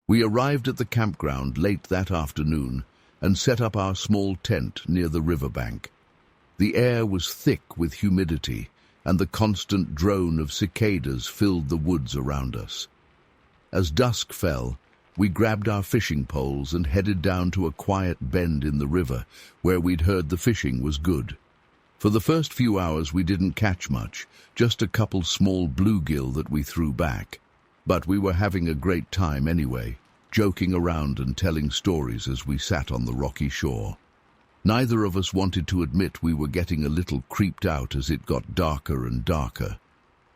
We arrived at the campground late that afternoon and set up our small tent near the riverbank. The air was thick with humidity, and the constant drone of cicadas filled the woods around us. As dusk fell, we grabbed our fishing poles and headed down to a quiet bend in the river where we'd heard the fishing was good. For the first few hours we didn't catch much, just a couple small bluegill that we threw back. But we were having a great time anyway, joking around and telling stories as we sat on the rocky shore. Neither of us wanted to admit we were getting a little creeped out as it got darker and darker.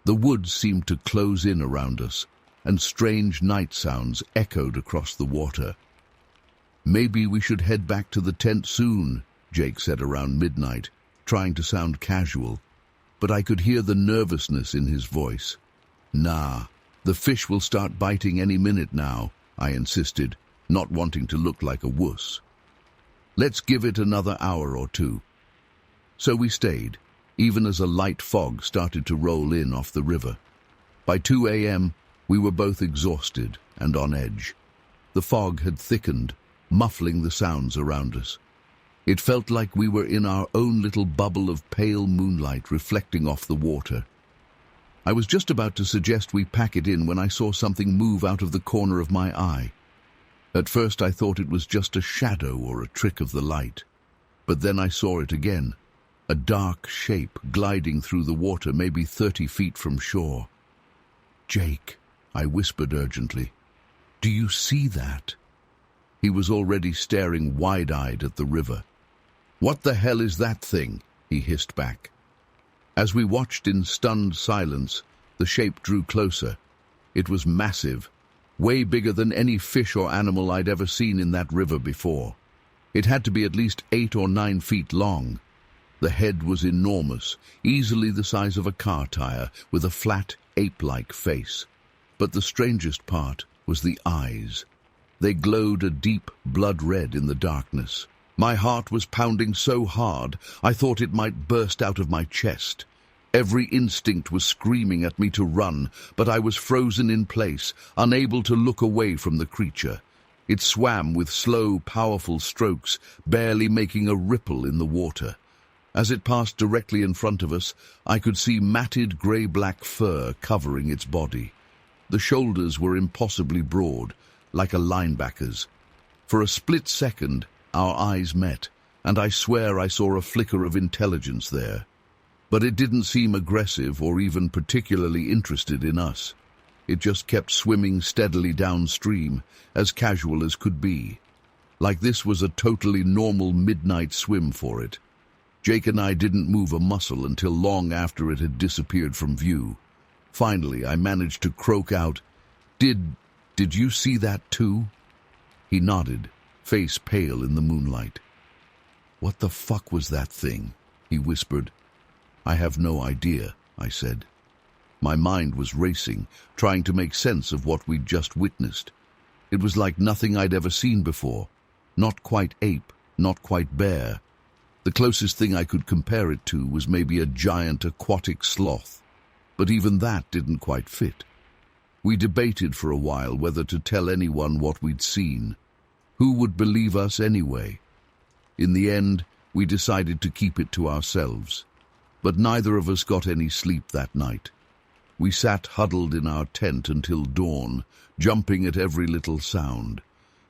The woods seemed to close in around us, and strange night sounds echoed across the water. "Maybe we should head back to the tent soon," Jake said around midnight, trying to sound casual, but I could hear the nervousness in his voice. "Nah, the fish will start biting any minute now," I insisted, not wanting to look like a wuss. "Let's give it another hour or two." So we stayed, even as a light fog started to roll in off the river. By 2 a.m., we were both exhausted and on edge. The fog had thickened, muffling the sounds around us. It felt like we were in our own little bubble of pale moonlight reflecting off the water. I was just about to suggest we pack it in when I saw something move out of the corner of my eye. At first I thought it was just a shadow or a trick of the light. But then I saw it again, a dark shape gliding through the water maybe 30 feet from shore. "Jake," I whispered urgently, "do you see that?" He was already staring wide-eyed at the river. "What the hell is that thing?" he hissed back. As we watched in stunned silence, the shape drew closer. It was massive, way bigger than any fish or animal I'd ever seen in that river before. It had to be at least 8 or 9 feet long. The head was enormous, easily the size of a car tire, with a flat, ape-like face. But the strangest part was the eyes. They glowed a deep blood red in the darkness. My heart was pounding so hard, I thought it might burst out of my chest. Every instinct was screaming at me to run, but I was frozen in place, unable to look away from the creature. It swam with slow, powerful strokes, barely making a ripple in the water. As it passed directly in front of us, I could see matted grey-black fur covering its body. The shoulders were impossibly broad, like a linebacker's. For a split second, our eyes met, and I swear I saw a flicker of intelligence there. But it didn't seem aggressive or even particularly interested in us. It just kept swimming steadily downstream, as casual as could be. Like this was a totally normal midnight swim for it. Jake and I didn't move a muscle until long after it had disappeared from view. Finally, I managed to croak out, Did you see that too?" He nodded, face pale in the moonlight. "What the fuck was that thing?" he whispered. "I have no idea," I said. My mind was racing, trying to make sense of what we'd just witnessed. It was like nothing I'd ever seen before. Not quite ape, not quite bear. The closest thing I could compare it to was maybe a giant aquatic sloth. But even that didn't quite fit. We debated for a while whether to tell anyone what we'd seen. Who would believe us anyway? In the end, we decided to keep it to ourselves. But neither of us got any sleep that night. We sat huddled in our tent until dawn, jumping at every little sound.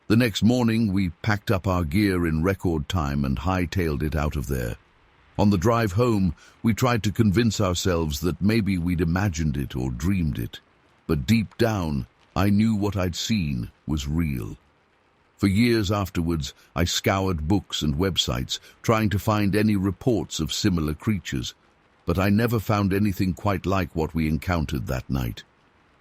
The next morning, we packed up our gear in record time and hightailed it out of there. On the drive home, we tried to convince ourselves that maybe we'd imagined it or dreamed it. But deep down, I knew what I'd seen was real. For years afterwards, I scoured books and websites, trying to find any reports of similar creatures, but I never found anything quite like what we encountered that night.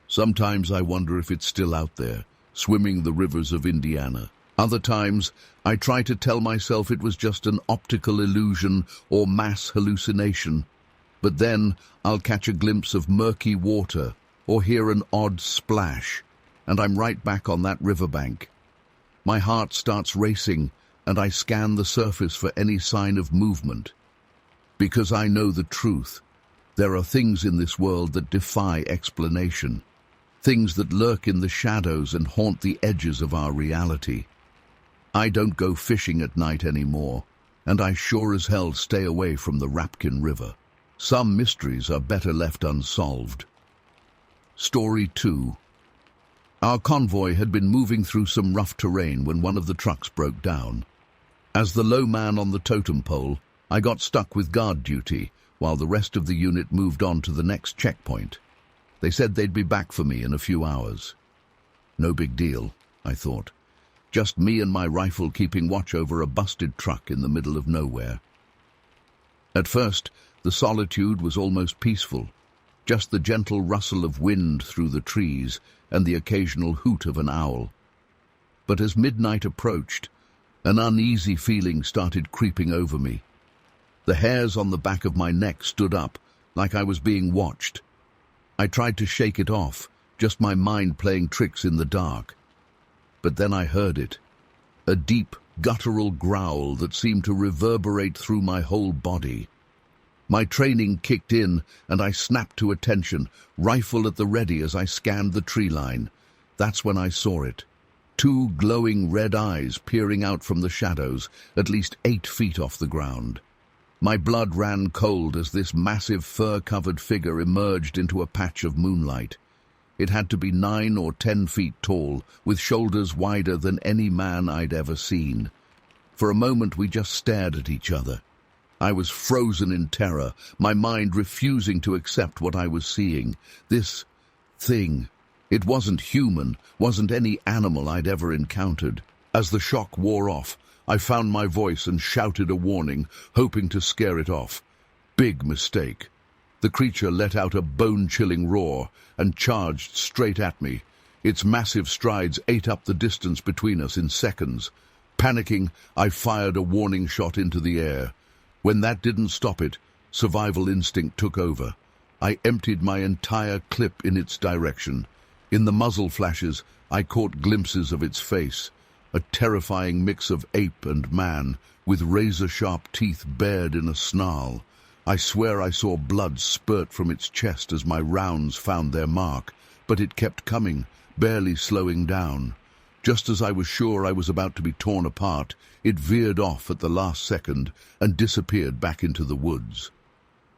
Sometimes I wonder if it's still out there, swimming the rivers of Indiana. Other times, I try to tell myself it was just an optical illusion or mass hallucination, but then I'll catch a glimpse of murky water or hear an odd splash, and I'm right back on that riverbank. My heart starts racing, and I scan the surface for any sign of movement. Because I know the truth. There are things in this world that defy explanation. things that lurk in the shadows and haunt the edges of our reality. I don't go fishing at night anymore, and I sure as hell stay away from the Rapkin River. Some mysteries are better left unsolved. Story 2. Our convoy had been moving through some rough terrain when one of the trucks broke down. As the low man on the totem pole, I got stuck with guard duty, while the rest of the unit moved on to the next checkpoint. They said they'd be back for me in a few hours. No big deal, I thought. Just me and my rifle keeping watch over a busted truck in the middle of nowhere. At first, the solitude was almost peaceful, just the gentle rustle of wind through the trees and the occasional hoot of an owl. But as midnight approached, an uneasy feeling started creeping over me. The hairs on the back of my neck stood up, like I was being watched. I tried to shake it off, just my mind playing tricks in the dark. But then I heard it, a deep, guttural growl that seemed to reverberate through my whole body. My training kicked in, and I snapped to attention, rifle at the ready as I scanned the tree line. That's when I saw it. 2 glowing red eyes peering out from the shadows, at least 8 feet off the ground. My blood ran cold as this massive fur-covered figure emerged into a patch of moonlight. It had to be 9 or 10 feet tall, with shoulders wider than any man I'd ever seen. For a moment we just stared at each other. I was frozen in terror, my mind refusing to accept what I was seeing. This thing. It wasn't human, wasn't any animal I'd ever encountered. As the shock wore off, I found my voice and shouted a warning, hoping to scare it off. Big mistake. The creature let out a bone-chilling roar and charged straight at me. Its massive strides ate up the distance between us in seconds. Panicking, I fired a warning shot into the air. When that didn't stop it, survival instinct took over. I emptied my entire clip in its direction. In the muzzle flashes, I caught glimpses of its face, a terrifying mix of ape and man, with razor-sharp teeth bared in a snarl. I swear I saw blood spurt from its chest as my rounds found their mark, but it kept coming, barely slowing down. Just as I was sure I was about to be torn apart, it veered off at the last second and disappeared back into the woods.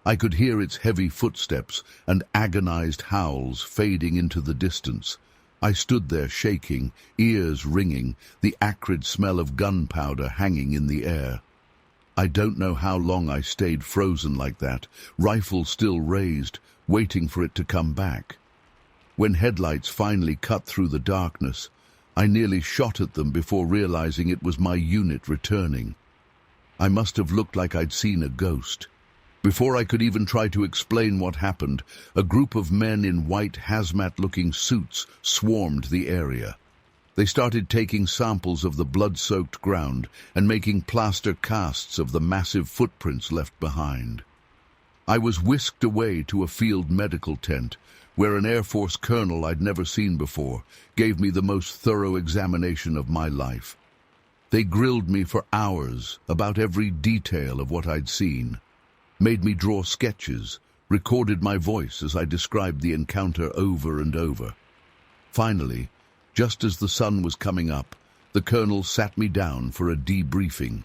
I could hear its heavy footsteps and agonized howls fading into the distance. I stood there shaking, ears ringing, the acrid smell of gunpowder hanging in the air. I don't know how long I stayed frozen like that, rifle still raised, waiting for it to come back. When headlights finally cut through the darkness, I nearly shot at them before realizing it was my unit returning. I must have looked like I'd seen a ghost. Before I could even try to explain what happened, a group of men in white hazmat-looking suits swarmed the area. They started taking samples of the blood-soaked ground and making plaster casts of the massive footprints left behind. I was whisked away to a field medical tent, where an Air Force colonel I'd never seen before gave me the most thorough examination of my life. They grilled me for hours about every detail of what I'd seen, made me draw sketches, recorded my voice as I described the encounter over and over. Finally, just as the sun was coming up, the colonel sat me down for a debriefing.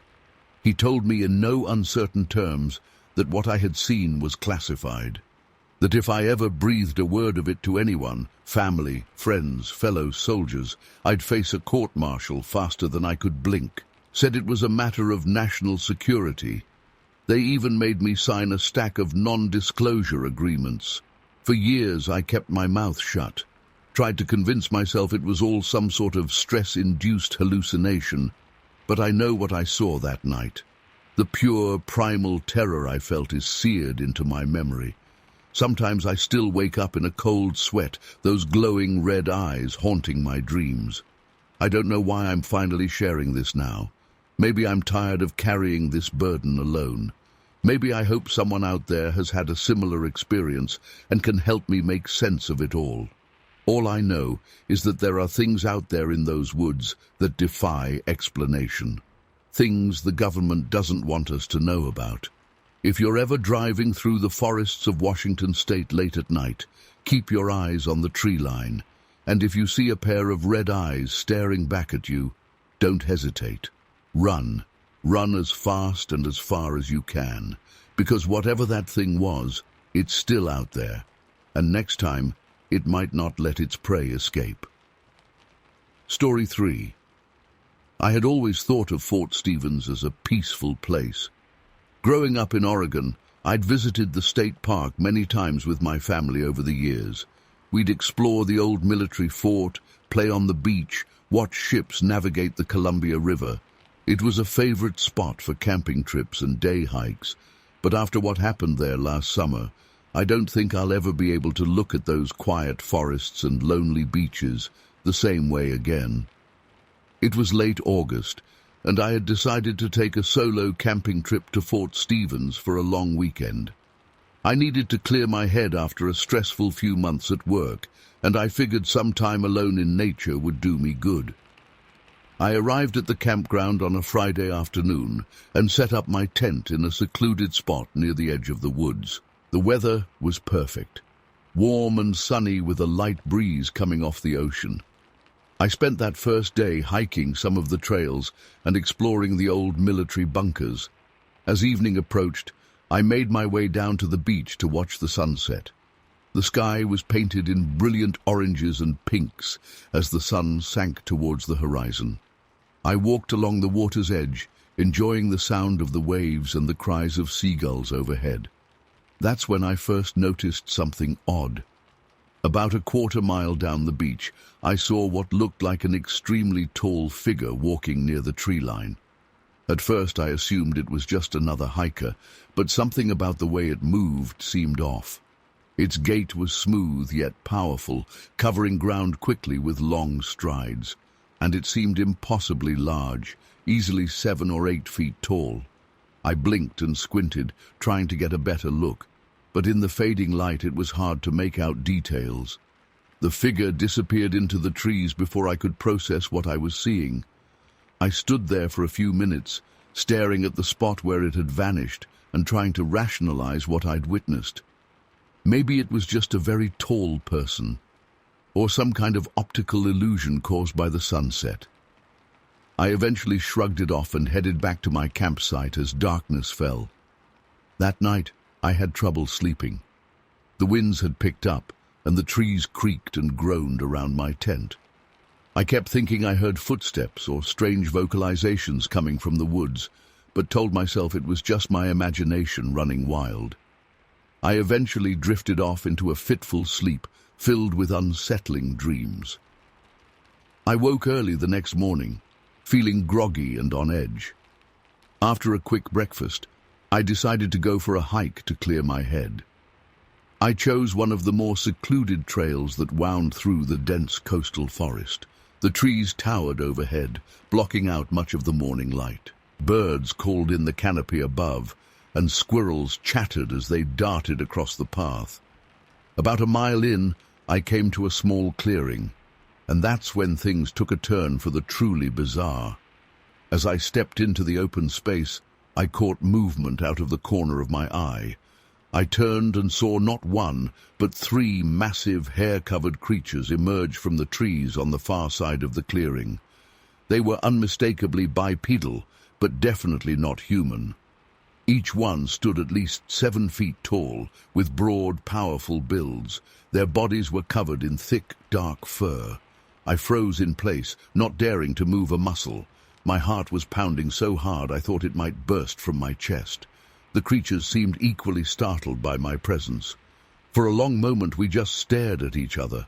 He told me in no uncertain terms that what I had seen was classified, that if I ever breathed a word of it to anyone, family, friends, fellow soldiers, I'd face a court-martial faster than I could blink. Said it was a matter of national security. They even made me sign a stack of non-disclosure agreements. For years I kept my mouth shut, tried to convince myself it was all some sort of stress-induced hallucination, but I know what I saw that night. The pure, primal terror I felt is seared into my memory. Sometimes I still wake up in a cold sweat, those glowing red eyes haunting my dreams. I don't know why I'm finally sharing this now. Maybe I'm tired of carrying this burden alone. Maybe I hope someone out there has had a similar experience and can help me make sense of it all. All I know is that there are things out there in those woods that defy explanation. Things the government doesn't want us to know about. If you're ever driving through the forests of Washington state late at night, keep your eyes on the tree line. And if you see a pair of red eyes staring back at you, don't hesitate. Run. Run as fast and as far as you can, because whatever that thing was, it's still out there, and next time, it might not let its prey escape. Story 3. I had always thought of Fort Stevens as a peaceful place. Growing up in Oregon, I'd visited the state park many times with my family over the years. We'd explore the old military fort, play on the beach, watch ships navigate the Columbia River. It was a favorite spot for camping trips and day hikes, but after what happened there last summer, I don't think I'll ever be able to look at those quiet forests and lonely beaches the same way again. It was late August, and I had decided to take a solo camping trip to Fort Stevens for a long weekend. I needed to clear my head after a stressful few months at work, and I figured some time alone in nature would do me good. I arrived at the campground on a Friday afternoon and set up my tent in a secluded spot near the edge of the woods. The weather was perfect, warm and sunny with a light breeze coming off the ocean. I spent that first day hiking some of the trails and exploring the old military bunkers. As evening approached, I made my way down to the beach to watch the sunset. The sky was painted in brilliant oranges and pinks as the sun sank towards the horizon. I walked along the water's edge, enjoying the sound of the waves and the cries of seagulls overhead. That's when I first noticed something odd. About a quarter-mile down the beach, I saw what looked like an extremely tall figure walking near the tree line. At first I assumed it was just another hiker, but something about the way it moved seemed off. Its gait was smooth yet powerful, covering ground quickly with long strides, and it seemed impossibly large, easily 7 or 8 feet tall. I blinked and squinted, trying to get a better look, but in the fading light it was hard to make out details. The figure disappeared into the trees before I could process what I was seeing. I stood there for a few minutes, staring at the spot where it had vanished and trying to rationalize what I'd witnessed. Maybe it was just a very tall person, or some kind of optical illusion caused by the sunset. I eventually shrugged it off and headed back to my campsite as darkness fell. That night, I had trouble sleeping. The winds had picked up, and the trees creaked and groaned around my tent. I kept thinking I heard footsteps or strange vocalizations coming from the woods, but told myself it was just my imagination running wild. I eventually drifted off into a fitful sleep, filled with unsettling dreams. I woke early the next morning, feeling groggy and on edge. After a quick breakfast, I decided to go for a hike to clear my head. I chose one of the more secluded trails that wound through the dense coastal forest. The trees towered overhead, blocking out much of the morning light. Birds called in the canopy above, and squirrels chattered as they darted across the path. About a mile in, I came to a small clearing, and that's when things took a turn for the truly bizarre. As I stepped into the open space, I caught movement out of the corner of my eye. I turned and saw not one, but 3 massive, hair-covered creatures emerge from the trees on the far side of the clearing. They were unmistakably bipedal, but definitely not human. Each one stood at least 7 feet tall, with broad, powerful builds. Their bodies were covered in thick, dark fur. I froze in place, not daring to move a muscle. My heart was pounding so hard I thought it might burst from my chest. The creatures seemed equally startled by my presence. For a long moment we just stared at each other.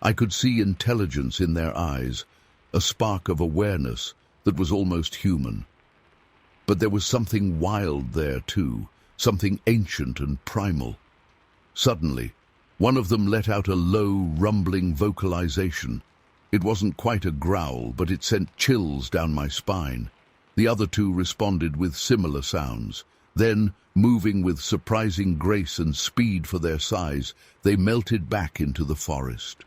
I could see intelligence in their eyes, a spark of awareness that was almost human. But there was something wild there too, something ancient and primal. Suddenly, one of them let out a low, rumbling vocalization. It wasn't quite a growl, but it sent chills down my spine. The other 2 responded with similar sounds. Then, moving with surprising grace and speed for their size, they melted back into the forest.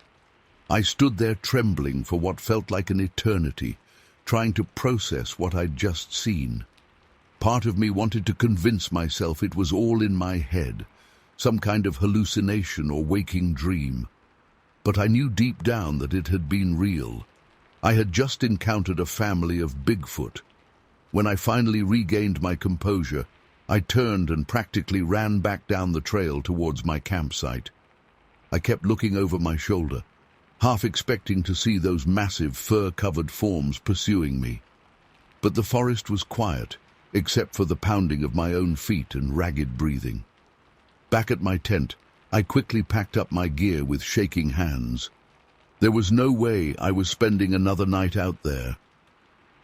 I stood there trembling for what felt like an eternity, trying to process what I'd just seen. Part of me wanted to convince myself it was all in my head, some kind of hallucination or waking dream. but I knew deep down that it had been real. I had just encountered a family of Bigfoot. When I finally regained my composure, I turned and practically ran back down the trail towards my campsite. I kept looking over my shoulder, half expecting to see those massive fur-covered forms pursuing me. But the forest was quiet, except for the pounding of my own feet and ragged breathing. Back at my tent, I quickly packed up my gear with shaking hands. There was no way I was spending another night out there.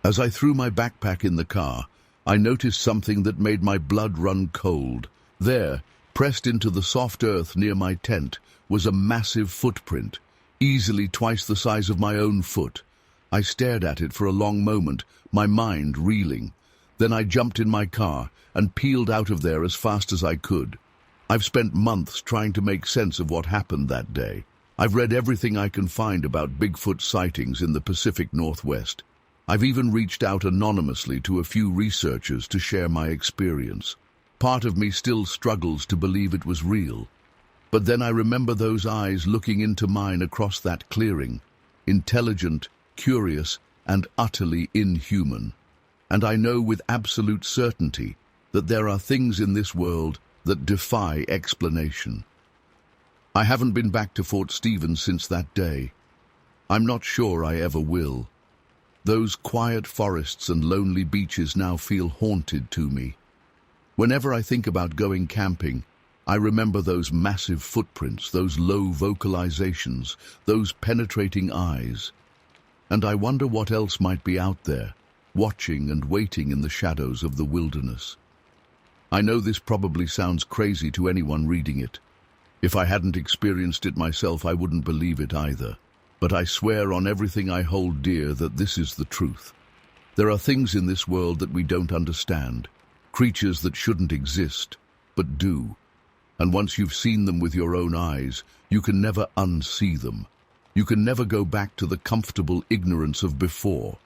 As I threw my backpack in the car, I noticed something that made my blood run cold. There, pressed into the soft earth near my tent, was a massive footprint, easily twice the size of my own foot. I stared at it for a long moment, my mind reeling. Then I jumped in my car and peeled out of there as fast as I could. I've spent months trying to make sense of what happened that day. I've read everything I can find about Bigfoot sightings in the Pacific Northwest. I've even reached out anonymously to a few researchers to share my experience. Part of me still struggles to believe it was real. But then I remember those eyes looking into mine across that clearing, intelligent, curious, and utterly inhuman. And I know with absolute certainty that there are things in this world that defy explanation. I haven't been back to Fort Stevens since that day. I'm not sure I ever will. Those quiet forests and lonely beaches now feel haunted to me. Whenever I think about going camping, I remember those massive footprints, those low vocalizations, those penetrating eyes. And I wonder what else might be out there, watching and waiting in the shadows of the wilderness. I know this probably sounds crazy to anyone reading it. If I hadn't experienced it myself, I wouldn't believe it either. But I swear on everything I hold dear that this is the truth. There are things in this world that we don't understand, creatures that shouldn't exist, but do. And once you've seen them with your own eyes, you can never unsee them. You can never go back to the comfortable ignorance of before.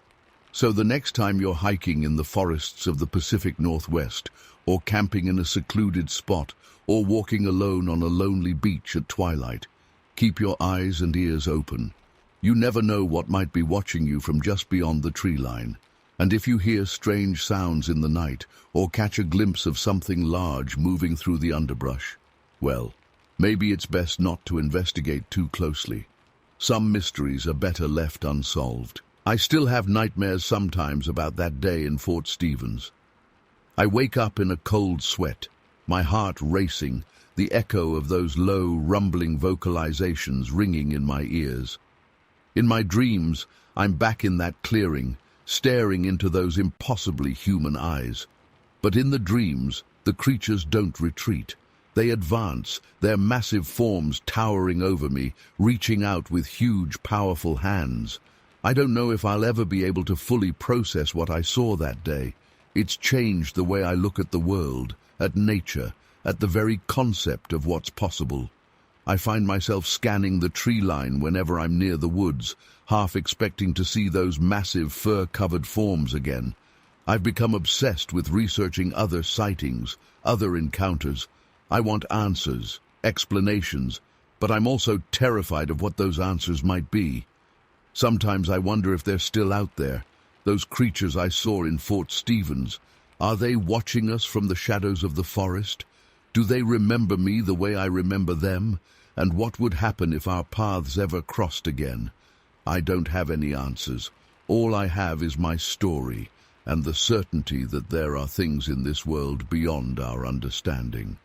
So the next time you're hiking in the forests of the Pacific Northwest, or camping in a secluded spot, or walking alone on a lonely beach at twilight, keep your eyes and ears open. You never know what might be watching you from just beyond the tree line. And if you hear strange sounds in the night, or catch a glimpse of something large moving through the underbrush, well, maybe it's best not to investigate too closely. Some mysteries are better left unsolved. I still have nightmares sometimes about that day in Fort Stevens. I wake up in a cold sweat, my heart racing, the echo of those low, rumbling vocalizations ringing in my ears. In my dreams, I'm back in that clearing, staring into those impossibly human eyes. But in the dreams, the creatures don't retreat. They advance, their massive forms towering over me, reaching out with huge, powerful hands. I don't know if I'll ever be able to fully process what I saw that day. It's changed the way I look at the world, at nature, at the very concept of what's possible. I find myself scanning the tree line whenever I'm near the woods, half expecting to see those massive fur-covered forms again. I've become obsessed with researching other sightings, other encounters. I want answers, explanations, but I'm also terrified of what those answers might be. Sometimes I wonder if they're still out there, those creatures I saw in Fort Stevens. Are they watching us from the shadows of the forest? Do they remember me the way I remember them? And what would happen if our paths ever crossed again? I don't have any answers. All I have is my story, and the certainty that there are things in this world beyond our understanding.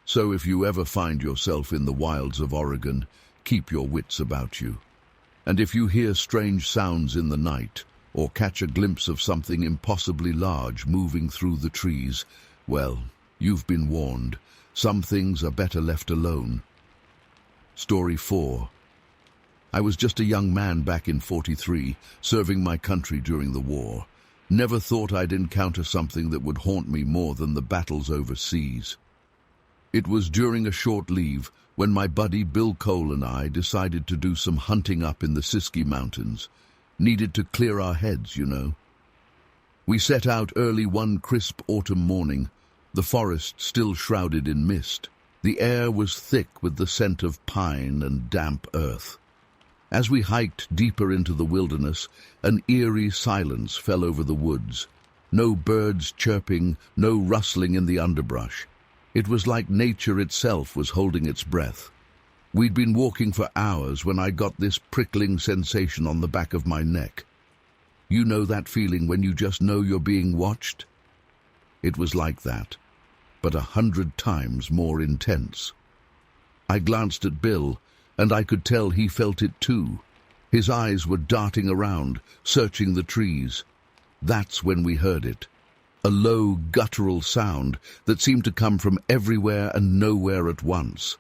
So if you ever find yourself in the wilds of Oregon, keep your wits about you. And if you hear strange sounds in the night, or catch a glimpse of something impossibly large moving through the trees, well, you've been warned. Some things are better left alone. Story 4. I was just a young man back in '43, serving my country during the war. Never thought I'd encounter something that would haunt me more than the battles overseas. It was during a short leave when my buddy Bill Cole and I decided to do some hunting up in the Siskiyou Mountains. Needed to clear our heads, you know. We set out early one crisp autumn morning, the forest still shrouded in mist. The air was thick with the scent of pine and damp earth. As we hiked deeper into the wilderness, an eerie silence fell over the woods. No birds chirping, no rustling in the underbrush. It was like nature itself was holding its breath. We'd been walking for hours when I got this prickling sensation on the back of my neck. You know that feeling when you just know you're being watched? It was like that, but 100 times more intense. I glanced at Bill, and I could tell he felt it too. His eyes were darting around, searching the trees. That's when we heard it. A low, guttural sound that seemed to come from everywhere and nowhere at once.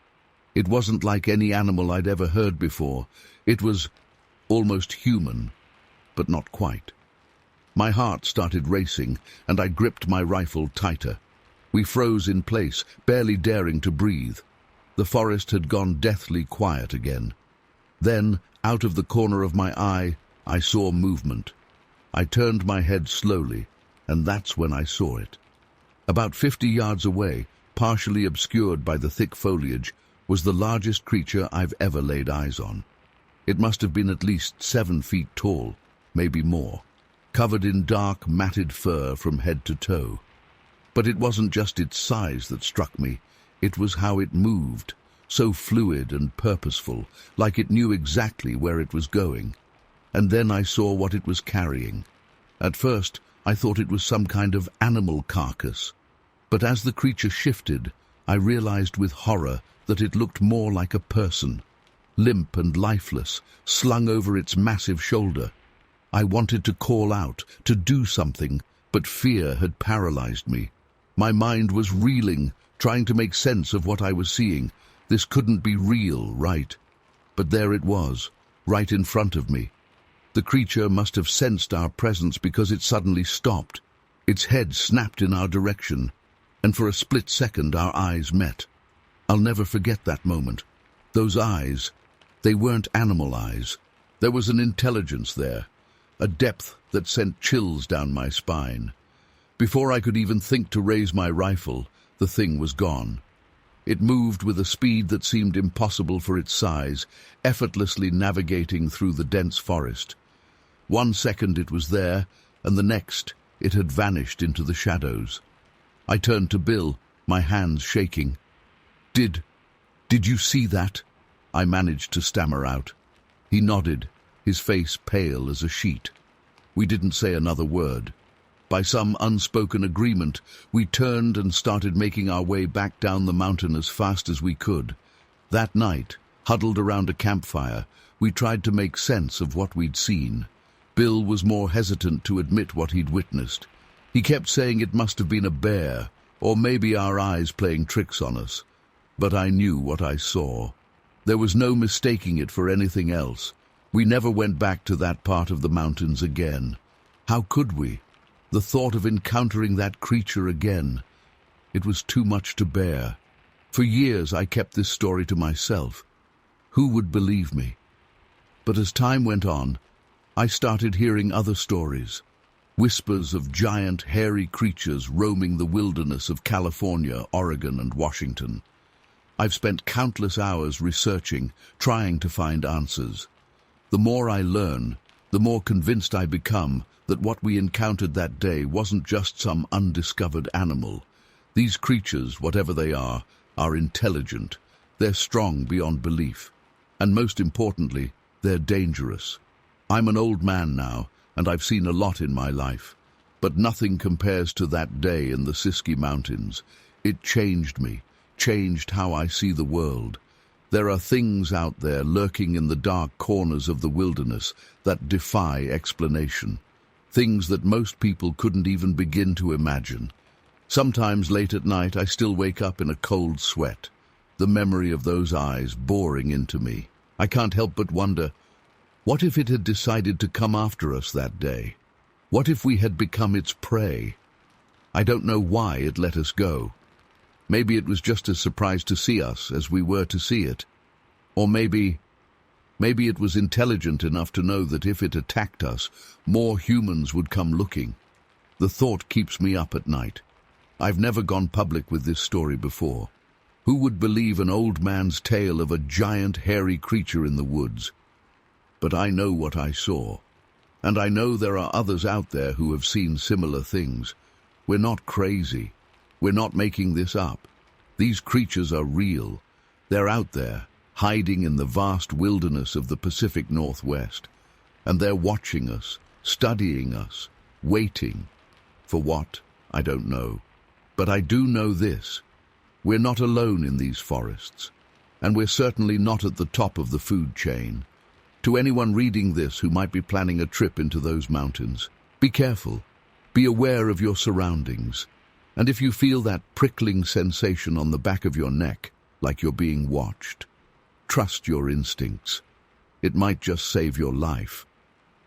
It wasn't like any animal I'd ever heard before. It was almost human, but not quite. My heart started racing, and I gripped my rifle tighter. We froze in place, barely daring to breathe. The forest had gone deathly quiet again. Then, out of the corner of my eye, I saw movement. I turned my head slowly, and that's when I saw it. About 50 yards away, partially obscured by the thick foliage, was the largest creature I've ever laid eyes on. It must have been at least 7 feet tall, maybe more, covered in dark, matted fur from head to toe. But it wasn't just its size that struck me. It was how it moved, so fluid and purposeful, like it knew exactly where it was going. And then I saw what it was carrying. At first, I thought it was some kind of animal carcass. But as the creature shifted, I realized with horror that it looked more like a person, limp and lifeless, slung over its massive shoulder. I wanted to call out, to do something, but fear had paralyzed me. My mind was reeling, trying to make sense of what I was seeing. This couldn't be real, right? But there it was, right in front of me. The creature must have sensed our presence because it suddenly stopped. Its head snapped in our direction, and for a split second our eyes met. I'll never forget that moment. Those eyes, they weren't animal eyes. There was an intelligence there, a depth that sent chills down my spine. Before I could even think to raise my rifle, the thing was gone. It moved with a speed that seemed impossible for its size, effortlessly navigating through the dense forest. 1 second it was there, and the next it had vanished into the shadows. I turned to Bill, my hands shaking. Did you see that? I managed to stammer out. He nodded, his face pale as a sheet. We didn't say another word. By some unspoken agreement, we turned and started making our way back down the mountain as fast as we could. That night, huddled around a campfire, we tried to make sense of what we'd seen. Bill was more hesitant to admit what he'd witnessed. He kept saying it must have been a bear, or maybe our eyes playing tricks on us. But I knew what I saw. There was no mistaking it for anything else. We never went back to that part of the mountains again. How could we? The thought of encountering that creature again. It was too much to bear. For years I kept this story to myself. Who would believe me? But as time went on, I started hearing other stories. Whispers of giant, hairy creatures roaming the wilderness of California, Oregon, and Washington. I've spent countless hours researching, trying to find answers. The more I learn, the more convinced I become that what we encountered that day wasn't just some undiscovered animal. These creatures, whatever they are intelligent. They're strong beyond belief. And most importantly, they're dangerous. I'm an old man now, and I've seen a lot in my life. But nothing compares to that day in the Siskiyou Mountains. It changed me. Changed how I see the world. There are things out there lurking in the dark corners of the wilderness that defy explanation. Things that most people couldn't even begin to imagine. Sometimes late at night I still wake up in a cold sweat, the memory of those eyes boring into me. I can't help but wonder, what if it had decided to come after us that day? What if we had become its prey? I don't know why it let us go. Maybe it was just as surprised to see us as we were to see it. Or maybe it was intelligent enough to know that if it attacked us, more humans would come looking. The thought keeps me up at night. I've never gone public with this story before. Who would believe an old man's tale of a giant, hairy creature in the woods? but I know what I saw. And I know there are others out there who have seen similar things. We're not crazy. We're not making this up. These creatures are real. They're out there, hiding in the vast wilderness of the Pacific Northwest. And they're watching us, studying us, waiting. For what? I don't know. But I do know this. We're not alone in these forests. And we're certainly not at the top of the food chain. To anyone reading this who might be planning a trip into those mountains, be careful. Be aware of your surroundings. And if you feel that prickling sensation on the back of your neck, like you're being watched, trust your instincts. It might just save your life.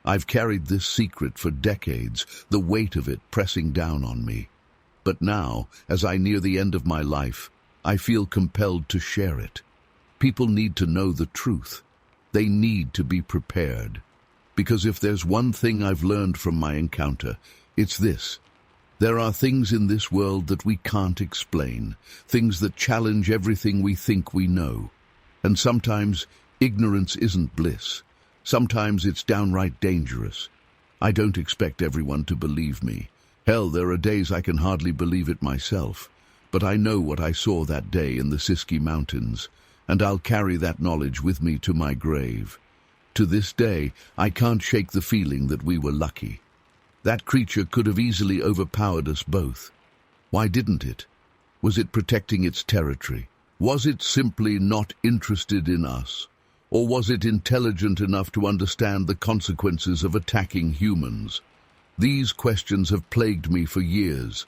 I've carried this secret for decades, the weight of it pressing down on me. But now, as I near the end of my life, I feel compelled to share it. People need to know the truth. They need to be prepared. Because if there's one thing I've learned from my encounter, it's this. There are things in this world that we can't explain, things that challenge everything we think we know. And sometimes ignorance isn't bliss. Sometimes it's downright dangerous. I don't expect everyone to believe me. Hell, there are days I can hardly believe it myself. But I know what I saw that day in the Siskiyou Mountains, and I'll carry that knowledge with me to my grave. To this day, I can't shake the feeling that we were lucky. That creature could have easily overpowered us both. Why didn't it? Was it protecting its territory? Was it simply not interested in us? Or was it intelligent enough to understand the consequences of attacking humans? These questions have plagued me for years.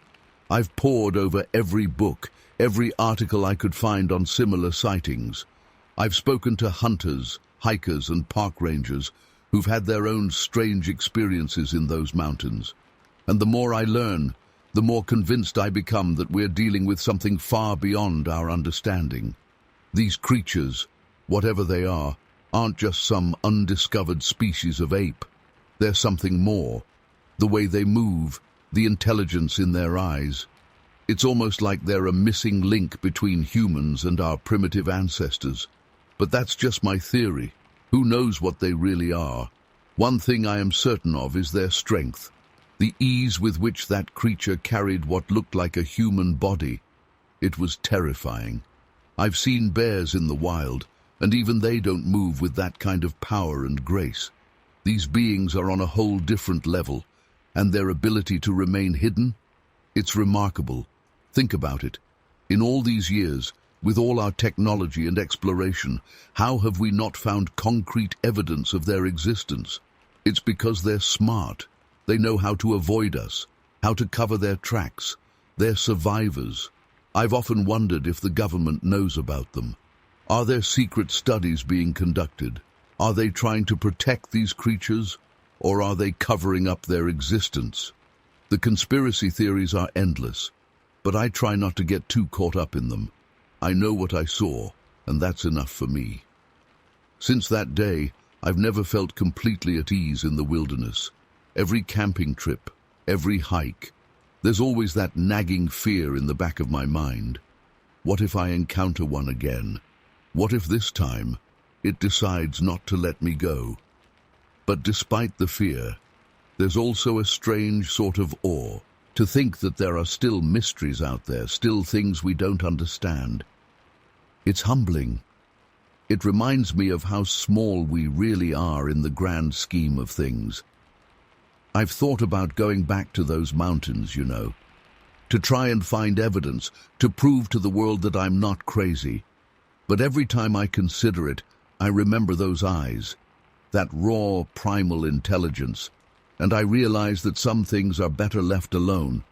I've pored over every book, every article I could find on similar sightings. I've spoken to hunters, hikers, and park rangers who've had their own strange experiences in those mountains. And the more I learn, the more convinced I become that we're dealing with something far beyond our understanding. These creatures, whatever they are, aren't just some undiscovered species of ape. They're something more. The way they move, the intelligence in their eyes. It's almost like they're a missing link between humans and our primitive ancestors. But that's just my theory. Who knows what they really are? One thing I am certain of is their strength. The ease with which that creature carried what looked like a human body. It was terrifying. I've seen bears in the wild, and even they don't move with that kind of power and grace. These beings are on a whole different level, and their ability to remain hidden? It's remarkable. Think about it. In all these years, with all our technology and exploration, how have we not found concrete evidence of their existence? It's because they're smart. They know how to avoid us, how to cover their tracks. They're survivors. I've often wondered if the government knows about them. Are there secret studies being conducted? Are they trying to protect these creatures, or are they covering up their existence? The conspiracy theories are endless, but I try not to get too caught up in them. I know what I saw, and that's enough for me. Since that day, I've never felt completely at ease in the wilderness. Every camping trip, every hike, there's always that nagging fear in the back of my mind. What if I encounter one again? What if this time it decides not to let me go? But despite the fear, there's also a strange sort of awe. To think that there are still mysteries out there, still things we don't understand. It's humbling. It reminds me of how small we really are in the grand scheme of things. I've thought about going back to those mountains, to try and find evidence, to prove to the world that I'm not crazy. But every time I consider it, I remember those eyes, that raw, primal intelligence, and I realize that some things are better left alone.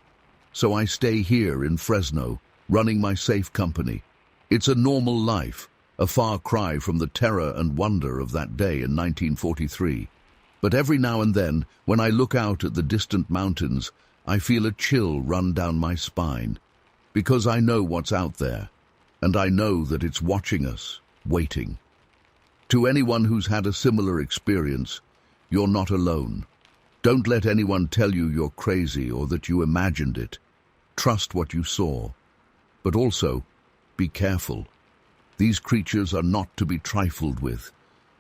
So I stay here in Fresno, running my safe company. It's a normal life, a far cry from the terror and wonder of that day in 1943. But every now and then, when I look out at the distant mountains, I feel a chill run down my spine, because I know what's out there, and I know that it's watching us, waiting. To anyone who's had a similar experience, you're not alone. Don't let anyone tell you you're crazy or that you imagined it. Trust what you saw. But also, be careful. These creatures are not to be trifled with.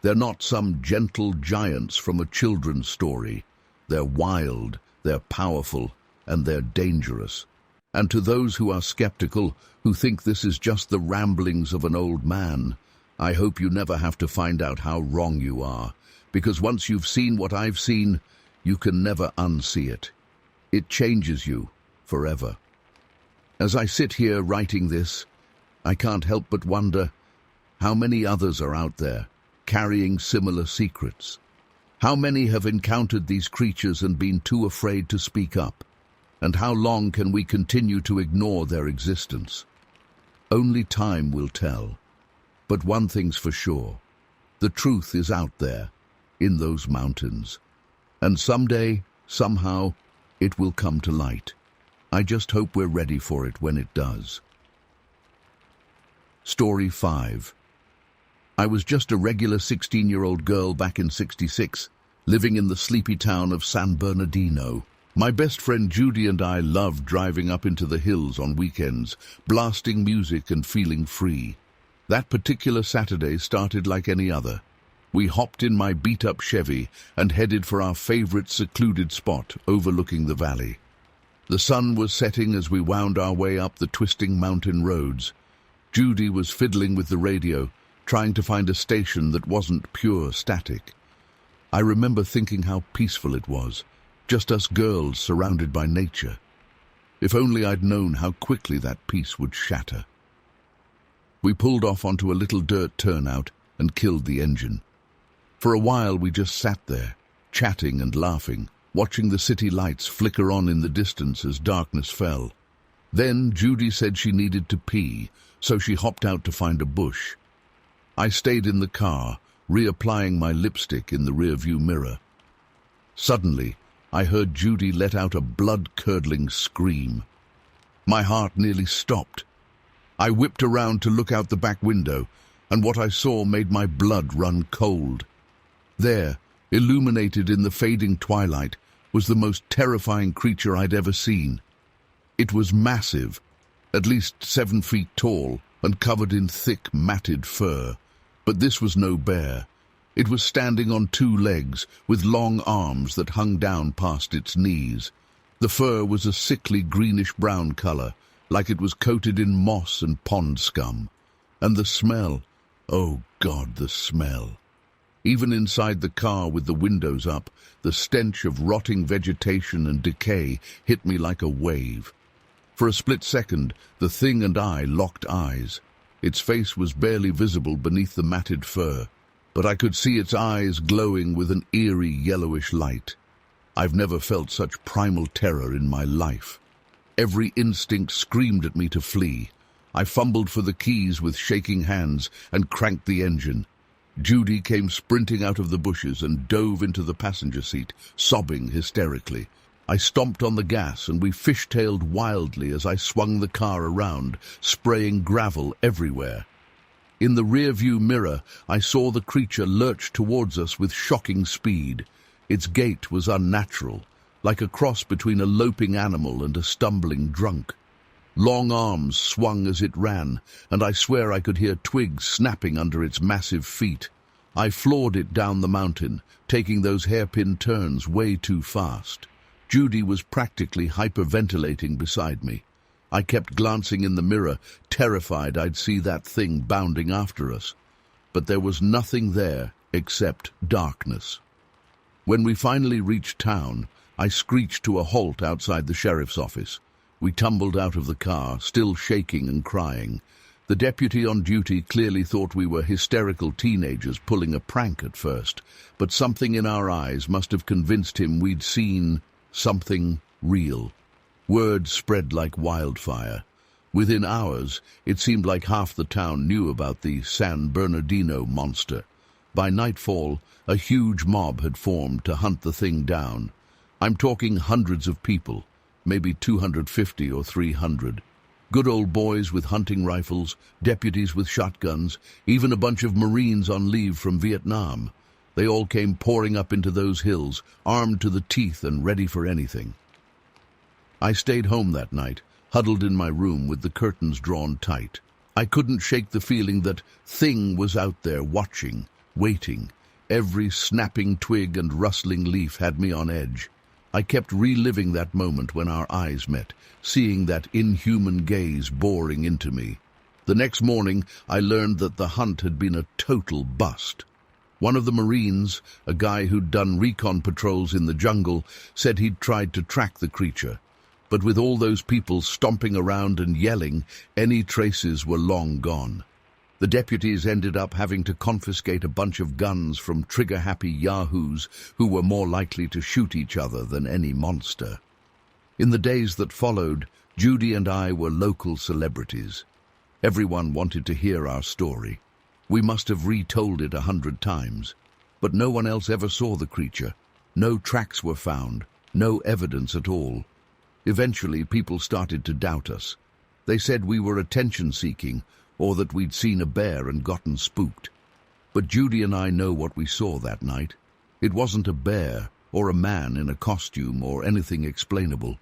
They're not some gentle giants from a children's story. They're wild, they're powerful, and they're dangerous. And to those who are skeptical, who think this is just the ramblings of an old man, I hope you never have to find out how wrong you are, because once you've seen what I've seen, you can never unsee it. It changes you forever. As I sit here writing this, I can't help but wonder how many others are out there carrying similar secrets. How many have encountered these creatures and been too afraid to speak up? And how long can we continue to ignore their existence? Only time will tell. But one thing's for sure. The truth is out there, in those mountains. And someday, somehow, it will come to light. I just hope we're ready for it when it does. Story 5. I was just a regular 16-year-old girl back in '66, living in the sleepy town of San Bernardino. My best friend Judy and I loved driving up into the hills on weekends, blasting music and feeling free. That particular Saturday started like any other. We hopped in my beat-up Chevy and headed for our favorite secluded spot overlooking the valley. The sun was setting as we wound our way up the twisting mountain roads. Judy was fiddling with the radio, trying to find a station that wasn't pure static. I remember thinking how peaceful it was, just us girls surrounded by nature. If only I'd known how quickly that peace would shatter. We pulled off onto a little dirt turnout and killed the engine. For a while we just sat there, chatting and laughing, watching the city lights flicker on in the distance as darkness fell. Then Judy said she needed to pee, so she hopped out to find a bush. I stayed in the car, reapplying my lipstick in the rearview mirror. Suddenly, I heard Judy let out a blood-curdling scream. My heart nearly stopped. I whipped around to look out the back window, and what I saw made my blood run cold. There, illuminated in the fading twilight, was the most terrifying creature I'd ever seen. It was massive, at least 7 feet tall, and covered in thick, matted fur. But this was no bear. It was standing on 2 legs, with long arms that hung down past its knees. The fur was a sickly greenish-brown color, like it was coated in moss and pond scum. And the smell, oh God, the smell. Even inside the car with the windows up, the stench of rotting vegetation and decay hit me like a wave. For a split second, the thing and I locked eyes. Its face was barely visible beneath the matted fur, but I could see its eyes glowing with an eerie yellowish light. I've never felt such primal terror in my life. Every instinct screamed at me to flee. I fumbled for the keys with shaking hands and cranked the engine. Judy came sprinting out of the bushes and dove into the passenger seat, sobbing hysterically. I stomped on the gas and we fishtailed wildly as I swung the car around, spraying gravel everywhere. In the rearview mirror, I saw the creature lurch towards us with shocking speed. Its gait was unnatural, like a cross between a loping animal and a stumbling drunk. Long arms swung as it ran, and I swear I could hear twigs snapping under its massive feet. I floored it down the mountain, taking those hairpin turns way too fast. Judy was practically hyperventilating beside me. I kept glancing in the mirror, terrified I'd see that thing bounding after us. But there was nothing there except darkness. When we finally reached town, I screeched to a halt outside the sheriff's office. We tumbled out of the car, still shaking and crying. The deputy on duty clearly thought we were hysterical teenagers pulling a prank at first, but something in our eyes must have convinced him we'd seen something real. Word spread like wildfire. Within hours, it seemed like half the town knew about the San Bernardino monster. By nightfall, a huge mob had formed to hunt the thing down. I'm talking hundreds of people, maybe 250 or 300. Good old boys with hunting rifles, deputies with shotguns, even a bunch of Marines on leave from Vietnam. They all came pouring up into those hills, armed to the teeth and ready for anything. I stayed home that night, huddled in my room with the curtains drawn tight. I couldn't shake the feeling that thing was out there watching, waiting. Every snapping twig and rustling leaf had me on edge. I kept reliving that moment when our eyes met, seeing that inhuman gaze boring into me. The next morning, I learned that the hunt had been a total bust. One of the Marines, a guy who'd done recon patrols in the jungle, said he'd tried to track the creature. But with all those people stomping around and yelling, any traces were long gone. The deputies ended up having to confiscate a bunch of guns from trigger-happy yahoos who were more likely to shoot each other than any monster. In the days that followed, Judy and I were local celebrities. Everyone wanted to hear our story. We must have retold it 100 times. But no one else ever saw the creature. No tracks were found, no evidence at all. Eventually, people started to doubt us. They said we were attention-seeking, or that we'd seen a bear and gotten spooked. But Judy and I know what we saw that night. It wasn't a bear, or a man in a costume, or anything explainable.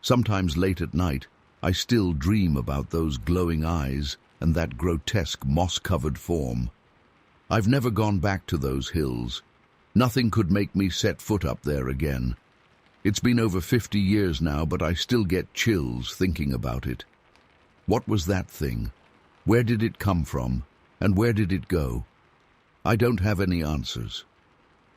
Sometimes late at night, I still dream about those glowing eyes and that grotesque moss-covered form. I've never gone back to those hills. Nothing could make me set foot up there again. It's been over 50 years now, but I still get chills thinking about it. What was that thing? Where did it come from? And where did it go? I don't have any answers.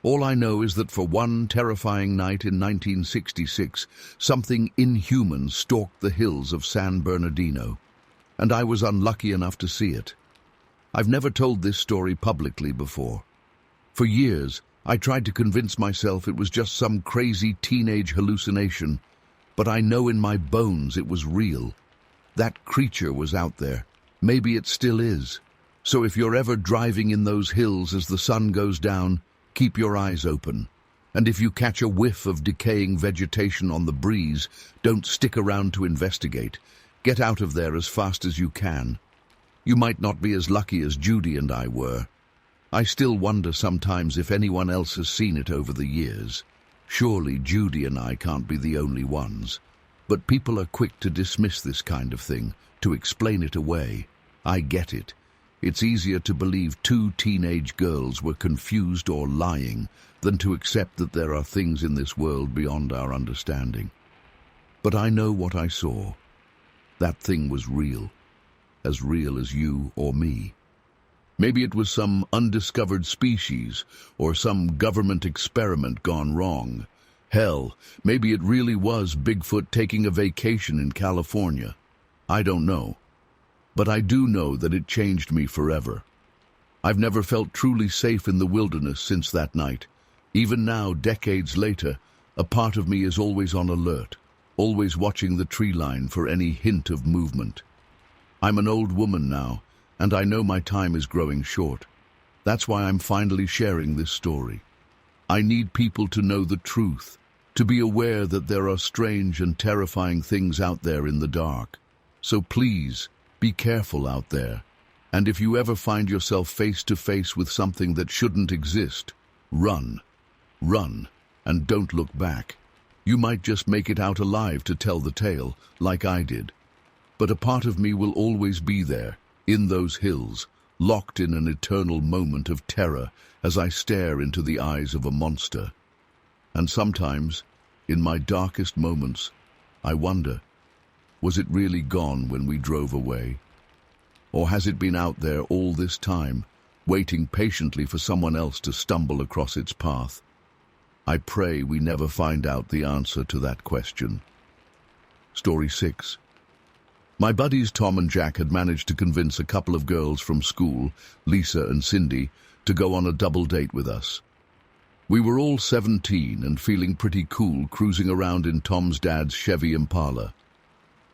All I know is that for one terrifying night in 1966, something inhuman stalked the hills of San Bernardino, and I was unlucky enough to see it. I've never told this story publicly before. For years, I tried to convince myself it was just some crazy teenage hallucination, but I know in my bones it was real. That creature was out there. Maybe it still is. So if you're ever driving in those hills as the sun goes down, keep your eyes open. And if you catch a whiff of decaying vegetation on the breeze, don't stick around to investigate. Get out of there as fast as you can. You might not be as lucky as Judy and I were. I still wonder sometimes if anyone else has seen it over the years. Surely Judy and I can't be the only ones. But people are quick to dismiss this kind of thing, to explain it away. I get it. It's easier to believe two teenage girls were confused or lying than to accept that there are things in this world beyond our understanding. But I know what I saw. That thing was real as you or me. Maybe it was some undiscovered species or some government experiment gone wrong. Hell, maybe it really was Bigfoot taking a vacation in California. I don't know. But I do know that it changed me forever. I've never felt truly safe in the wilderness since that night. Even now, decades later, a part of me is always on alert, always watching the tree line for any hint of movement. I'm an old woman now, and I know my time is growing short. That's why I'm finally sharing this story. I need people to know the truth, to be aware that there are strange and terrifying things out there in the dark. So please, be careful out there. And if you ever find yourself face to face with something that shouldn't exist, run. Run, and don't look back. You might just make it out alive to tell the tale, like I did. But a part of me will always be there, in those hills, locked in an eternal moment of terror as I stare into the eyes of a monster. And sometimes, in my darkest moments, I wonder, was it really gone when we drove away? Or has it been out there all this time, waiting patiently for someone else to stumble across its path? I pray we never find out the answer to that question. Story 6. My buddies Tom and Jack had managed to convince a couple of girls from school, Lisa and Cindy, to go on a double date with us. We were all 17 and feeling pretty cool cruising around in Tom's dad's Chevy Impala.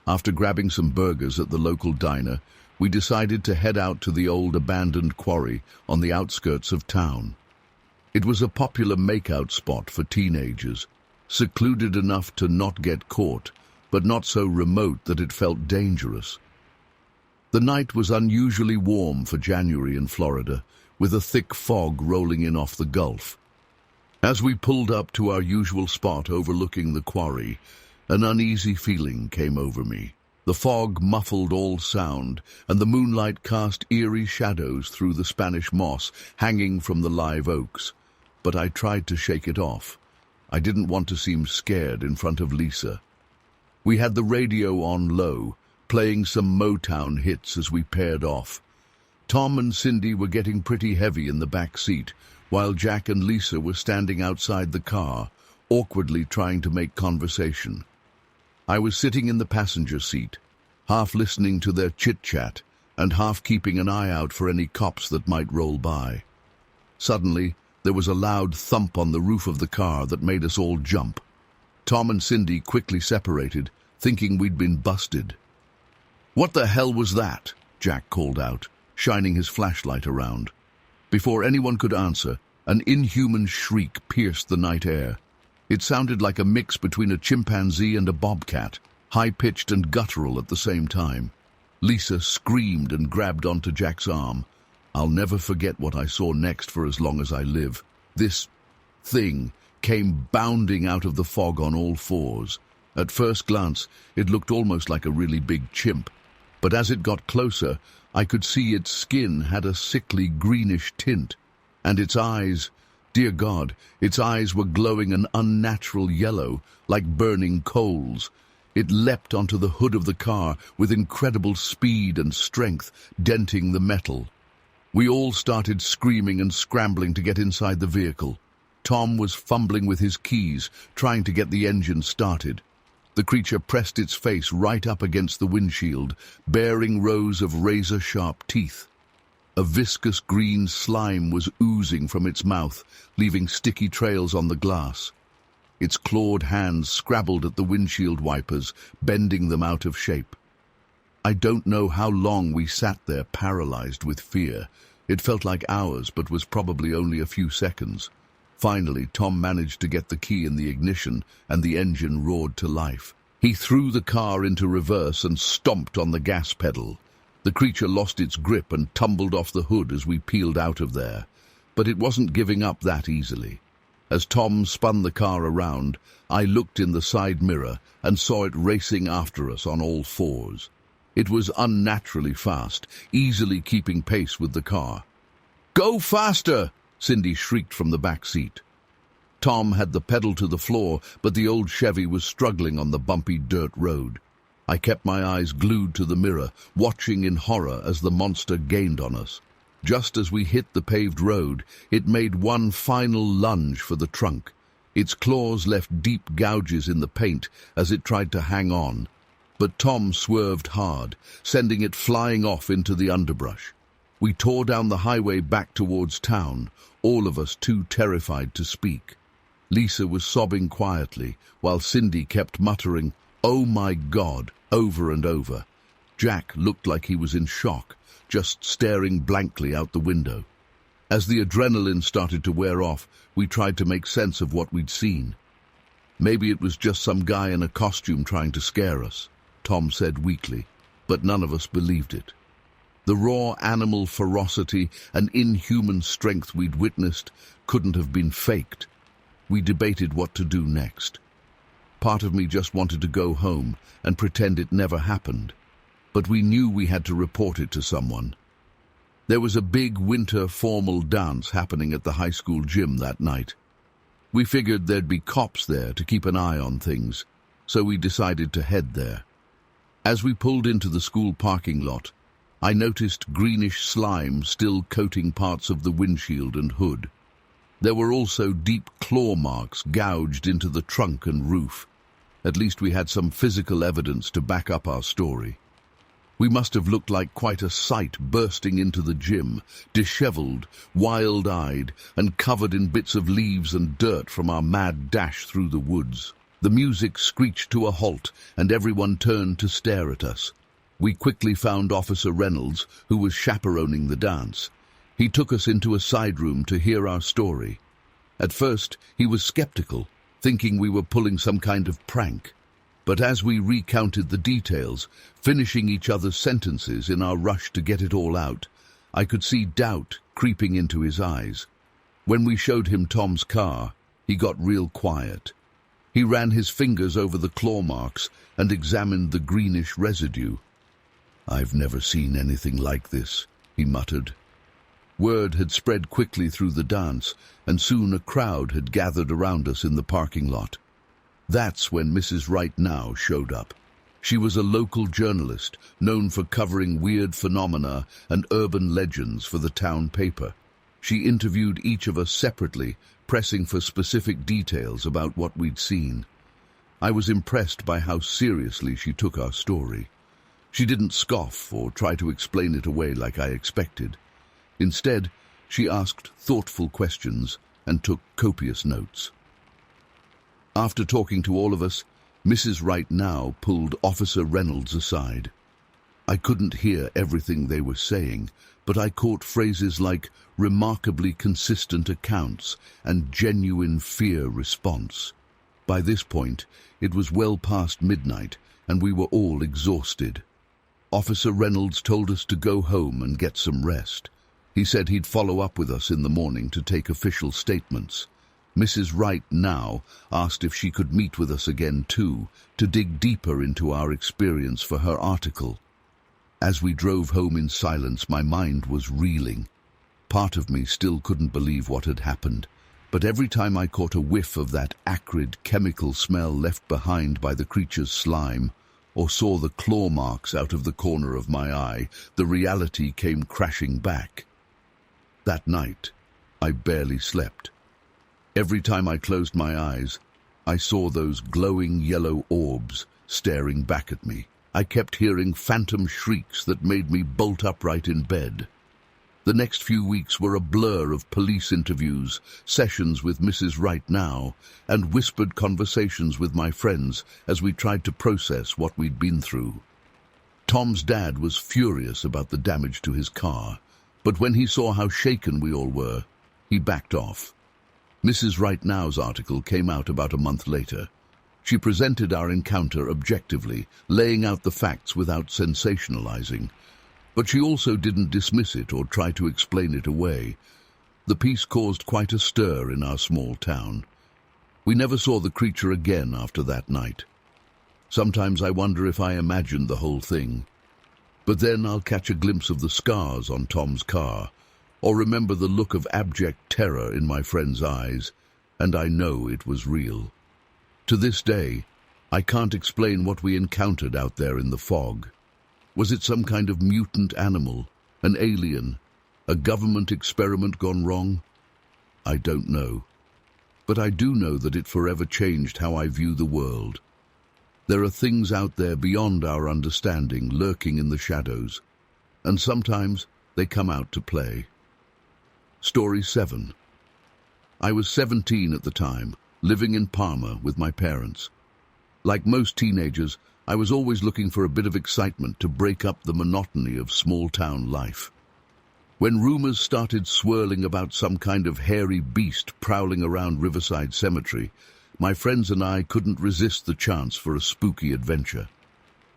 After grabbing some burgers at the local diner, we decided to head out to the old abandoned quarry on the outskirts of town. It was a popular makeout spot for teenagers, secluded enough to not get caught, but not so remote that it felt dangerous. The night was unusually warm for January in Florida, with a thick fog rolling in off the Gulf. As we pulled up to our usual spot overlooking the quarry, an uneasy feeling came over me. The fog muffled all sound, and the moonlight cast eerie shadows through the Spanish moss hanging from the live oaks. But I tried to shake it off. I didn't want to seem scared in front of Lisa. We had the radio on low, playing some Motown hits as we paired off. Tom and Cindy were getting pretty heavy in the back seat, while Jack and Lisa were standing outside the car, awkwardly trying to make conversation. I was sitting in the passenger seat, half listening to their chit-chat and half keeping an eye out for any cops that might roll by. Suddenly, there was a loud thump on the roof of the car that made us all jump. Tom and Cindy quickly separated, thinking we'd been busted. "What the hell was that?" Jack called out, shining his flashlight around. Before anyone could answer, an inhuman shriek pierced the night air. It sounded like a mix between a chimpanzee and a bobcat, high-pitched and guttural at the same time. Lisa screamed and grabbed onto Jack's arm. I'll never forget what I saw next for as long as I live. This thing came bounding out of the fog on all fours. At first glance, it looked almost like a really big chimp, but as it got closer, I could see its skin had a sickly greenish tint, and its eyes, dear God, its eyes were glowing an unnatural yellow, like burning coals. It leapt onto the hood of the car with incredible speed and strength, denting the metal. We all started screaming and scrambling to get inside the vehicle. Tom was fumbling with his keys, trying to get the engine started. The creature pressed its face right up against the windshield, baring rows of razor-sharp teeth. A viscous green slime was oozing from its mouth, leaving sticky trails on the glass. Its clawed hands scrabbled at the windshield wipers, bending them out of shape. I don't know how long we sat there, paralyzed with fear. It felt like hours, but was probably only a few seconds. Finally, Tom managed to get the key in the ignition, and the engine roared to life. He threw the car into reverse and stomped on the gas pedal. The creature lost its grip and tumbled off the hood as we peeled out of there. But it wasn't giving up that easily. As Tom spun the car around, I looked in the side mirror and saw it racing after us on all fours. It was unnaturally fast, easily keeping pace with the car. "Go faster!" Cindy shrieked from the back seat. Tom had the pedal to the floor, but the old Chevy was struggling on the bumpy dirt road. I kept my eyes glued to the mirror, watching in horror as the monster gained on us. Just as we hit the paved road, it made one final lunge for the trunk. Its claws left deep gouges in the paint as it tried to hang on. But Tom swerved hard, sending it flying off into the underbrush. We tore down the highway back towards town, all of us too terrified to speak. Lisa was sobbing quietly, while Cindy kept muttering, "Oh my God," over and over. Jack looked like he was in shock, just staring blankly out the window. As the adrenaline started to wear off, we tried to make sense of what we'd seen. "Maybe it was just some guy in a costume trying to scare us," Tom said weakly, but none of us believed it. The raw animal ferocity and inhuman strength we'd witnessed couldn't have been faked. We debated what to do next. Part of me just wanted to go home and pretend it never happened, but we knew we had to report it to someone. There was a big winter formal dance happening at the high school gym that night. We figured there'd be cops there to keep an eye on things, so we decided to head there. As we pulled into the school parking lot, I noticed greenish slime still coating parts of the windshield and hood. There were also deep claw marks gouged into the trunk and roof. At least we had some physical evidence to back up our story. We must have looked like quite a sight bursting into the gym, disheveled, wild-eyed, and covered in bits of leaves and dirt from our mad dash through the woods. The music screeched to a halt, and everyone turned to stare at us. We quickly found Officer Reynolds, who was chaperoning the dance. He took us into a side room to hear our story. At first, he was skeptical, thinking we were pulling some kind of prank. But as we recounted the details, finishing each other's sentences in our rush to get it all out, I could see doubt creeping into his eyes. When we showed him Tom's car, he got real quiet. He ran his fingers over the claw marks and examined the greenish residue. "I've never seen anything like this," he muttered. Word had spread quickly through the dance, and soon a crowd had gathered around us in the parking lot. That's when Mrs. Right Now showed up. She was a local journalist, known for covering weird phenomena and urban legends for the town paper. She interviewed each of us separately, pressing for specific details about what we'd seen. I was impressed by how seriously she took our story. She didn't scoff or try to explain it away like I expected. Instead, she asked thoughtful questions and took copious notes. After talking to all of us, Mrs. Right Now pulled Officer Reynolds aside. I couldn't hear everything they were saying, but I caught phrases like remarkably consistent accounts and genuine fear response. By this point, it was well past midnight, and we were all exhausted. Officer Reynolds told us to go home and get some rest. He said he'd follow up with us in the morning to take official statements. Mrs. Right Now asked if she could meet with us again too, to dig deeper into our experience for her article. As we drove home in silence, my mind was reeling. Part of me still couldn't believe what had happened, but every time I caught a whiff of that acrid chemical smell left behind by the creature's slime, or saw the claw marks out of the corner of my eye, the reality came crashing back. That night, I barely slept. Every time I closed my eyes, I saw those glowing yellow orbs staring back at me. I kept hearing phantom shrieks that made me bolt upright in bed. The next few weeks were a blur of police interviews, sessions with Mrs. Right Now, and whispered conversations with my friends as we tried to process what we'd been through. Tom's dad was furious about the damage to his car, but when he saw how shaken we all were, he backed off. Mrs. Right Now's article came out about a month later. She presented our encounter objectively, laying out the facts without sensationalizing. But she also didn't dismiss it or try to explain it away. The piece caused quite a stir in our small town. We never saw the creature again after that night. Sometimes I wonder if I imagined the whole thing. But then I'll catch a glimpse of the scars on Tom's car, or remember the look of abject terror in my friend's eyes, and I know it was real. To this day, I can't explain what we encountered out there in the fog. Was it some kind of mutant animal, an alien, a government experiment gone wrong? I don't know. But I do know that it forever changed how I view the world. There are things out there beyond our understanding, lurking in the shadows, and sometimes they come out to play. Story 7. I was 17 at the time, living in Parma with my parents. Like most teenagers, I was always looking for a bit of excitement to break up the monotony of small-town life. When rumors started swirling about some kind of hairy beast prowling around Riverside Cemetery, my friends and I couldn't resist the chance for a spooky adventure.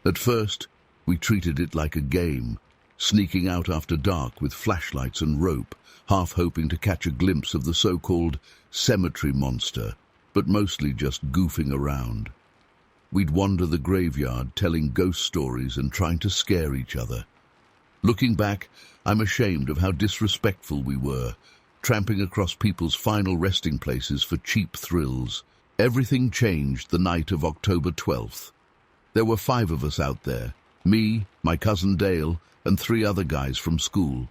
At first, we treated it like a game, sneaking out after dark with flashlights and rope, half hoping to catch a glimpse of the so-called cemetery monster, but mostly just goofing around. We'd wander the graveyard telling ghost stories and trying to scare each other. Looking back, I'm ashamed of how disrespectful we were, tramping across people's final resting places for cheap thrills. Everything changed the night of October 12th. There were 5 of us out there, me, my cousin Dale, and 3 other guys from school.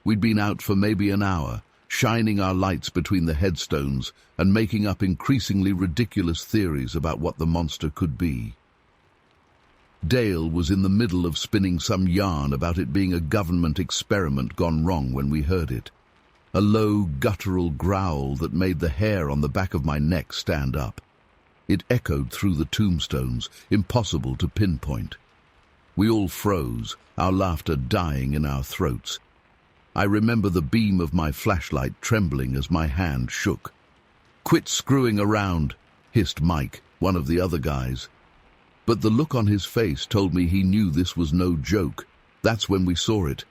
We'd been out for maybe an hour, shining our lights between the headstones and making up increasingly ridiculous theories about what the monster could be. Dale was in the middle of spinning some yarn about it being a government experiment gone wrong when we heard it. A low, guttural growl that made the hair on the back of my neck stand up. It echoed through the tombstones, impossible to pinpoint. We all froze, our laughter dying in our throats. I remember the beam of my flashlight trembling as my hand shook. "Quit screwing around," hissed Mike, one of the other guys. But the look on his face told me he knew this was no joke. That's when we saw it.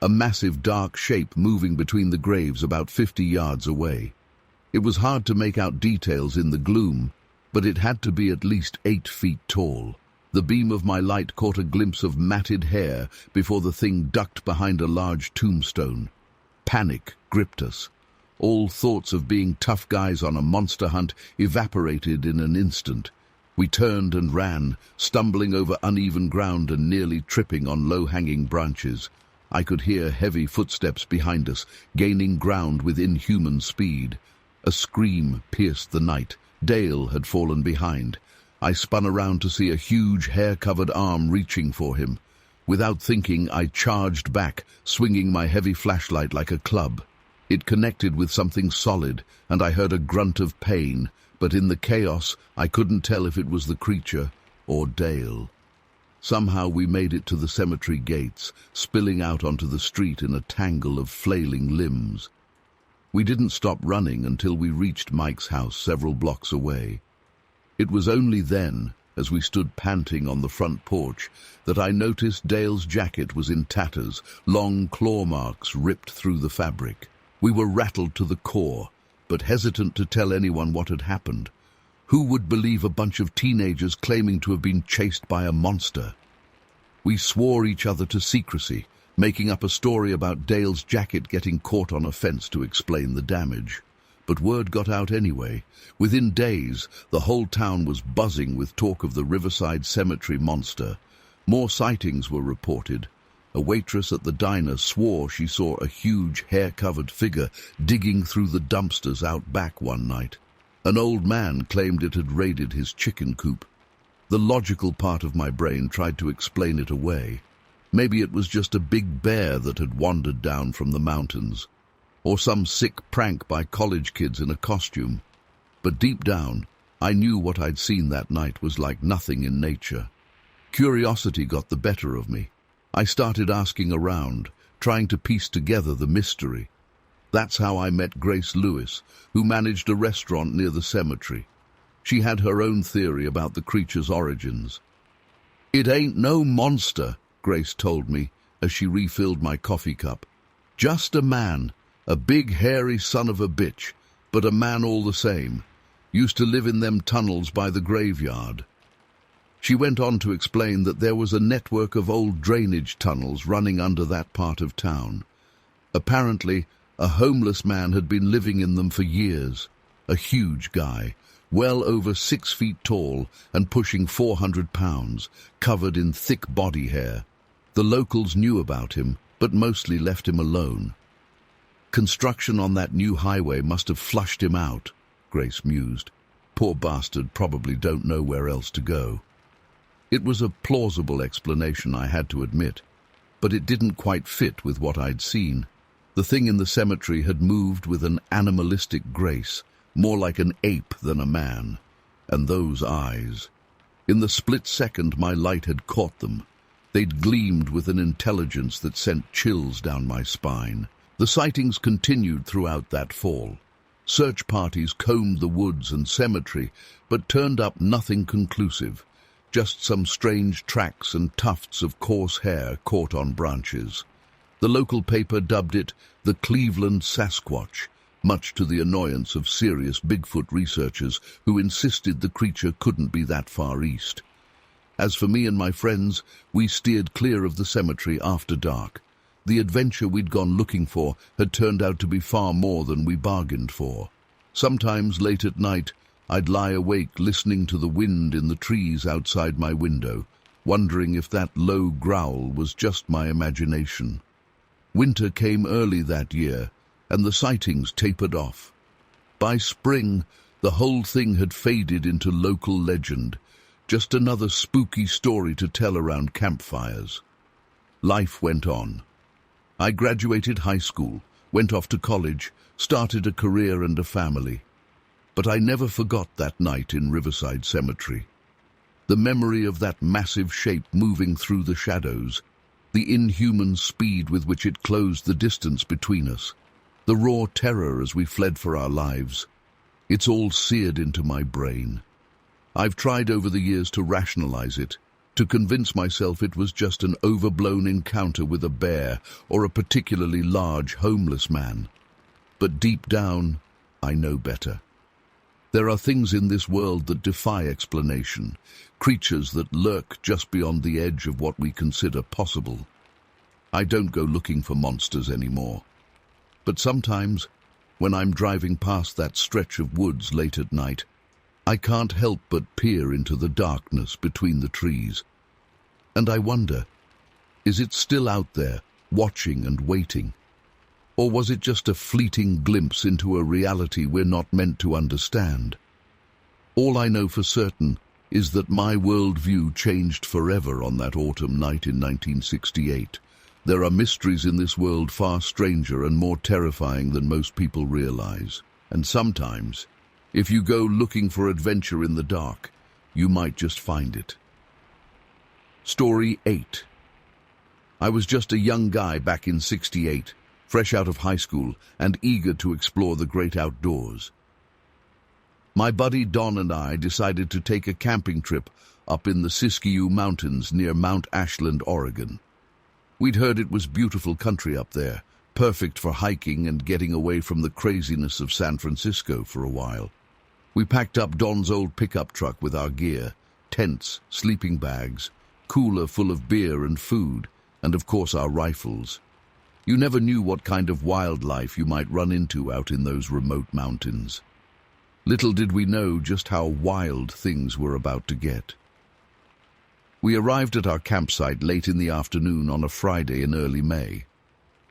A massive dark shape moving between the graves about 50 yards away. It was hard to make out details in the gloom, but it had to be at least 8 feet tall. The beam of my light caught a glimpse of matted hair before the thing ducked behind a large tombstone. Panic gripped us. All thoughts of being tough guys on a monster hunt evaporated in an instant. We turned and ran, stumbling over uneven ground and nearly tripping on low-hanging branches. I could hear heavy footsteps behind us, gaining ground with inhuman speed. A scream pierced the night. Dale had fallen behind. I spun around to see a huge, hair-covered arm reaching for him. Without thinking, I charged back, swinging my heavy flashlight like a club. It connected with something solid, and I heard a grunt of pain, but in the chaos, I couldn't tell if it was the creature or Dale. Somehow we made it to the cemetery gates, spilling out onto the street in a tangle of flailing limbs. We didn't stop running until we reached Mike's house several blocks away. It was only then, as we stood panting on the front porch, that I noticed Dale's jacket was in tatters, long claw marks ripped through the fabric. We were rattled to the core, but hesitant to tell anyone what had happened. Who would believe a bunch of teenagers claiming to have been chased by a monster? We swore each other to secrecy, making up a story about Dale's jacket getting caught on a fence to explain the damage. But word got out anyway. Within days, the whole town was buzzing with talk of the Riverside Cemetery monster. More sightings were reported. A waitress at the diner swore she saw a huge, hair-covered figure digging through the dumpsters out back one night. An old man claimed it had raided his chicken coop. The logical part of my brain tried to explain it away. Maybe it was just a big bear that had wandered down from the mountains, or some sick prank by college kids in a costume. But deep down, I knew what I'd seen that night was like nothing in nature. Curiosity got the better of me. I started asking around, trying to piece together the mystery. That's how I met Grace Lewis, who managed a restaurant near the cemetery. She had her own theory about the creature's origins. "It ain't no monster," Grace told me as she refilled my coffee cup. "Just a man, a big hairy son of a bitch, but a man all the same. Used to live in them tunnels by the graveyard." She went on to explain that there was a network of old drainage tunnels running under that part of town. Apparently, a homeless man had been living in them for years. A huge guy, well over 6 feet tall and pushing 400 pounds, covered in thick body hair. The locals knew about him, but mostly left him alone. "Construction on that new highway must have flushed him out," Grace mused. "Poor bastard probably don't know where else to go." It was a plausible explanation, I had to admit, but it didn't quite fit with what I'd seen. The thing in the cemetery had moved with an animalistic grace, more like an ape than a man. And those eyes. In the split second my light had caught them. They'd gleamed with an intelligence that sent chills down my spine. The sightings continued throughout that fall. Search parties combed the woods and cemetery, but turned up nothing conclusive. Just some strange tracks and tufts of coarse hair caught on branches. The local paper dubbed it the Cleveland Sasquatch, much to the annoyance of serious Bigfoot researchers who insisted the creature couldn't be that far east. As for me and my friends, we steered clear of the cemetery after dark. The adventure we'd gone looking for had turned out to be far more than we bargained for. Sometimes late at night, I'd lie awake listening to the wind in the trees outside my window, wondering if that low growl was just my imagination. Winter came early that year, and the sightings tapered off. By spring, the whole thing had faded into local legend, just another spooky story to tell around campfires. Life went on. I graduated high school, went off to college, started a career and a family. But I never forgot that night in Riverside Cemetery. The memory of that massive shape moving through the shadows, the inhuman speed with which it closed the distance between us, the raw terror as we fled for our lives. It's all seared into my brain. I've tried over the years to rationalize it, to convince myself it was just an overblown encounter with a bear or a particularly large homeless man. But deep down, I know better. There are things in this world that defy explanation, creatures that lurk just beyond the edge of what we consider possible. I don't go looking for monsters anymore. But sometimes, when I'm driving past that stretch of woods late at night, I can't help but peer into the darkness between the trees. And I wonder, is it still out there, watching and waiting? Or was it just a fleeting glimpse into a reality we're not meant to understand? All I know for certain is that my worldview changed forever on that autumn night in 1968. There are mysteries in this world far stranger and more terrifying than most people realize. And sometimes, if you go looking for adventure in the dark, you might just find it. Story 8. I was just a young guy back in '68, fresh out of high school and eager to explore the great outdoors. My buddy Don and I decided to take a camping trip up in the Siskiyou Mountains near Mount Ashland, Oregon. We'd heard it was beautiful country up there, perfect for hiking and getting away from the craziness of San Francisco for a while. We packed up Don's old pickup truck with our gear, tents, sleeping bags, cooler full of beer and food, and of course our rifles. You never knew what kind of wildlife you might run into out in those remote mountains. Little did we know just how wild things were about to get. We arrived at our campsite late in the afternoon on a Friday in early May.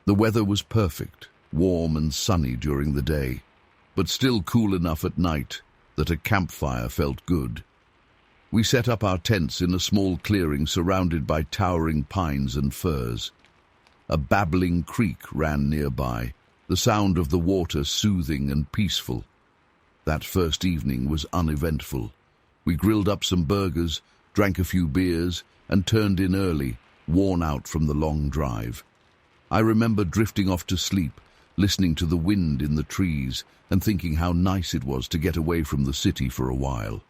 The weather was perfect, warm and sunny during the day, but still cool enough at night that a campfire felt good. We set up our tents in a small clearing surrounded by towering pines and firs. A babbling creek ran nearby, the sound of the water soothing and peaceful. That first evening was uneventful. We grilled up some burgers, drank a few beers, and turned in early, worn out from the long drive. I remember drifting off to sleep, listening to the wind in the trees, and thinking how nice it was to get away from the city for a while.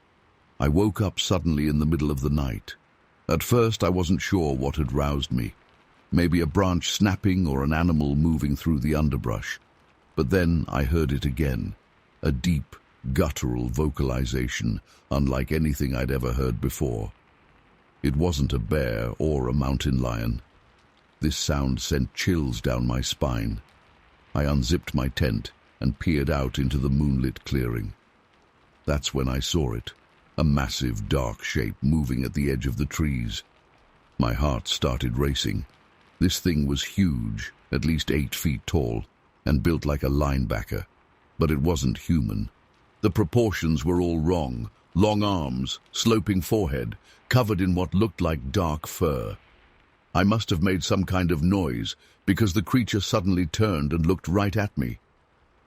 I woke up suddenly in the middle of the night. At first I wasn't sure what had roused me. Maybe a branch snapping or an animal moving through the underbrush. But then I heard it again, a deep, guttural vocalization, unlike anything I'd ever heard before. It wasn't a bear or a mountain lion. This sound sent chills down my spine. I unzipped my tent and peered out into the moonlit clearing. That's when I saw it, a massive dark shape moving at the edge of the trees. My heart started racing. This thing was huge, at least 8 feet tall, and built like a linebacker, but it wasn't human. The proportions were all wrong. Long arms, sloping forehead, covered in what looked like dark fur. I must have made some kind of noise, because the creature suddenly turned and looked right at me.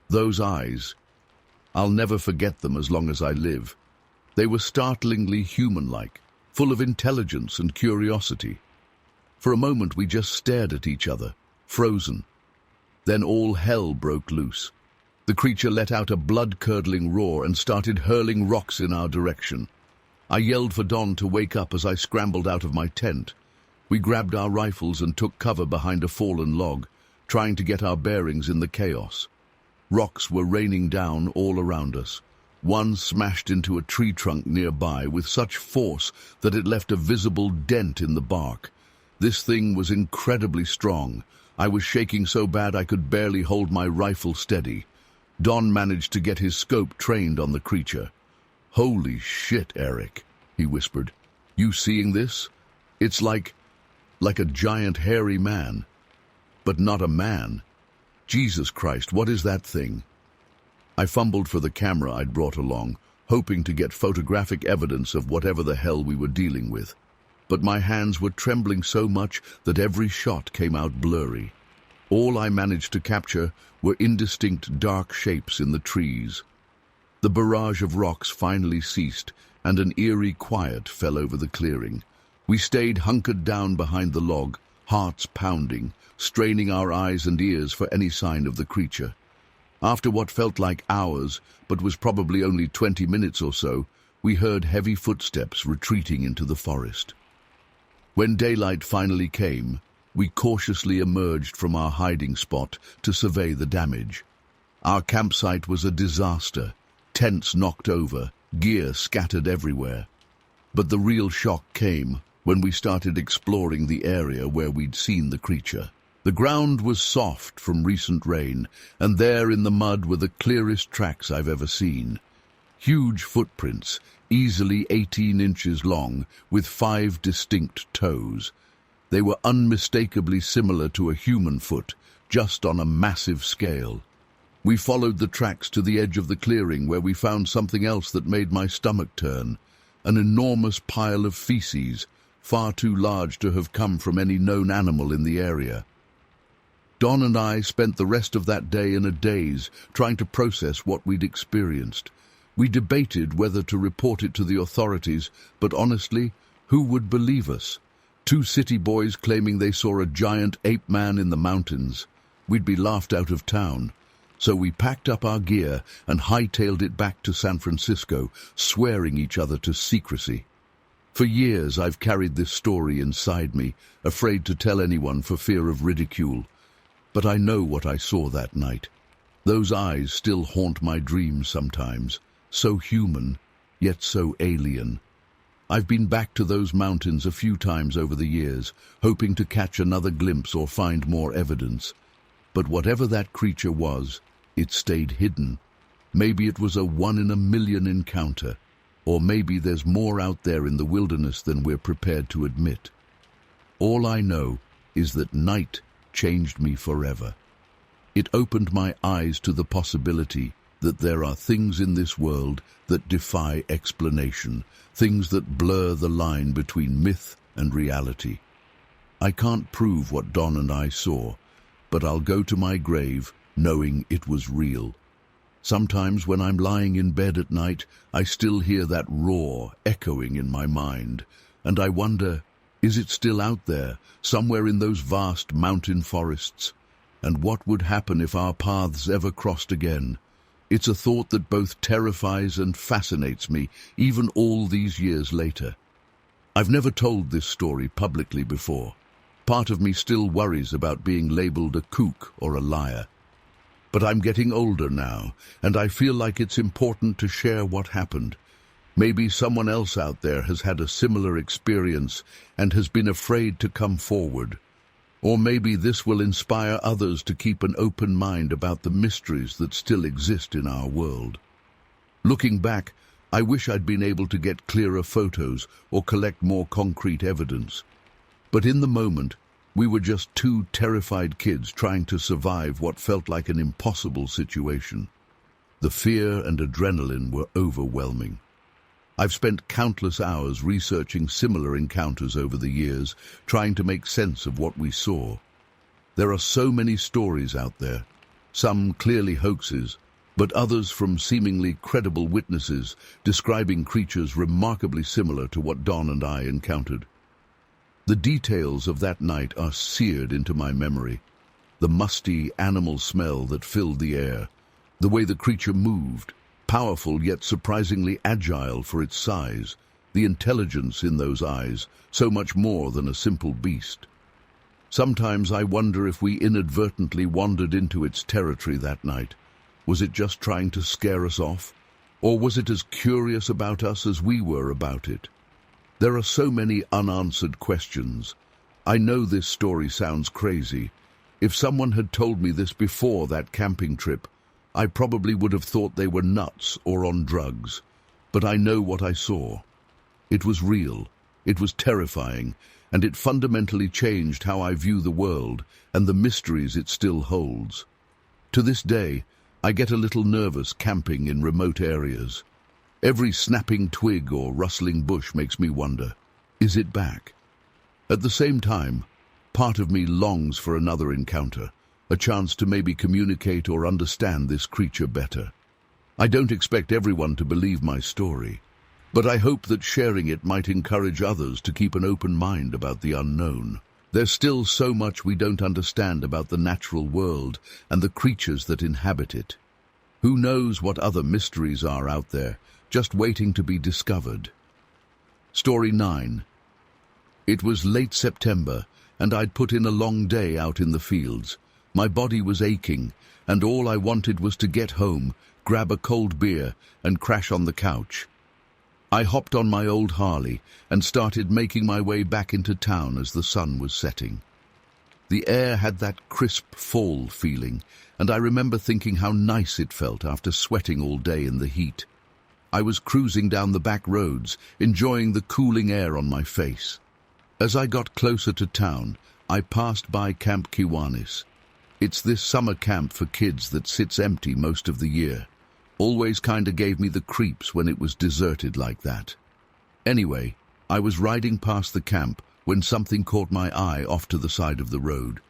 Those eyes, I'll never forget them as long as I live. They were startlingly human-like, full of intelligence and curiosity. For a moment we just stared at each other, frozen. Then all hell broke loose. The creature let out a blood-curdling roar and started hurling rocks in our direction. I yelled for Don to wake up as I scrambled out of my tent. We grabbed our rifles and took cover behind a fallen log, trying to get our bearings in the chaos. Rocks were raining down all around us. One smashed into a tree trunk nearby with such force that it left a visible dent in the bark. This thing was incredibly strong. I was shaking so bad I could barely hold my rifle steady. Don managed to get his scope trained on the creature. "Holy shit, Eric," he whispered. "You seeing this? It's like a giant hairy man. But not a man. Jesus Christ, what is that thing?" I fumbled for the camera I'd brought along, hoping to get photographic evidence of whatever the hell we were dealing with. But my hands were trembling so much that every shot came out blurry. All I managed to capture were indistinct dark shapes in the trees. The barrage of rocks finally ceased, and an eerie quiet fell over the clearing. We stayed hunkered down behind the log, hearts pounding, straining our eyes and ears for any sign of the creature. After what felt like hours, but was probably only 20 minutes or so, we heard heavy footsteps retreating into the forest. When daylight finally came, we cautiously emerged from our hiding spot to survey the damage. Our campsite was a disaster. tents knocked over, gear scattered everywhere. But the real shock came when we started exploring the area where we'd seen the creature. The ground was soft from recent rain, and there in the mud were the clearest tracks I've ever seen. Huge footprints, easily 18 inches long, with 5 distinct toes. They were unmistakably similar to a human foot, just on a massive scale. We followed the tracks to the edge of the clearing where we found something else that made my stomach turn. An enormous pile of feces, far too large to have come from any known animal in the area. Don and I spent the rest of that day in a daze, trying to process what we'd experienced. We debated whether to report it to the authorities, but honestly, who would believe us? 2 city boys claiming they saw a giant ape man in the mountains. We'd be laughed out of town. So we packed up our gear and hightailed it back to San Francisco, swearing each other to secrecy. For years I've carried this story inside me, afraid to tell anyone for fear of ridicule. But I know what I saw that night. Those eyes still haunt my dreams sometimes, so human, yet so alien. I've been back to those mountains a few times over the years, hoping to catch another glimpse or find more evidence. But whatever that creature was, it stayed hidden. Maybe it was a 1-in-a-million encounter, or maybe there's more out there in the wilderness than we're prepared to admit. All I know is that night changed me forever. It opened my eyes to the possibility that there are things in this world that defy explanation, things that blur the line between myth and reality. I can't prove what Don and I saw, but I'll go to my grave knowing it was real. Sometimes when I'm lying in bed at night, I still hear that roar echoing in my mind, and I wonder, is it still out there, somewhere in those vast mountain forests? And what would happen if our paths ever crossed again? It's a thought that both terrifies and fascinates me, even all these years later. I've never told this story publicly before. Part of me still worries about being labeled a kook or a liar. But I'm getting older now, and I feel like it's important to share what happened. Maybe someone else out there has had a similar experience and has been afraid to come forward. Or maybe this will inspire others to keep an open mind about the mysteries that still exist in our world. Looking back, I wish I'd been able to get clearer photos or collect more concrete evidence. But in the moment, we were just 2 terrified kids trying to survive what felt like an impossible situation. The fear and adrenaline were overwhelming. I've spent countless hours researching similar encounters over the years, trying to make sense of what we saw. There are so many stories out there, some clearly hoaxes, but others from seemingly credible witnesses describing creatures remarkably similar to what Don and I encountered. The details of that night are seared into my memory. The musty animal smell that filled the air, the way the creature moved, powerful yet surprisingly agile for its size, the intelligence in those eyes, so much more than a simple beast. Sometimes I wonder if we inadvertently wandered into its territory that night. Was it just trying to scare us off? Or was it as curious about us as we were about it? There are so many unanswered questions. I know this story sounds crazy. If someone had told me this before that camping trip, I probably would have thought they were nuts or on drugs. But I know what I saw. It was real, it was terrifying, and it fundamentally changed how I view the world and the mysteries it still holds. To this day, I get a little nervous camping in remote areas. Every snapping twig or rustling bush makes me wonder, is it back? At the same time, part of me longs for another encounter, a chance to maybe communicate or understand this creature better. I don't expect everyone to believe my story, but I hope that sharing it might encourage others to keep an open mind about the unknown. There's still so much we don't understand about the natural world and the creatures that inhabit it. Who knows what other mysteries are out there, just waiting to be discovered. Story 9. It was late September, and I'd put in a long day out in the fields. My body was aching, and all I wanted was to get home, grab a cold beer, and crash on the couch. I hopped on my old Harley and started making my way back into town as the sun was setting. The air had that crisp fall feeling, and I remember thinking how nice it felt after sweating all day in the heat. I was cruising down the back roads, enjoying the cooling air on my face. As I got closer to town, I passed by Camp Kiwanis. It's this summer camp for kids that sits empty most of the year. Always kinda gave me the creeps when it was deserted like that. Anyway, I was riding past the camp when something caught my eye off to the side of the road.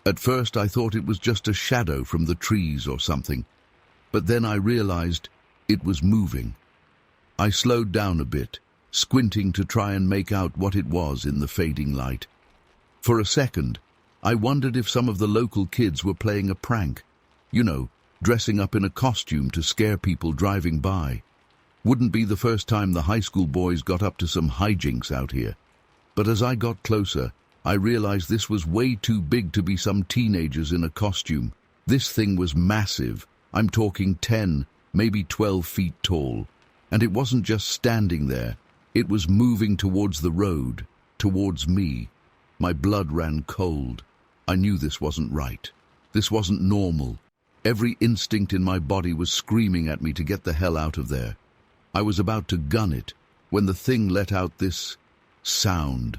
At first I thought it was just a shadow from the trees or something, but then I realized it was moving. I slowed down a bit, squinting to try and make out what it was in the fading light. For a second, I wondered if some of the local kids were playing a prank. You know, dressing up in a costume to scare people driving by. Wouldn't be the first time the high school boys got up to some hijinks out here. But as I got closer, I realized this was way too big to be some teenagers in a costume. This thing was massive. I'm talking 10, maybe 12 feet tall. And it wasn't just standing there. It was moving towards the road, towards me. My blood ran cold. I knew this wasn't right. This wasn't normal. Every instinct in my body was screaming at me to get the hell out of there. I was about to gun it when the thing let out this sound.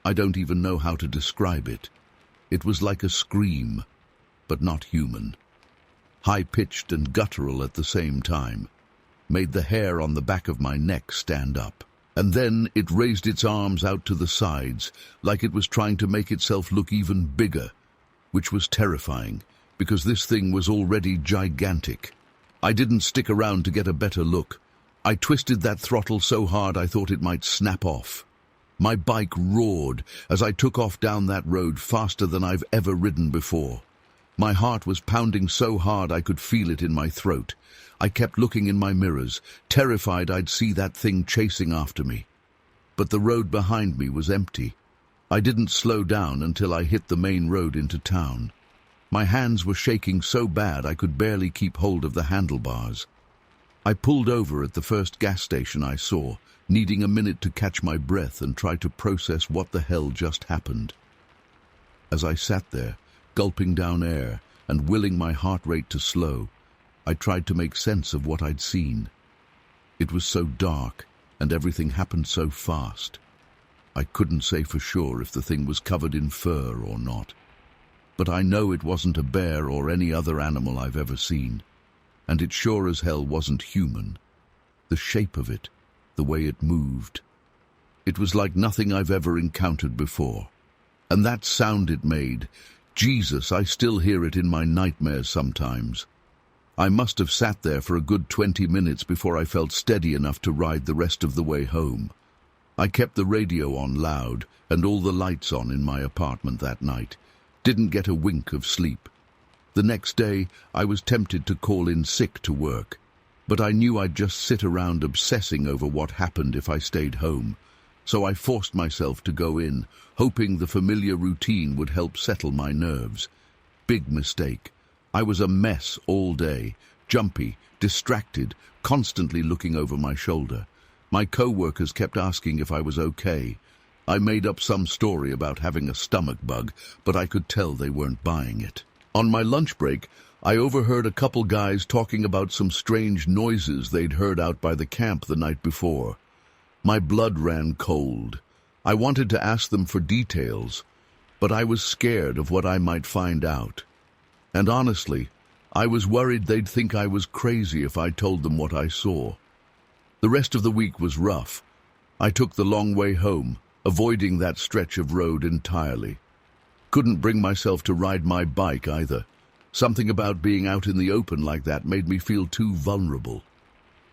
I don't even know how to describe it. It was like a scream, but not human. High-pitched and guttural at the same time. Made the hair on the back of my neck stand up. And then it raised its arms out to the sides, like it was trying to make itself look even bigger, which was terrifying, because this thing was already gigantic. I didn't stick around to get a better look. I twisted that throttle so hard I thought it might snap off. My bike roared as I took off down that road faster than I've ever ridden before. My heart was pounding so hard I could feel it in my throat. I kept looking in my mirrors, terrified I'd see that thing chasing after me. But the road behind me was empty. I didn't slow down until I hit the main road into town. My hands were shaking so bad I could barely keep hold of the handlebars. I pulled over at the first gas station I saw, needing a minute to catch my breath and try to process what the hell just happened. As I sat there, gulping down air and willing my heart rate to slow, I tried to make sense of what I'd seen. It was so dark, and everything happened so fast. I couldn't say for sure if the thing was covered in fur or not. But I know it wasn't a bear or any other animal I've ever seen. And it sure as hell wasn't human. The shape of it, the way it moved. It was like nothing I've ever encountered before. And that sound it made, Jesus, I still hear it in my nightmares sometimes. I must have sat there for a good 20 minutes before I felt steady enough to ride the rest of the way home. I kept the radio on loud and all the lights on in my apartment that night. Didn't get a wink of sleep. The next day, I was tempted to call in sick to work, but I knew I'd just sit around obsessing over what happened if I stayed home. So I forced myself to go in, hoping the familiar routine would help settle my nerves. Big mistake. I was a mess all day, jumpy, distracted, constantly looking over my shoulder. My co-workers kept asking if I was okay. I made up some story about having a stomach bug, but I could tell they weren't buying it. On my lunch break, I overheard a couple guys talking about some strange noises they'd heard out by the camp the night before. My blood ran cold. I wanted to ask them for details, but I was scared of what I might find out. And honestly, I was worried they'd think I was crazy if I told them what I saw. The rest of the week was rough. I took the long way home, avoiding that stretch of road entirely. Couldn't bring myself to ride my bike either. Something about being out in the open like that made me feel too vulnerable.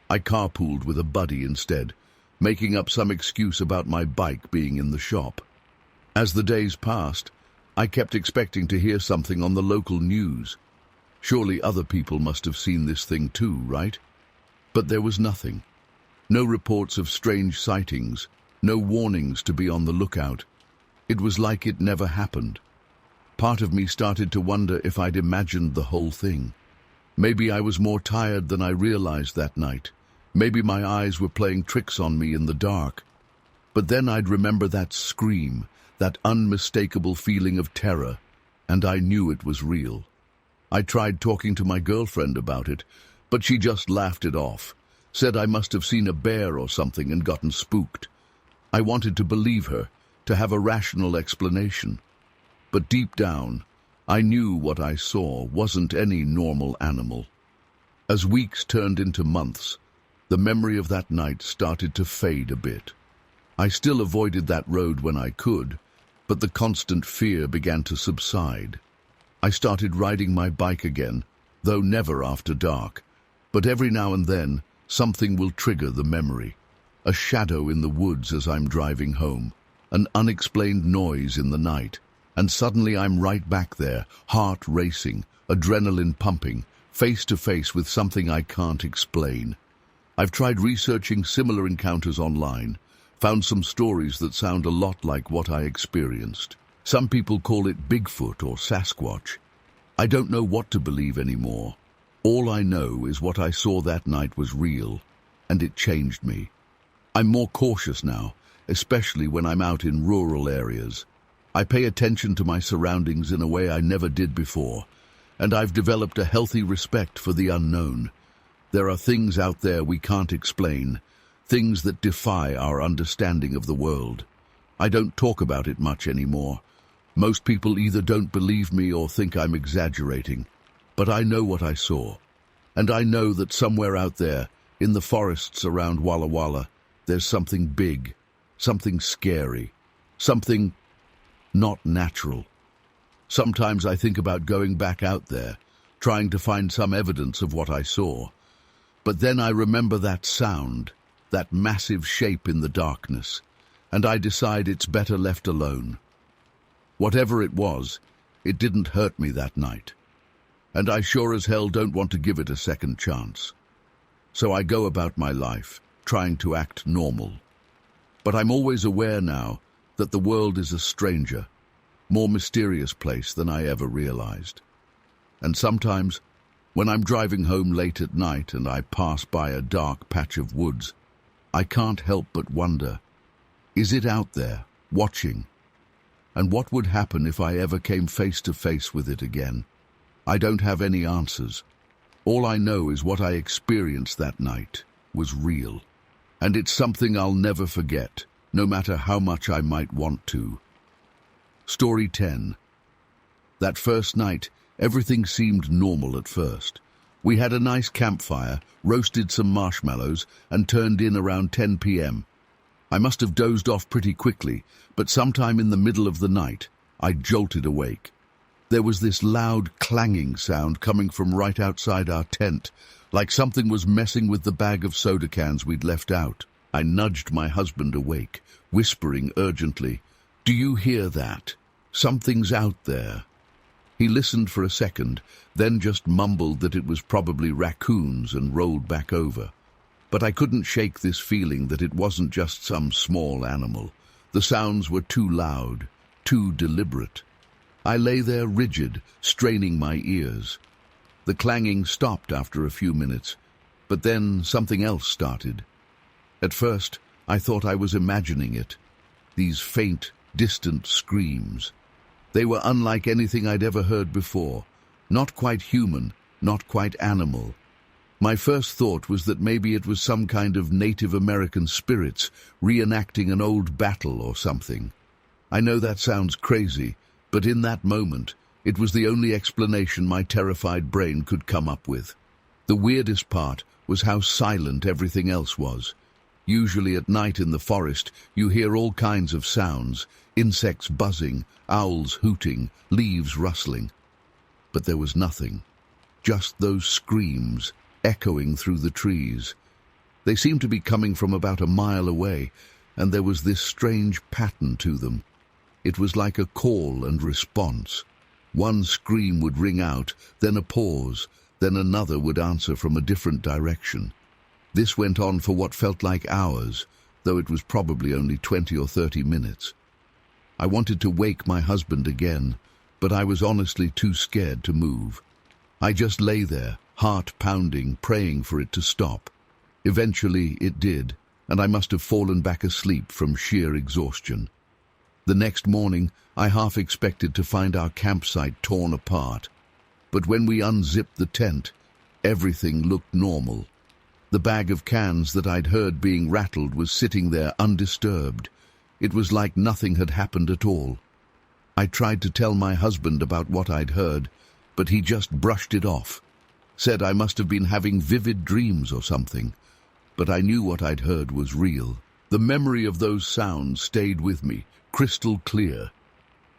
I carpooled with a buddy instead, making up some excuse about my bike being in the shop. As the days passed, I kept expecting to hear something on the local news. Surely other people must have seen this thing too, right? But there was nothing. No reports of strange sightings, no warnings to be on the lookout. It was like it never happened. Part of me started to wonder if I'd imagined the whole thing. Maybe I was more tired than I realized that night. Maybe my eyes were playing tricks on me in the dark. But then I'd remember that scream, that unmistakable feeling of terror, and I knew it was real. I tried talking to my girlfriend about it, but she just laughed it off, said I must have seen a bear or something and gotten spooked. I wanted to believe her, to have a rational explanation. But deep down, I knew what I saw wasn't any normal animal. As weeks turned into months, the memory of that night started to fade a bit. I still avoided that road when I could, but the constant fear began to subside. I started riding my bike again, though never after dark. But every now and then, something will trigger the memory. A shadow in the woods as I'm driving home, an unexplained noise in the night, and suddenly I'm right back there, heart racing, adrenaline pumping, face to face with something I can't explain. I've tried researching similar encounters online, found some stories that sound a lot like what I experienced. Some people call it Bigfoot or Sasquatch. I don't know what to believe anymore. All I know is what I saw that night was real, and it changed me. I'm more cautious now, especially when I'm out in rural areas. I pay attention to my surroundings in a way I never did before, and I've developed a healthy respect for the unknown. There are things out there we can't explain, things that defy our understanding of the world. I don't talk about it much anymore. Most people either don't believe me or think I'm exaggerating. But I know what I saw. And I know that somewhere out there, in the forests around Walla Walla, there's something big, something scary, something not natural. Sometimes I think about going back out there, trying to find some evidence of what I saw. But then I remember that sound, that massive shape in the darkness, and I decide it's better left alone. Whatever it was, it didn't hurt me that night. And I sure as hell don't want to give it a second chance. So I go about my life, trying to act normal. But I'm always aware now that the world is a stranger, more mysterious place than I ever realized. And sometimes, when I'm driving home late at night and I pass by a dark patch of woods, I can't help but wonder, is it out there, watching? And what would happen if I ever came face to face with it again? I don't have any answers. All I know is what I experienced that night was real. And it's something I'll never forget, no matter how much I might want to. Story 10. That first night, everything seemed normal at first. We had a nice campfire, roasted some marshmallows, and turned in around 10 p.m. I must have dozed off pretty quickly, but sometime in the middle of the night, I jolted awake. There was this loud clanging sound coming from right outside our tent, like something was messing with the bag of soda cans we'd left out. I nudged my husband awake, whispering urgently, "Do you hear that? Something's out there." He listened for a second, then just mumbled that it was probably raccoons and rolled back over. But I couldn't shake this feeling that it wasn't just some small animal. The sounds were too loud, too deliberate. I lay there rigid, straining my ears. The clanging stopped after a few minutes, but then something else started. At first, I thought I was imagining it. These faint, distant screams. They were unlike anything I'd ever heard before. Not quite human, not quite animal. My first thought was that maybe it was some kind of Native American spirits reenacting an old battle or something. I know that sounds crazy, but in that moment, it was the only explanation my terrified brain could come up with. The weirdest part was how silent everything else was. Usually at night in the forest, you hear all kinds of sounds, insects buzzing, owls hooting, leaves rustling. But there was nothing, just those screams, echoing through the trees. They seemed to be coming from about a mile away, and there was this strange pattern to them. It was like a call and response. One scream would ring out, then a pause, then another would answer from a different direction. This went on for what felt like hours, though it was probably only 20 or 30 minutes. I wanted to wake my husband again, but I was honestly too scared to move. I just lay there, heart pounding, praying for it to stop. Eventually it did, and I must have fallen back asleep from sheer exhaustion. The next morning, I half expected to find our campsite torn apart. But when we unzipped the tent, everything looked normal. The bag of cans that I'd heard being rattled was sitting there undisturbed. It was like nothing had happened at all. I tried to tell my husband about what I'd heard, but he just brushed it off. Said I must have been having vivid dreams or something. But I knew what I'd heard was real. The memory of those sounds stayed with me, crystal clear.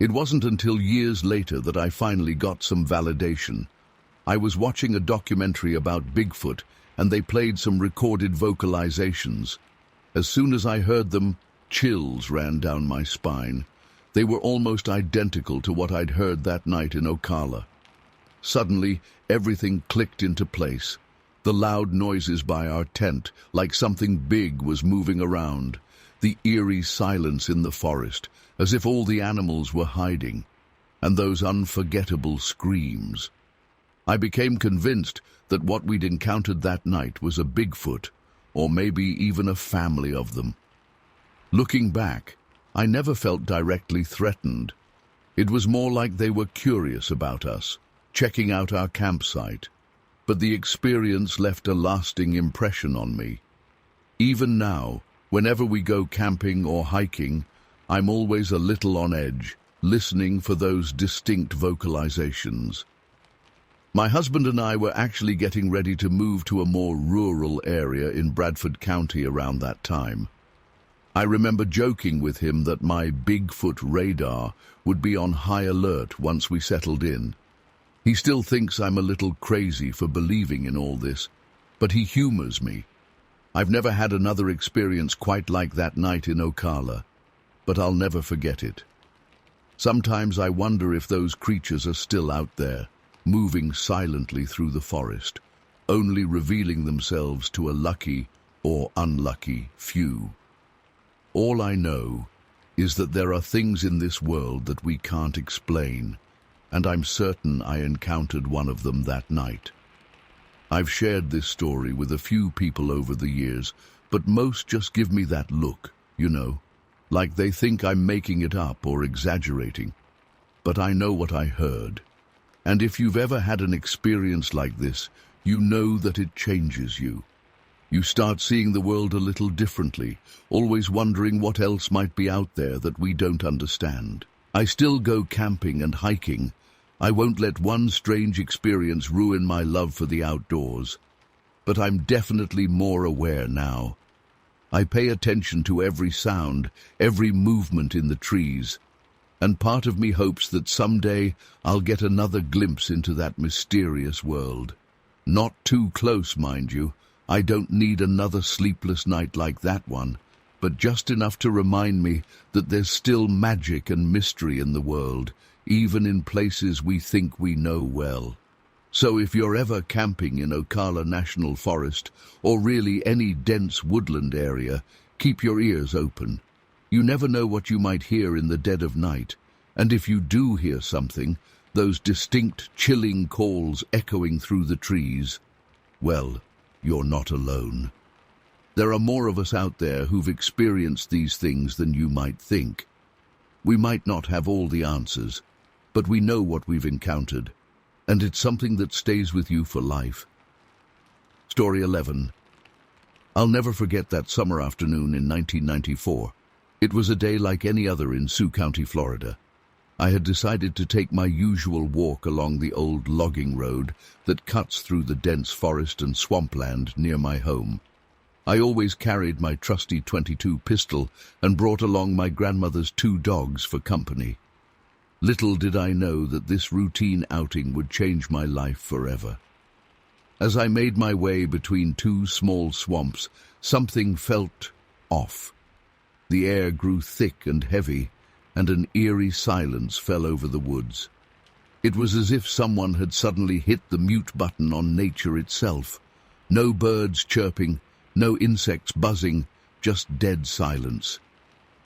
It wasn't until years later that I finally got some validation. I was watching a documentary about Bigfoot, and they played some recorded vocalizations. As soon as I heard them, chills ran down my spine. They were almost identical to what I'd heard that night in Ocala. Suddenly, everything clicked into place. The loud noises by our tent, like something big was moving around. The eerie silence in the forest, as if all the animals were hiding. And those unforgettable screams. I became convinced that what we'd encountered that night was a Bigfoot, or maybe even a family of them. Looking back, I never felt directly threatened. It was more like they were curious about us, checking out our campsite. But the experience left a lasting impression on me. Even now, whenever we go camping or hiking, I'm always a little on edge, listening for those distinct vocalizations. My husband and I were actually getting ready to move to a more rural area in Bradford County around that time. I remember joking with him that my Bigfoot radar would be on high alert once we settled in. He still thinks I'm a little crazy for believing in all this, but he humors me. I've never had another experience quite like that night in Ocala, but I'll never forget it. Sometimes I wonder if those creatures are still out there, moving silently through the forest, only revealing themselves to a lucky or unlucky few. All I know is that there are things in this world that we can't explain, and I'm certain I encountered one of them that night. I've shared this story with a few people over the years, but most just give me that look, like they think I'm making it up or exaggerating. But I know what I heard. And if you've ever had an experience like this, you know that it changes you. You start seeing the world a little differently, always wondering what else might be out there that we don't understand. I still go camping and hiking. I won't let one strange experience ruin my love for the outdoors. But I'm definitely more aware now. I pay attention to every sound, every movement in the trees, and part of me hopes that someday I'll get another glimpse into that mysterious world. Not too close, mind you. I don't need another sleepless night like that one, but just enough to remind me that there's still magic and mystery in the world, even in places we think we know well. So if you're ever camping in Ocala National Forest, or really any dense woodland area, keep your ears open. You never know what you might hear in the dead of night, and if you do hear something, those distinct, chilling calls echoing through the trees, well, you're not alone. There are more of us out there who've experienced these things than you might think. We might not have all the answers, but we know what we've encountered, and it's something that stays with you for life. Story 11. I'll never forget that summer afternoon in 1994. It was a day like any other in Sioux County, Florida. I had decided to take my usual walk along the old logging road that cuts through the dense forest and swampland near my home. I always carried my trusty .22 pistol and brought along my grandmother's 2 dogs for company. Little did I know that this routine outing would change my life forever. As I made my way between 2 small swamps, something felt off. The air grew thick and heavy, and an eerie silence fell over the woods. It was as if someone had suddenly hit the mute button on nature itself. No birds chirping, no insects buzzing, just dead silence.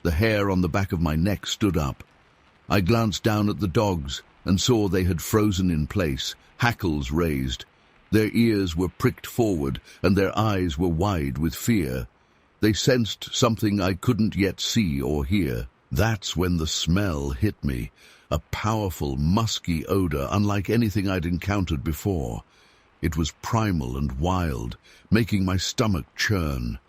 The hair on the back of my neck stood up. I glanced down at the dogs and saw they had frozen in place, hackles raised. Their ears were pricked forward and their eyes were wide with fear. They sensed something I couldn't yet see or hear. That's when the smell hit me, a powerful, musky odor unlike anything I'd encountered before. It was primal and wild, making my stomach churn.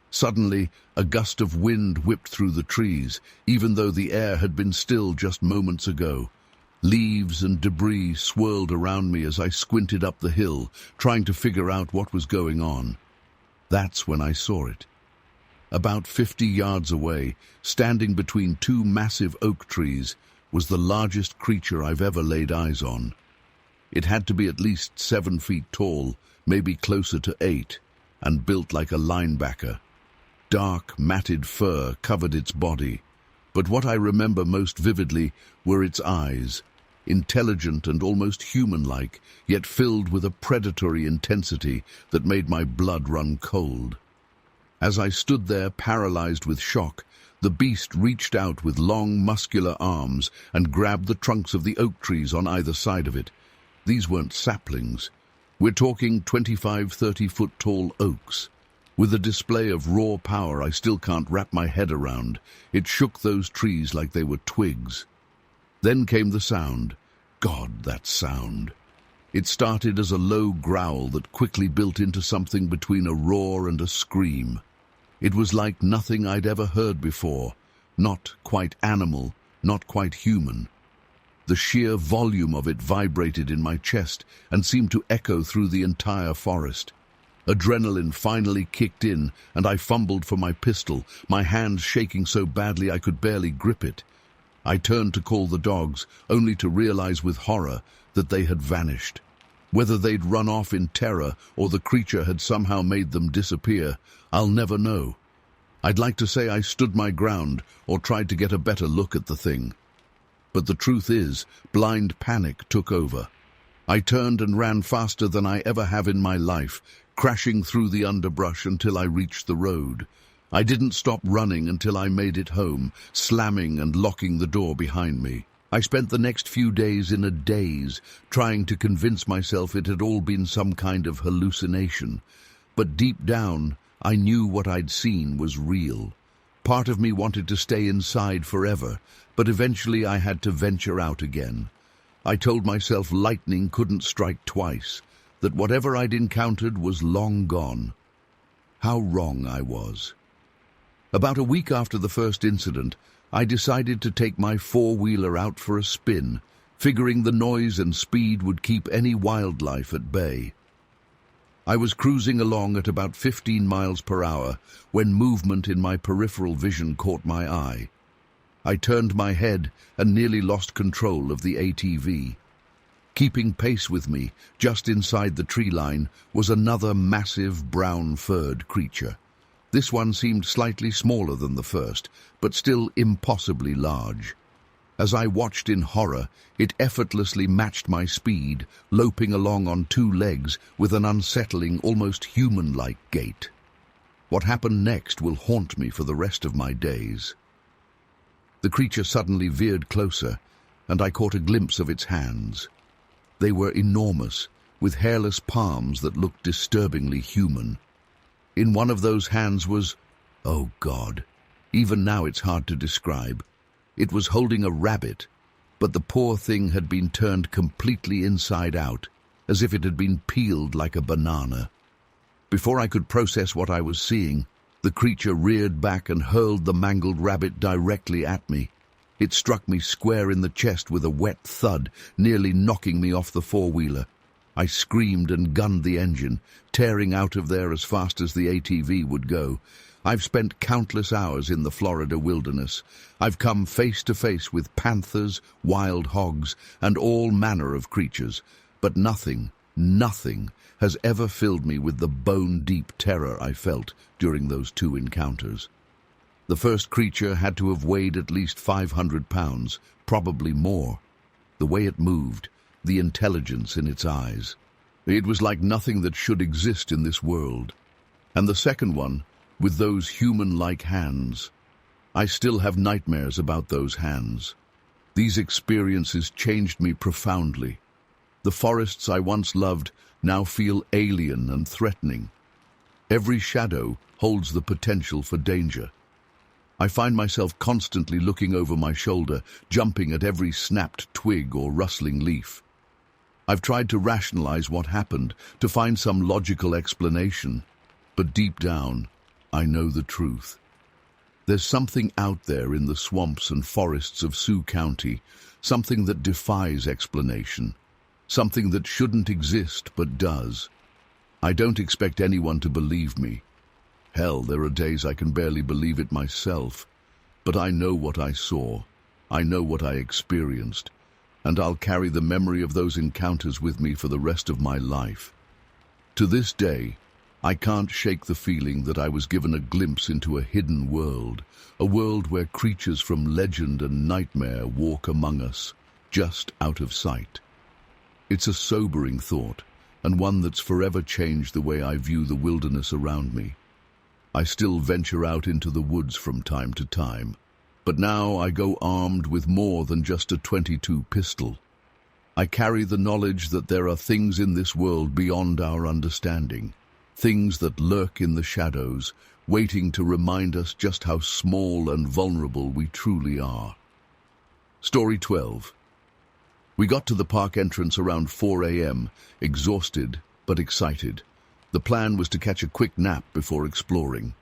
Suddenly, a gust of wind whipped through the trees, even though the air had been still just moments ago. Leaves and debris swirled around me as I squinted up the hill, trying to figure out what was going on. That's when I saw it. About 50 yards away, standing between two massive oak trees, was the largest creature I've ever laid eyes on. It had to be at least 7 feet tall, maybe closer to 8, and built like a linebacker. Dark, matted fur covered its body, but what I remember most vividly were its eyes, intelligent and almost human-like, yet filled with a predatory intensity that made my blood run cold. As I stood there paralyzed with shock, the beast reached out with long, muscular arms and grabbed the trunks of the oak trees on either side of it. These weren't saplings. We're talking 25-30-foot tall oaks. With a display of raw power I still can't wrap my head around, it shook those trees like they were twigs. Then came the sound. God, that sound! It started as a low growl that quickly built into something between a roar and a scream. It was like nothing I'd ever heard before, not quite animal, not quite human. The sheer volume of it vibrated in my chest and seemed to echo through the entire forest. Adrenaline finally kicked in, and I fumbled for my pistol, my hands shaking so badly I could barely grip it. I turned to call the dogs, only to realize with horror that they had vanished. Whether they'd run off in terror or the creature had somehow made them disappear, I'll never know. I'd like to say I stood my ground or tried to get a better look at the thing. But the truth is, blind panic took over. I turned and ran faster than I ever have in my life, crashing through the underbrush until I reached the road. I didn't stop running until I made it home, slamming and locking the door behind me. I spent the next few days in a daze, trying to convince myself it had all been some kind of hallucination. But deep down, I knew what I'd seen was real. Part of me wanted to stay inside forever, but eventually I had to venture out again. I told myself lightning couldn't strike twice, that whatever I'd encountered was long gone. How wrong I was. About a week after the first incident, I decided to take my four-wheeler out for a spin, figuring the noise and speed would keep any wildlife at bay. I was cruising along at about 15 miles per hour when movement in my peripheral vision caught my eye. I turned my head and nearly lost control of the ATV. Keeping pace with me, just inside the tree line, was another massive brown-furred creature. This one seemed slightly smaller than the first, but still impossibly large. As I watched in horror, it effortlessly matched my speed, loping along on two legs with an unsettling, almost human-like gait. What happened next will haunt me for the rest of my days. The creature suddenly veered closer, and I caught a glimpse of its hands. They were enormous, with hairless palms that looked disturbingly human. In one of those hands was, oh God, even now it's hard to describe. It was holding a rabbit, but the poor thing had been turned completely inside out, as if it had been peeled like a banana. Before I could process what I was seeing, the creature reared back and hurled the mangled rabbit directly at me. It struck me square in the chest with a wet thud, nearly knocking me off the four-wheeler. I screamed and gunned the engine, tearing out of there as fast as the ATV would go. I've spent countless hours in the Florida wilderness. I've come face to face with panthers, wild hogs, and all manner of creatures. But nothing has ever filled me with the bone-deep terror I felt during those two encounters. The first creature had to have weighed at least 500 pounds, probably more. The way it moved, the intelligence in its eyes. It was like nothing that should exist in this world. And the second one, with those human-like hands. I still have nightmares about those hands. These experiences changed me profoundly. The forests I once loved now feel alien and threatening. Every shadow holds the potential for danger. I find myself constantly looking over my shoulder, jumping at every snapped twig or rustling leaf. I've tried to rationalize what happened, to find some logical explanation, but deep down, I know the truth. There's something out there in the swamps and forests of Sioux County, something that defies explanation, something that shouldn't exist but does. I don't expect anyone to believe me. Hell, there are days I can barely believe it myself. But I know what I saw. I know what I experienced. And I'll carry the memory of those encounters with me for the rest of my life. To this day, I can't shake the feeling that I was given a glimpse into a hidden world, a world where creatures from legend and nightmare walk among us, just out of sight. It's a sobering thought, and one that's forever changed the way I view the wilderness around me. I still venture out into the woods from time to time, but now I go armed with more than just a .22 pistol. I carry the knowledge that there are things in this world beyond our understanding, things that lurk in the shadows, waiting to remind us just how small and vulnerable we truly are. Story 12. We got to the park entrance around 4 a.m., exhausted but excited. The plan was to catch a quick nap before exploring.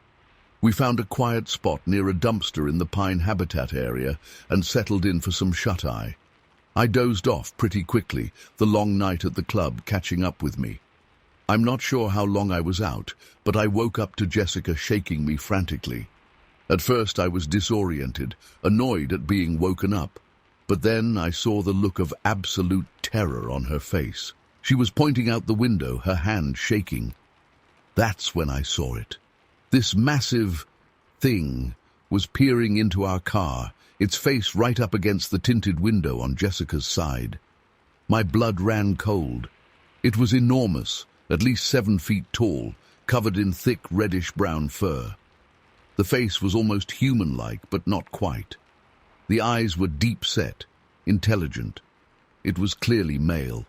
We found a quiet spot near a dumpster in the pine habitat area and settled in for some shut-eye. I dozed off pretty quickly, the long night at the club catching up with me. I'm not sure how long I was out, but I woke up to Jessica shaking me frantically. At first I was disoriented, annoyed at being woken up, but then I saw the look of absolute terror on her face. She was pointing out the window, her hand shaking. That's when I saw it. This massive thing was peering into our car, its face right up against the tinted window on Jessica's side. My blood ran cold. It was enormous, at least 7 feet tall, covered in thick reddish-brown fur. The face was almost human-like, but not quite. The eyes were deep-set, intelligent. It was clearly male.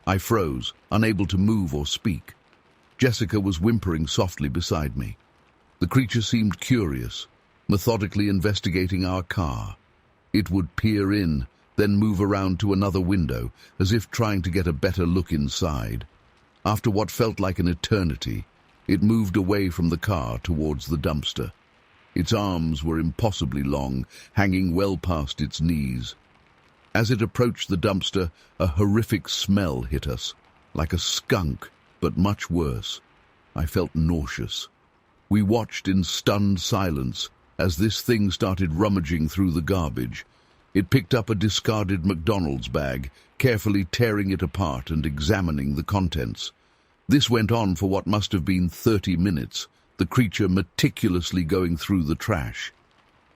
I froze, unable to move or speak. Jessica was whimpering softly beside me. The creature seemed curious, methodically investigating our car. It would peer in, then move around to another window, as if trying to get a better look inside. After what felt like an eternity, it moved away from the car towards the dumpster. Its arms were impossibly long, hanging well past its knees. As it approached the dumpster, a horrific smell hit us, like a skunk, but much worse. I felt nauseous. We watched in stunned silence as this thing started rummaging through the garbage. It picked up a discarded McDonald's bag, carefully tearing it apart and examining the contents. This went on for what must have been 30 minutes, the creature meticulously going through the trash.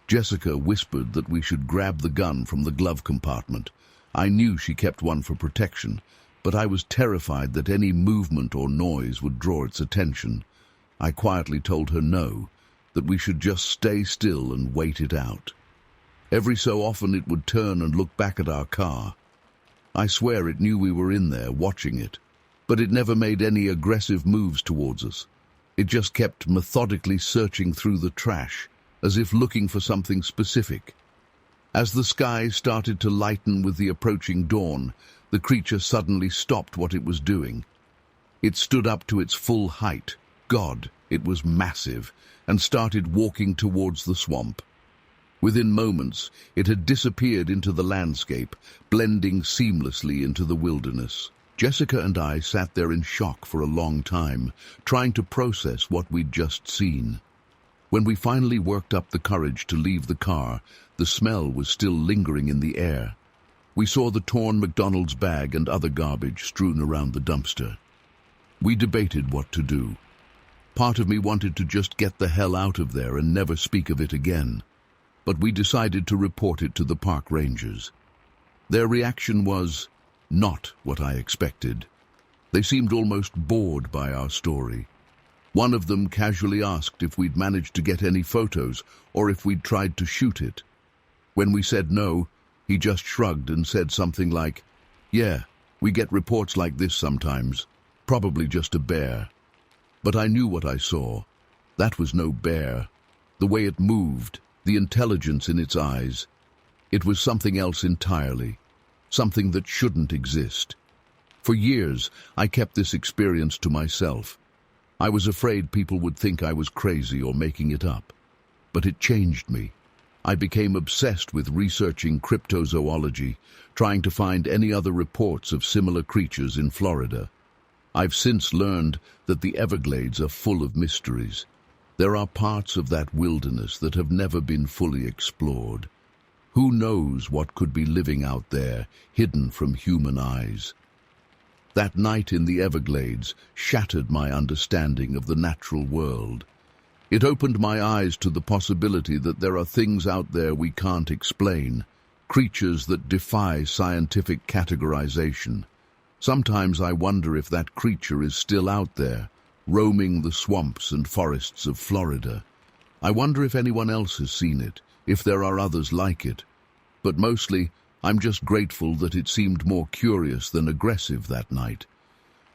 Jessica whispered that we should grab the gun from the glove compartment. I knew she kept one for protection, but I was terrified that any movement or noise would draw its attention. I quietly told her no, that we should just stay still and wait it out. Every so often it would turn and look back at our car. I swear it knew we were in there, watching it, but it never made any aggressive moves towards us. It just kept methodically searching through the trash, as if looking for something specific. As the sky started to lighten with the approaching dawn, the creature suddenly stopped what it was doing. It stood up to its full height. God, it was massive, and started walking towards the swamp. Within moments, it had disappeared into the landscape, blending seamlessly into the wilderness. Jessica and I sat there in shock for a long time, trying to process what we'd just seen. When we finally worked up the courage to leave the car, the smell was still lingering in the air. We saw the torn McDonald's bag and other garbage strewn around the dumpster. We debated what to do. Part of me wanted to just get the hell out of there and never speak of it again. But we decided to report it to the park rangers. Their reaction was not what I expected. They seemed almost bored by our story. One of them casually asked if we'd managed to get any photos or if we'd tried to shoot it. When we said no, He just shrugged and said something like, "Yeah, we get reports like this sometimes. Probably just a bear." But I knew what I saw. That was no bear. The way it moved, the intelligence in its eyes. It was something else entirely. Something that shouldn't exist. For years, I kept this experience to myself. I was afraid people would think I was crazy or making it up. But it changed me. I became obsessed with researching cryptozoology, trying to find any other reports of similar creatures in Florida. I've since learned that the Everglades are full of mysteries. There are parts of that wilderness that have never been fully explored. Who knows what could be living out there, hidden from human eyes? That night in the Everglades shattered my understanding of the natural world. It opened my eyes to the possibility that there are things out there we can't explain, creatures that defy scientific categorization. Sometimes I wonder if that creature is still out there, roaming the swamps and forests of Florida. I wonder if anyone else has seen it, if there are others like it. But mostly, I'm just grateful that it seemed more curious than aggressive that night.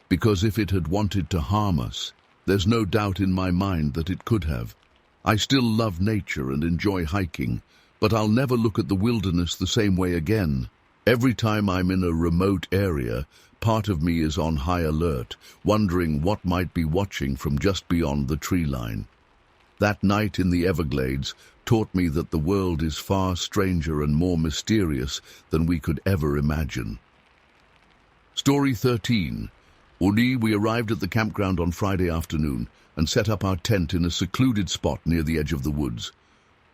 Because if it had wanted to harm us, there's no doubt in my mind that it could have. I still love nature and enjoy hiking, but I'll never look at the wilderness the same way again. Every time I'm in a remote area, part of me is on high alert, wondering what might be watching from just beyond the tree line. That night in the Everglades taught me that the world is far stranger and more mysterious than we could ever imagine. Story 13. We arrived at the campground on Friday afternoon and set up our tent in a secluded spot near the edge of the woods.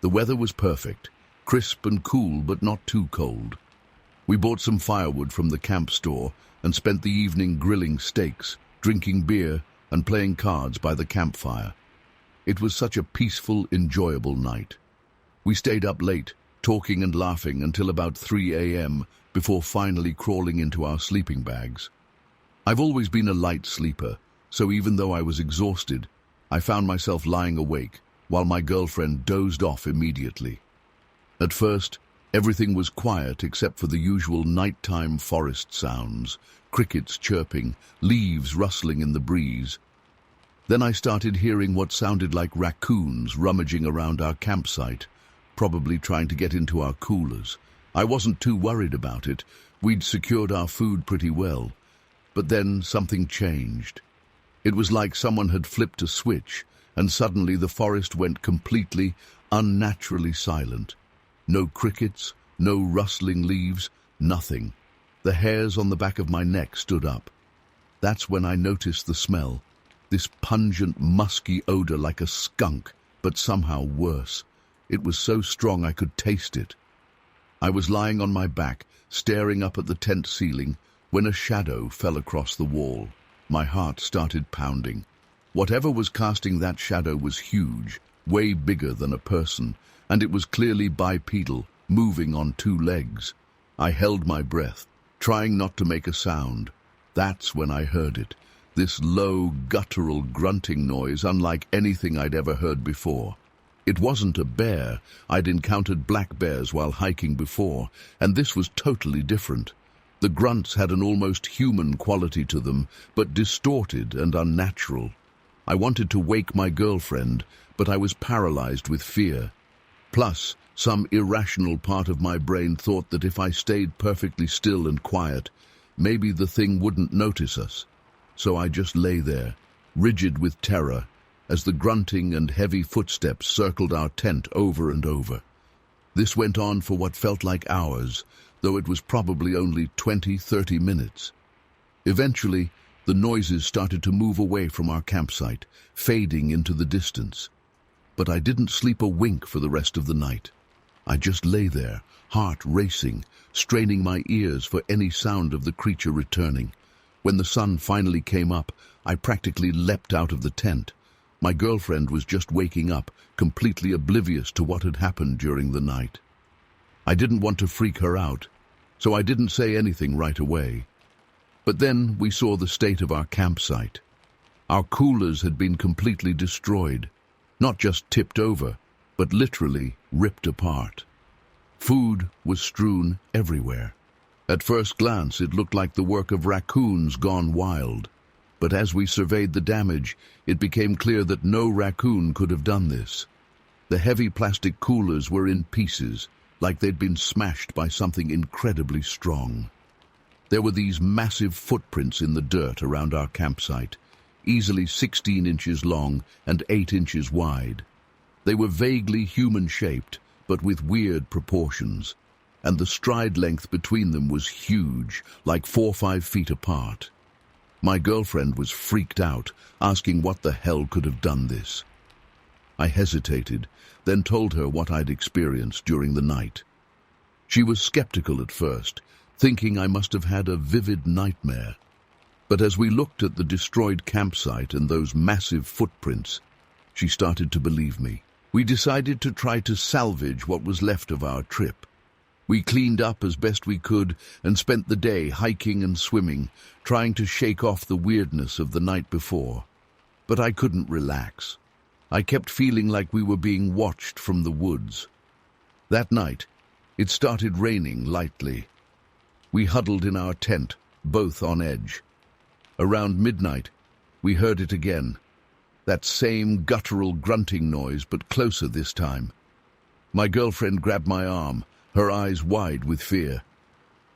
The weather was perfect, crisp and cool but not too cold. We bought some firewood from the camp store and spent the evening grilling steaks, drinking beer, and playing cards by the campfire. It was such a peaceful, enjoyable night. We stayed up late, talking and laughing until about 3 a.m. before finally crawling into our sleeping bags. I've always been a light sleeper, so even though I was exhausted, I found myself lying awake while my girlfriend dozed off immediately. At first, everything was quiet except for the usual nighttime forest sounds, crickets chirping, leaves rustling in the breeze. Then I started hearing what sounded like raccoons rummaging around our campsite, probably trying to get into our coolers. I wasn't too worried about it. We'd secured our food pretty well. But then something changed. It was like someone had flipped a switch, and suddenly the forest went completely, unnaturally silent. No crickets, no rustling leaves, nothing. The hairs on the back of my neck stood up. That's when I noticed the smell. This pungent, musky odor like a skunk, but somehow worse. It was so strong I could taste it. I was lying on my back, staring up at the tent ceiling, when a shadow fell across the wall. My heart started pounding. Whatever was casting that shadow was huge, way bigger than a person, and it was clearly bipedal, moving on 2 legs. I held my breath, trying not to make a sound. That's when I heard it, this low, guttural grunting noise unlike anything I'd ever heard before. It wasn't a bear. I'd encountered black bears while hiking before, and this was totally different. The grunts had an almost human quality to them, but distorted and unnatural. I wanted to wake my girlfriend, but I was paralyzed with fear. Plus, some irrational part of my brain thought that if I stayed perfectly still and quiet, maybe the thing wouldn't notice us. So I just lay there, rigid with terror, as the grunting and heavy footsteps circled our tent over and over. This went on for what felt like hours, though it was probably only 20-30 minutes. Eventually, the noises started to move away from our campsite, fading into the distance. But I didn't sleep a wink for the rest of the night. I just lay there, heart racing, straining my ears for any sound of the creature returning. When the sun finally came up, I practically leapt out of the tent. My girlfriend was just waking up, completely oblivious to what had happened during the night. I didn't want to freak her out, so I didn't say anything right away. But then we saw the state of our campsite. Our coolers had been completely destroyed, not just tipped over, but literally ripped apart. Food was strewn everywhere. At first glance, it looked like the work of raccoons gone wild. But as we surveyed the damage, it became clear that no raccoon could have done this. The heavy plastic coolers were in pieces, like they'd been smashed by something incredibly strong. There were these massive footprints in the dirt around our campsite, easily 16 inches long and 8 inches wide. They were vaguely human-shaped, but with weird proportions, and the stride length between them was huge, like 4 or 5 feet apart. My girlfriend was freaked out, asking what the hell could have done this. I hesitated, then told her what I'd experienced during the night. She was skeptical at first, thinking I must have had a vivid nightmare. But as we looked at the destroyed campsite and those massive footprints, she started to believe me. We decided to try to salvage what was left of our trip. We cleaned up as best we could and spent the day hiking and swimming, trying to shake off the weirdness of the night before. But I couldn't relax. I kept feeling like we were being watched from the woods. That night, it started raining lightly. We huddled in our tent, both on edge. Around midnight, we heard it again. That same guttural grunting noise, but closer this time. My girlfriend grabbed my arm, her eyes wide with fear.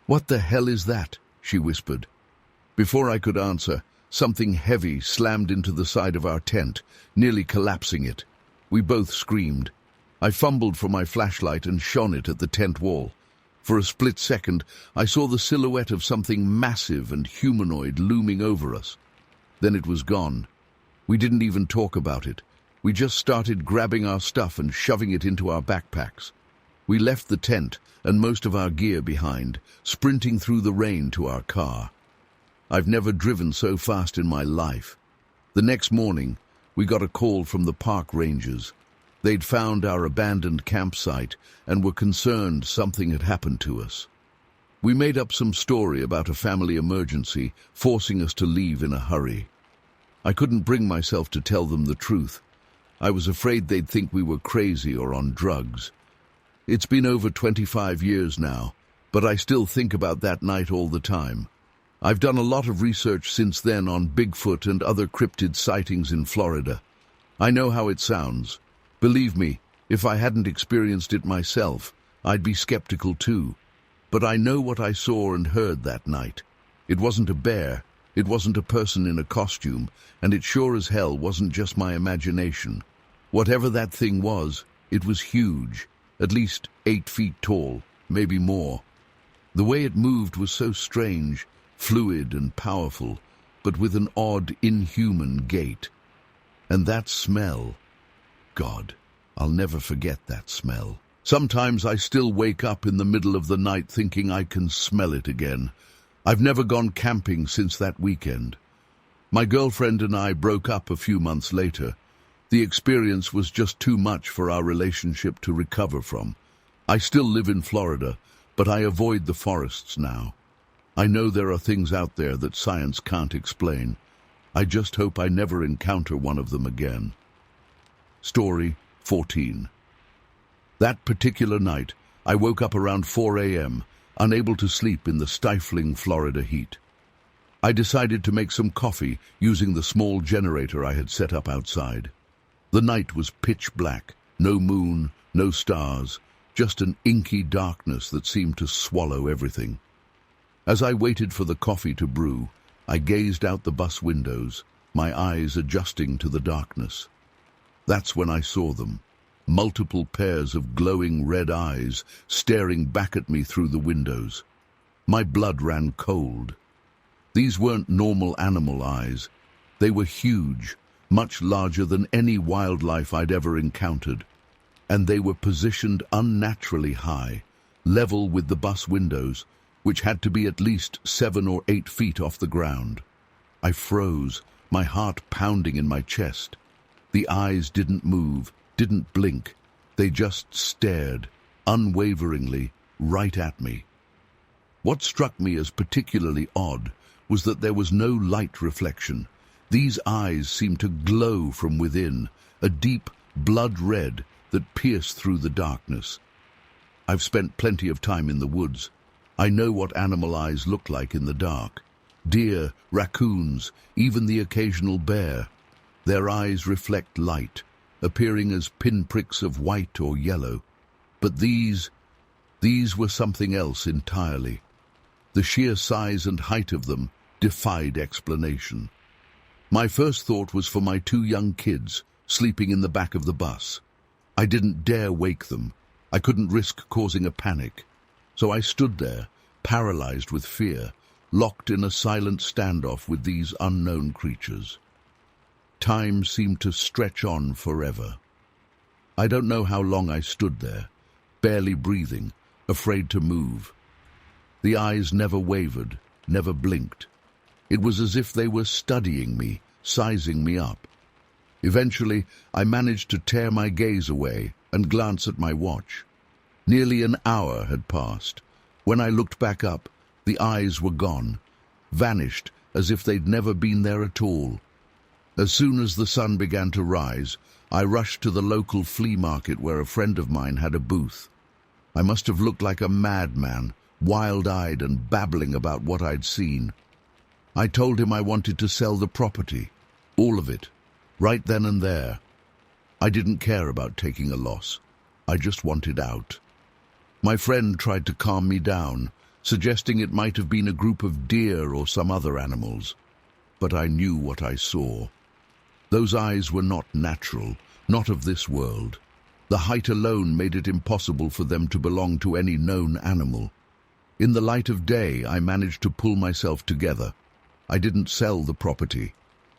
"What the hell is that?" she whispered. Before I could answer, something heavy slammed into the side of our tent, nearly collapsing it. We both screamed. I fumbled for my flashlight and shone it at the tent wall. For a split second, I saw the silhouette of something massive and humanoid looming over us. Then it was gone. We didn't even talk about it. We just started grabbing our stuff and shoving it into our backpacks. We left the tent and most of our gear behind, sprinting through the rain to our car. I've never driven so fast in my life. The next morning, we got a call from the park rangers. They'd found our abandoned campsite and were concerned something had happened to us. We made up some story about a family emergency, forcing us to leave in a hurry. I couldn't bring myself to tell them the truth. I was afraid they'd think we were crazy or on drugs. It's been over 25 years now, but I still think about that night all the time. I've done a lot of research since then on Bigfoot and other cryptid sightings in Florida. I know how it sounds. Believe me, if I hadn't experienced it myself, I'd be skeptical too. But I know what I saw and heard that night. It wasn't a bear, it wasn't a person in a costume, and it sure as hell wasn't just my imagination. Whatever that thing was, it was huge, at least 8 feet tall, maybe more. The way it moved was so strange, fluid and powerful, but with an odd, inhuman gait. And that smell, God, I'll never forget that smell. Sometimes I still wake up in the middle of the night thinking I can smell it again. I've never gone camping since that weekend. My girlfriend and I broke up a few months later. The experience was just too much for our relationship to recover from. I still live in Florida, but I avoid the forests now. I know there are things out there that science can't explain. I just hope I never encounter one of them again. Story 14. That particular night, I woke up around 4 a.m., unable to sleep in the stifling Florida heat. I decided to make some coffee using the small generator I had set up outside. The night was pitch black, no moon, no stars, just an inky darkness that seemed to swallow everything. As I waited for the coffee to brew, I gazed out the bus windows, my eyes adjusting to the darkness. That's when I saw them, multiple pairs of glowing red eyes staring back at me through the windows. My blood ran cold. These weren't normal animal eyes. They were huge, much larger than any wildlife I'd ever encountered, and they were positioned unnaturally high, level with the bus windows, which had to be at least 7 or 8 feet off the ground. I froze, my heart pounding in my chest. The eyes didn't move, didn't blink. They just stared, unwaveringly, right at me. What struck me as particularly odd was that there was no light reflection. These eyes seemed to glow from within, a deep blood red that pierced through the darkness. I've spent plenty of time in the woods. I know what animal eyes look like in the dark. Deer, raccoons, even the occasional bear. Their eyes reflect light, appearing as pinpricks of white or yellow. But these were something else entirely. The sheer size and height of them defied explanation. My first thought was for my 2 young kids sleeping in the back of the bus. I didn't dare wake them. I couldn't risk causing a panic. So I stood there, paralyzed with fear, locked in a silent standoff with these unknown creatures. Time seemed to stretch on forever. I don't know how long I stood there, barely breathing, afraid to move. The eyes never wavered, never blinked. It was as if they were studying me, sizing me up. Eventually, I managed to tear my gaze away and glance at my watch. Nearly an hour had passed. When I looked back up, the eyes were gone, vanished as if they'd never been there at all. As soon as the sun began to rise, I rushed to the local flea market where a friend of mine had a booth. I must have looked like a madman, wild-eyed and babbling about what I'd seen. I told him I wanted to sell the property, all of it, right then and there. I didn't care about taking a loss. I just wanted out. My friend tried to calm me down, suggesting it might have been a group of deer or some other animals. But I knew what I saw. Those eyes were not natural, not of this world. The height alone made it impossible for them to belong to any known animal. In the light of day, I managed to pull myself together. I didn't sell the property.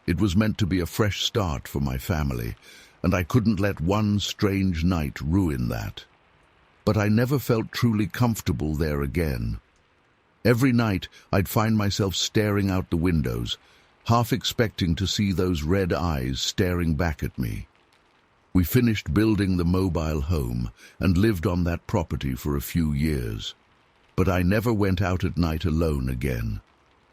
It was meant to be a fresh start for my family, and I couldn't let one strange night ruin that. But I never felt truly comfortable there again. Every night, I'd find myself staring out the windows, half expecting to see those red eyes staring back at me. We finished building the mobile home and lived on that property for a few years. But I never went out at night alone again.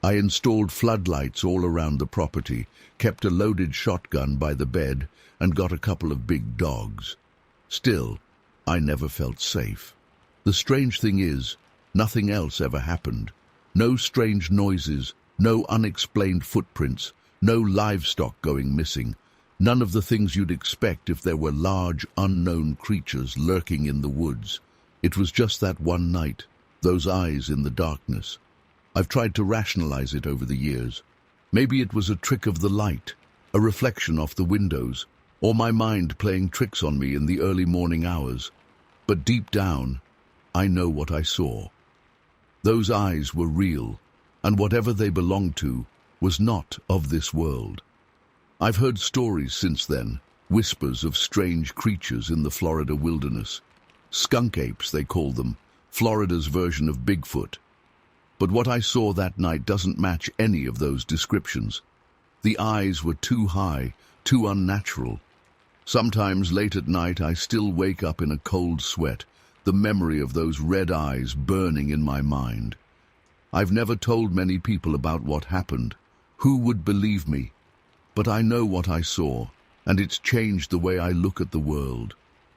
I installed floodlights all around the property, kept a loaded shotgun by the bed, and got a couple of big dogs. Still, I never felt safe. The strange thing is, nothing else ever happened. No strange noises, no unexplained footprints, no livestock going missing. None of the things you'd expect if there were large, unknown creatures lurking in the woods. It was just that one night, those eyes in the darkness. I've tried to rationalize it over the years. Maybe it was a trick of the light, a reflection off the windows, or my mind playing tricks on me in the early morning hours. But deep down, I know what I saw. Those eyes were real, and whatever they belonged to was not of this world. I've heard stories since then, whispers of strange creatures in the Florida wilderness. Skunk apes, they call them, Florida's version of Bigfoot. But what I saw that night doesn't match any of those descriptions. The eyes were too high, too unnatural. Sometimes late at night I still wake up in a cold sweat, the memory of those red eyes burning in my mind. I've never told many people about what happened. Who would believe me? But I know what I saw, and it's changed the way I look at the world.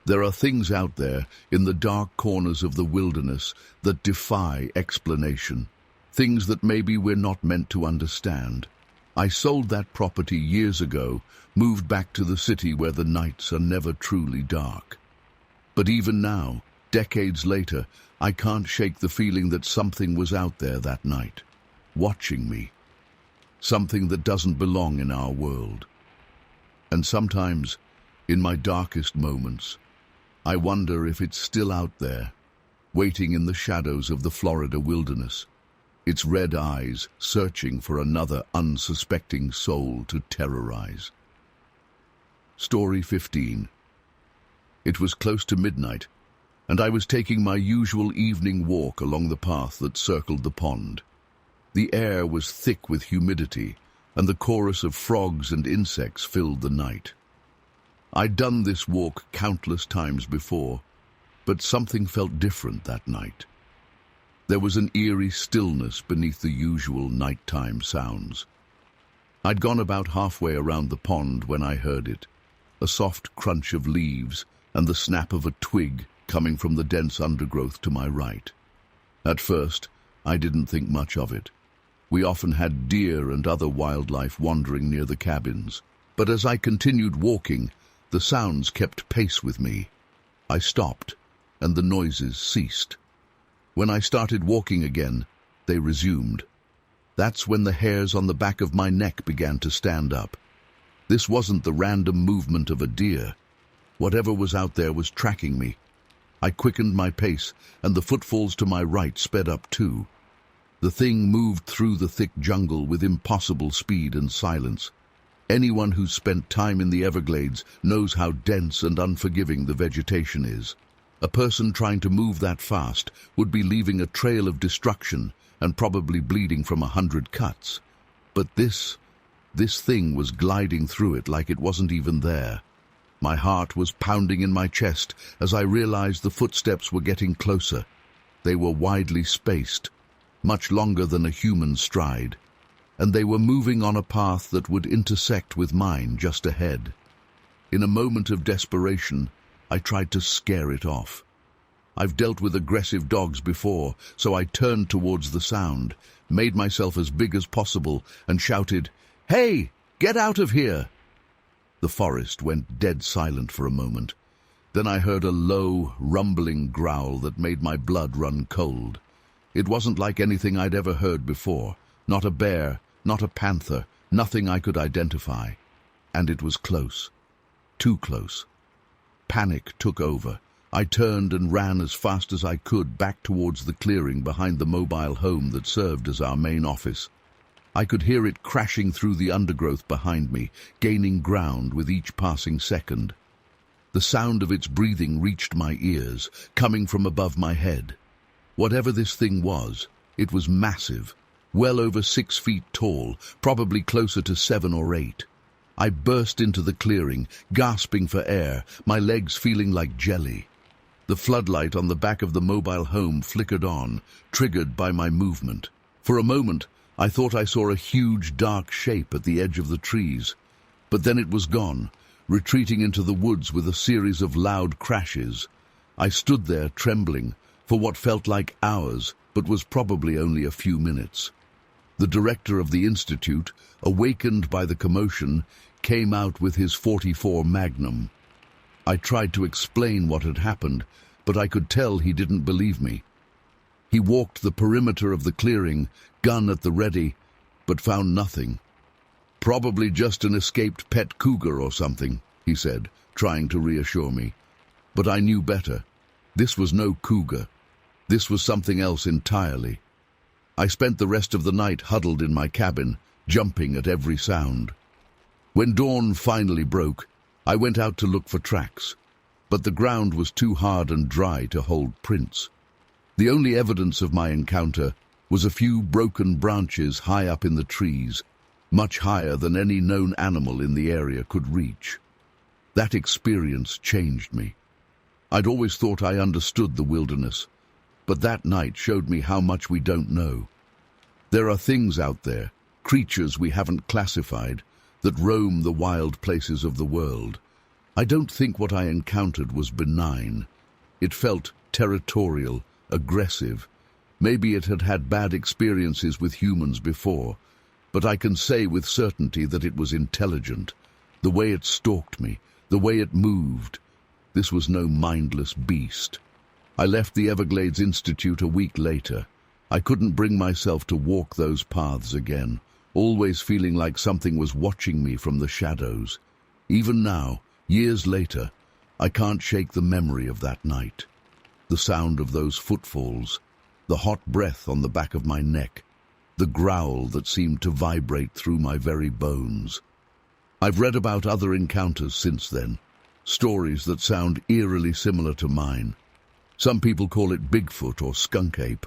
There are things out there, in the dark corners of the wilderness, that defy explanation. Things that maybe we're not meant to understand. I sold that property years ago, moved back to the city where the nights are never truly dark. But even now, decades later, I can't shake the feeling that something was out there that night, watching me. Something that doesn't belong in our world. And sometimes, in my darkest moments, I wonder if it's still out there, waiting in the shadows of the Florida wilderness, its red eyes searching for another unsuspecting soul to terrorize. Story 15. It was close to midnight, and I was taking my usual evening walk along the path that circled the pond. The air was thick with humidity, and the chorus of frogs and insects filled the night. I'd done this walk countless times before, but something felt different that night. There was an eerie stillness beneath the usual nighttime sounds. I'd gone about halfway around the pond when I heard it, a soft crunch of leaves and the snap of a twig coming from the dense undergrowth to my right. At first, I didn't think much of it. We often had deer and other wildlife wandering near the cabins, but as I continued walking, the sounds kept pace with me. I stopped, and the noises ceased. When I started walking again, they resumed. That's when the hairs on the back of my neck began to stand up. This wasn't the random movement of a deer. Whatever was out there was tracking me. I quickened my pace, and the footfalls to my right sped up too. The thing moved through the thick jungle with impossible speed and silence. Anyone who's spent time in the Everglades knows how dense and unforgiving the vegetation is. A person trying to move that fast would be leaving a trail of destruction and probably bleeding from 100 cuts. But this thing was gliding through it like it wasn't even there. My heart was pounding in my chest as I realized the footsteps were getting closer. They were widely spaced, much longer than a human stride, and they were moving on a path that would intersect with mine just ahead. In a moment of desperation, I tried to scare it off. I've dealt with aggressive dogs before, so I turned towards the sound, made myself as big as possible, and shouted, "Hey, get out of here!" The forest went dead silent for a moment. Then I heard a low, rumbling growl that made my blood run cold. It wasn't like anything I'd ever heard before. Not a bear, not a panther, nothing I could identify. And it was close. Too close. Panic took over. I turned and ran as fast as I could back towards the clearing behind the mobile home that served as our main office. I could hear it crashing through the undergrowth behind me, gaining ground with each passing second. The sound of its breathing reached my ears, coming from above my head. Whatever this thing was, it was massive, well over 6 feet tall, probably closer to 7 or 8. I burst into the clearing, gasping for air, my legs feeling like jelly. The floodlight on the back of the mobile home flickered on, triggered by my movement. For a moment, I thought I saw a huge dark shape at the edge of the trees, but then it was gone, retreating into the woods with a series of loud crashes. I stood there trembling, for what felt like hours, but was probably only a few minutes. The director of the institute, awakened by the commotion, came out with his .44 Magnum. I tried to explain what had happened, but I could tell he didn't believe me. He walked the perimeter of the clearing, gun at the ready, but found nothing. "Probably just an escaped pet cougar or something," he said, trying to reassure me. But I knew better. This was no cougar. This was something else entirely. I spent the rest of the night huddled in my cabin, jumping at every sound. When dawn finally broke, I went out to look for tracks, but the ground was too hard and dry to hold prints. The only evidence of my encounter was a few broken branches high up in the trees, much higher than any known animal in the area could reach. That experience changed me. I'd always thought I understood the wilderness, but that night showed me how much we don't know. There are things out there, creatures we haven't classified, that roam the wild places of the world. I don't think what I encountered was benign. It felt territorial, aggressive. Maybe it had had bad experiences with humans before, but I can say with certainty that it was intelligent. The way it stalked me, the way it moved. This was no mindless beast. I left the Everglades Institute a week later. I couldn't bring myself to walk those paths again, always feeling like something was watching me from the shadows. Even now, years later, I can't shake the memory of that night. The sound of those footfalls, the hot breath on the back of my neck, the growl that seemed to vibrate through my very bones. I've read about other encounters since then, stories that sound eerily similar to mine. Some people call it Bigfoot or skunk ape.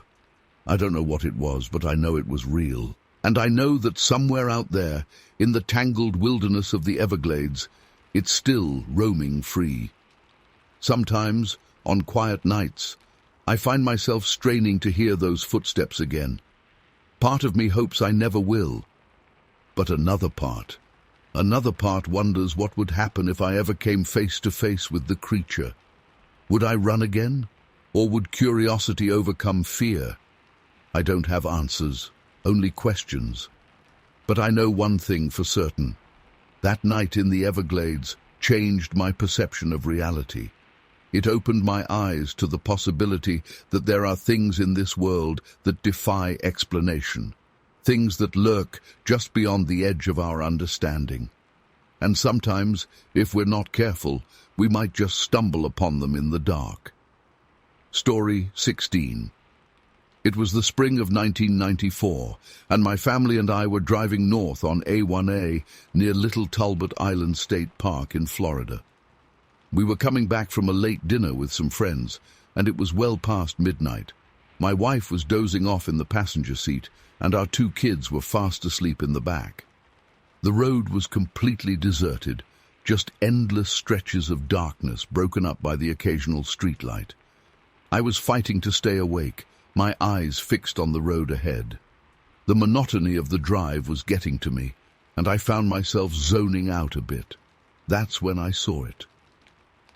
I don't know what it was, but I know it was real. And I know that somewhere out there, in the tangled wilderness of the Everglades, it's still roaming free. Sometimes, on quiet nights, I find myself straining to hear those footsteps again. Part of me hopes I never will. But another part wonders what would happen if I ever came face to face with the creature. Would I run again? Or would curiosity overcome fear? I don't have answers, only questions. But I know one thing for certain. That night in the Everglades changed my perception of reality. It opened my eyes to the possibility that there are things in this world that defy explanation, things that lurk just beyond the edge of our understanding. And sometimes, if we're not careful, we might just stumble upon them in the dark. Story 16. It was the spring of 1994, and my family and I were driving north on A1A near Little Talbot Island State Park in Florida. We were coming back from a late dinner with some friends, and it was well past midnight. My wife was dozing off in the passenger seat, and our 2 kids were fast asleep in the back. The road was completely deserted, just endless stretches of darkness broken up by the occasional streetlight. I was fighting to stay awake, my eyes fixed on the road ahead. The monotony of the drive was getting to me, and I found myself zoning out a bit. That's when I saw it.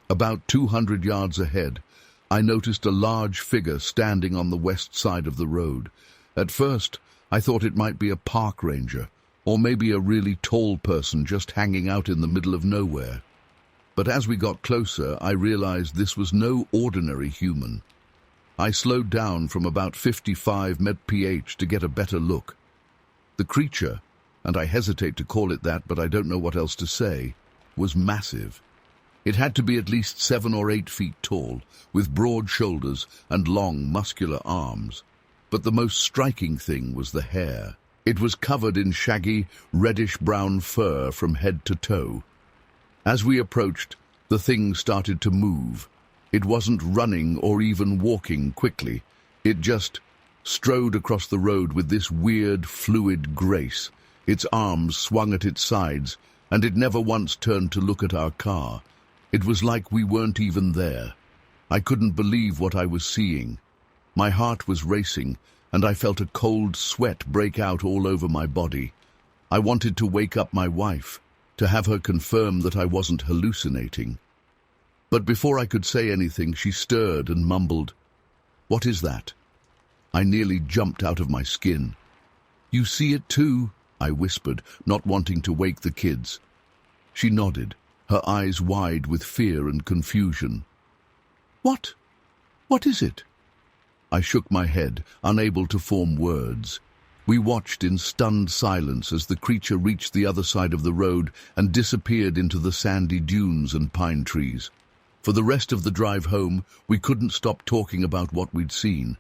About 200 yards ahead, I noticed a large figure standing on the west side of the road. At first, I thought it might be a park ranger, or maybe a really tall person just hanging out in the middle of nowhere. But as we got closer, I realized this was no ordinary human. I slowed down from about 55 mph to get a better look. The creature, and I hesitate to call it that, but I don't know what else to say, was massive. It had to be at least 7 or 8 feet tall, with broad shoulders and long, muscular arms. But the most striking thing was the hair. It was covered in shaggy, reddish-brown fur from head to toe. As we approached, the thing started to move. It wasn't running or even walking quickly. It just strode across the road with this weird, fluid grace. Its arms swung at its sides, and it never once turned to look at our car. It was like we weren't even there. I couldn't believe what I was seeing. My heart was racing, and I felt a cold sweat break out all over my body. I wanted to wake up my wife, to have her confirm that I wasn't hallucinating. But before I could say anything, she stirred and mumbled, "What is that?" I nearly jumped out of my skin. "You see it too?" I whispered, not wanting to wake the kids. She nodded, her eyes wide with fear and confusion. "What? What is it?" I shook my head, unable to form words. We watched in stunned silence as the creature reached the other side of the road and disappeared into the sandy dunes and pine trees. For the rest of the drive home, we couldn't stop talking about what we'd seen.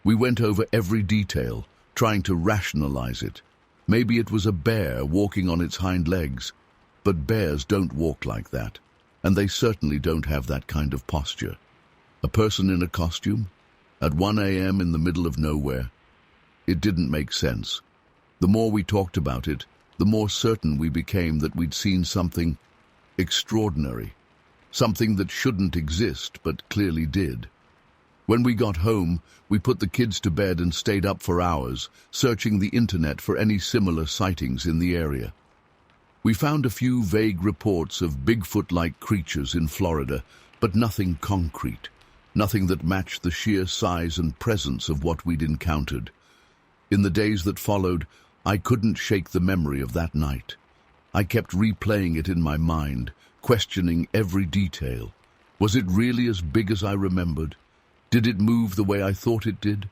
We went over every detail, trying to rationalize it. Maybe it was a bear walking on its hind legs. But bears don't walk like that, and they certainly don't have that kind of posture. A person in a costume? At 1 a.m. in the middle of nowhere? It didn't make sense. The more we talked about it, the more certain we became that we'd seen something extraordinary. Something that shouldn't exist, but clearly did. When we got home, we put the kids to bed and stayed up for hours, searching the internet for any similar sightings in the area. We found a few vague reports of Bigfoot-like creatures in Florida, but nothing concrete, nothing that matched the sheer size and presence of what we'd encountered. In the days that followed, I couldn't shake the memory of that night. I kept replaying it in my mind, questioning every detail. Was it really as big as I remembered? Did it move the way I thought it did?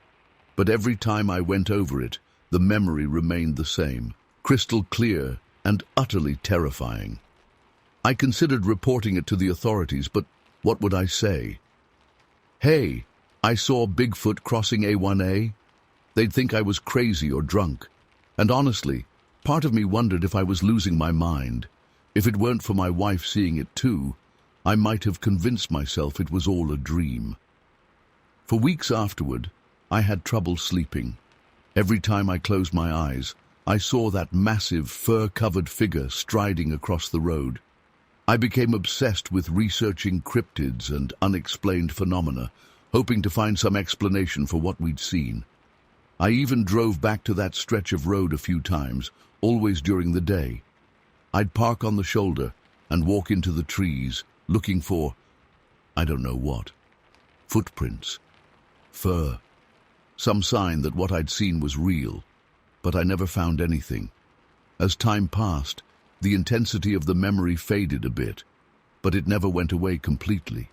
But every time I went over it, the memory remained the same, crystal clear and utterly terrifying. I considered reporting it to the authorities, but what would I say? "Hey, I saw Bigfoot crossing A1A." They'd think I was crazy or drunk. And honestly, part of me wondered if I was losing my mind. If it weren't for my wife seeing it too, I might have convinced myself it was all a dream. For weeks afterward, I had trouble sleeping. Every time I closed my eyes, I saw that massive, fur-covered figure striding across the road. I became obsessed with researching cryptids and unexplained phenomena, hoping to find some explanation for what we'd seen. I even drove back to that stretch of road a few times, always during the day. I'd park on the shoulder and walk into the trees, looking for, I don't know what. footprints, fur, some sign that what I'd seen was real, but I never found anything. As time passed, the intensity of the memory faded a bit, but it never went away completely.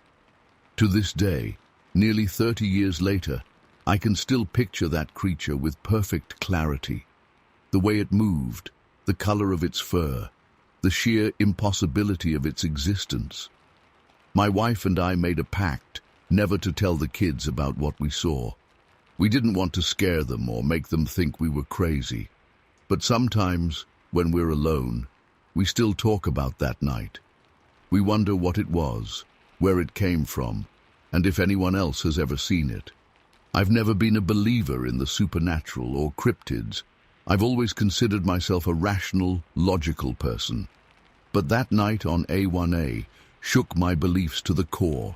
To this day, nearly 30 years later, I can still picture that creature with perfect clarity. The way it moved, the color of its fur, the sheer impossibility of its existence. My wife and I made a pact never to tell the kids about what we saw. We didn't want to scare them or make them think we were crazy. But sometimes, when we're alone, we still talk about that night. We wonder what it was, where it came from, and if anyone else has ever seen it. I've never been a believer in the supernatural or cryptids. I've always considered myself a rational, logical person. But that night on A1A shook my beliefs to the core.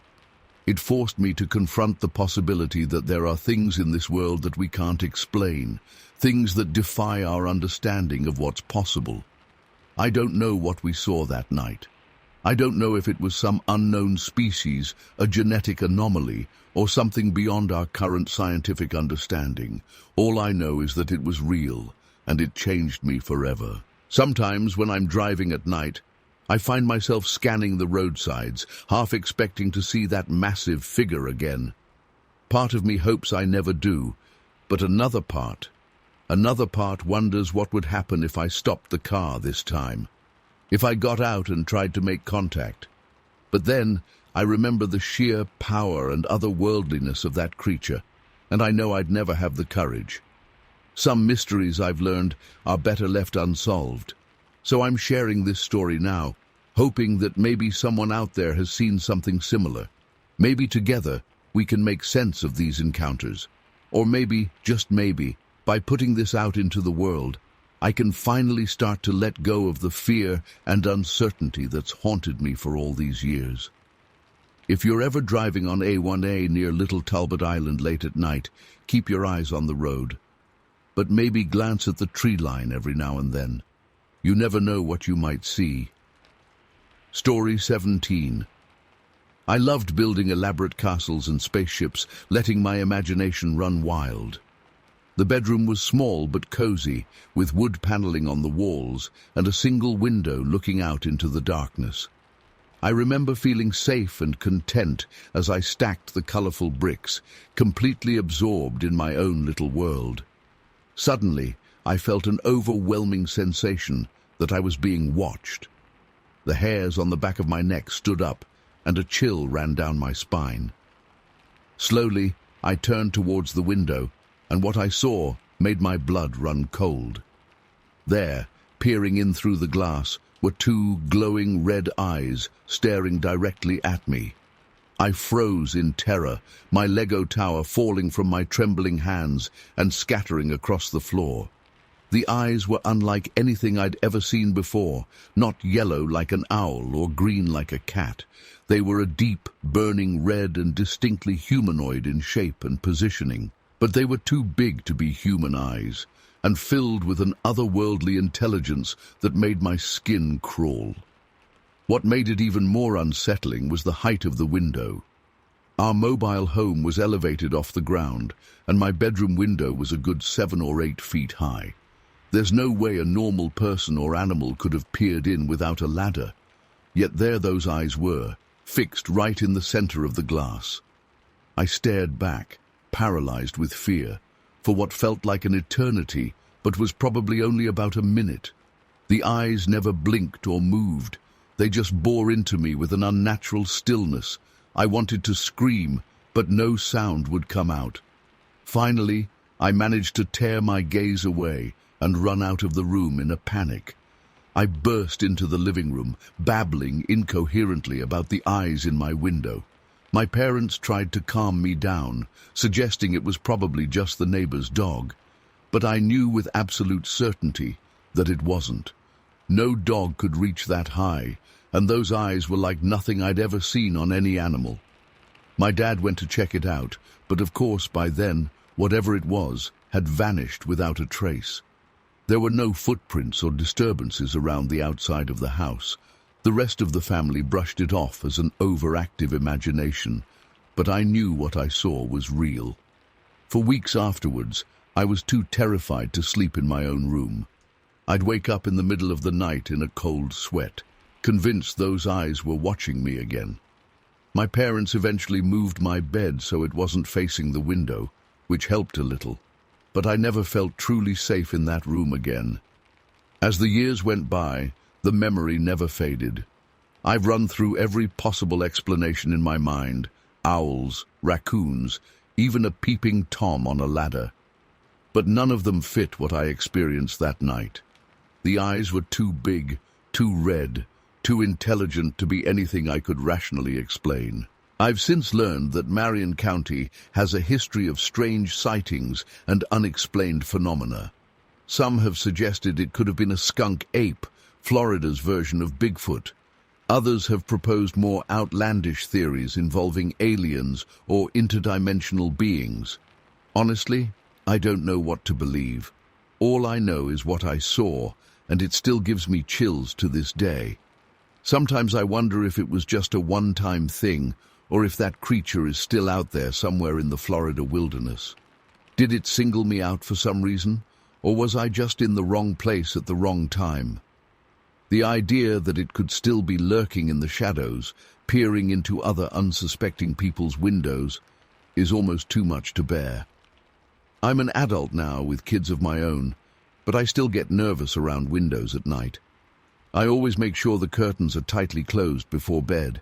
It forced me to confront the possibility that there are things in this world that we can't explain, things that defy our understanding of what's possible. I don't know what we saw that night. I don't know if it was some unknown species, a genetic anomaly, or something beyond our current scientific understanding. All I know is that it was real, and it changed me forever. Sometimes when I'm driving at night, I find myself scanning the roadsides, half expecting to see that massive figure again. Part of me hopes I never do, but another part wonders what would happen if I stopped the car this time, if I got out and tried to make contact. But then I remember the sheer power and otherworldliness of that creature, and I know I'd never have the courage. Some mysteries, I've learned, are better left unsolved. So I'm sharing this story now, hoping that maybe someone out there has seen something similar. Maybe together we can make sense of these encounters. Or maybe, just maybe, by putting this out into the world, I can finally start to let go of the fear and uncertainty that's haunted me for all these years. If you're ever driving on A1A near Little Talbot Island late at night, keep your eyes on the road. But maybe glance at the tree line every now and then. You never know what you might see. Story 17. I loved building elaborate castles and spaceships, letting my imagination run wild. The bedroom was small but cozy, with wood paneling on the walls and a single window looking out into the darkness. I remember feeling safe and content as I stacked the colorful bricks, completely absorbed in my own little world. Suddenly, I felt an overwhelming sensation that I was being watched. The hairs on the back of my neck stood up, and a chill ran down my spine. Slowly, I turned towards the window, and what I saw made my blood run cold. There, peering in through the glass, were two glowing red eyes staring directly at me. I froze in terror, my Lego tower falling from my trembling hands and scattering across the floor. The eyes were unlike anything I'd ever seen before, not yellow like an owl or green like a cat. They were a deep, burning red and distinctly humanoid in shape and positioning. But they were too big to be human eyes, and filled with an otherworldly intelligence that made my skin crawl. What made it even more unsettling was the height of the window. Our mobile home was elevated off the ground, and my bedroom window was a good 7 or 8 feet high. There's no way a normal person or animal could have peered in without a ladder. Yet there those eyes were, fixed right in the center of the glass. I stared back, paralyzed with fear, for what felt like an eternity, but was probably only about a minute. The eyes never blinked or moved. They just bore into me with an unnatural stillness. I wanted to scream, but no sound would come out. Finally, I managed to tear my gaze away and run out of the room in a panic. I burst into the living room, babbling incoherently about the eyes in my window. My parents tried to calm me down, suggesting it was probably just the neighbor's dog. But I knew with absolute certainty that it wasn't. No dog could reach that high, and those eyes were like nothing I'd ever seen on any animal. My dad went to check it out, but of course by then, whatever it was, had vanished without a trace. There were no footprints or disturbances around the outside of the house. The rest of the family brushed it off as an overactive imagination. but I knew what I saw was real. For weeks afterwards, I was too terrified to sleep in my own room. I'd wake up in the middle of the night in a cold sweat, convinced those eyes were watching me again. My parents eventually moved my bed so it wasn't facing the window, which helped a little, but I never felt truly safe in that room again. As the years went by, the memory never faded. I've run through every possible explanation in my mind: owls, raccoons, even a peeping Tom on a ladder. But none of them fit what I experienced that night. The eyes were too big, too red, too intelligent to be anything I could rationally explain. I've since learned that Marion County has a history of strange sightings and unexplained phenomena. Some have suggested it could have been a skunk ape, Florida's version of Bigfoot. Others have proposed more outlandish theories involving aliens or interdimensional beings. Honestly, I don't know what to believe. All I know is what I saw, and it still gives me chills to this day. Sometimes I wonder if it was just a one-time thing, or if that creature is still out there somewhere in the Florida wilderness. Did it single me out for some reason, or was I just in the wrong place at the wrong time? The idea that it could still be lurking in the shadows, peering into other unsuspecting people's windows, is almost too much to bear. I'm an adult now with kids of my own, but I still get nervous around windows at night. I always make sure the curtains are tightly closed before bed.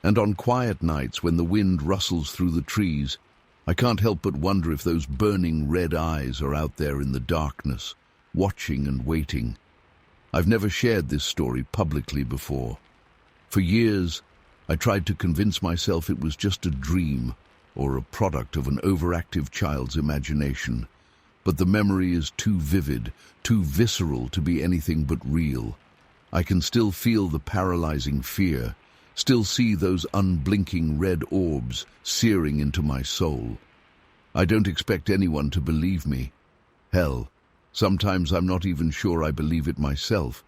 And on quiet nights when the wind rustles through the trees, I can't help but wonder if those burning red eyes are out there in the darkness, watching and waiting. I've never shared this story publicly before. For years, I tried to convince myself it was just a dream or a product of an overactive child's imagination. But the memory is too vivid, too visceral to be anything but real. I can still feel the paralyzing fear, still see those unblinking red orbs searing into my soul. I don't expect anyone to believe me. Hell, sometimes I'm not even sure I believe it myself,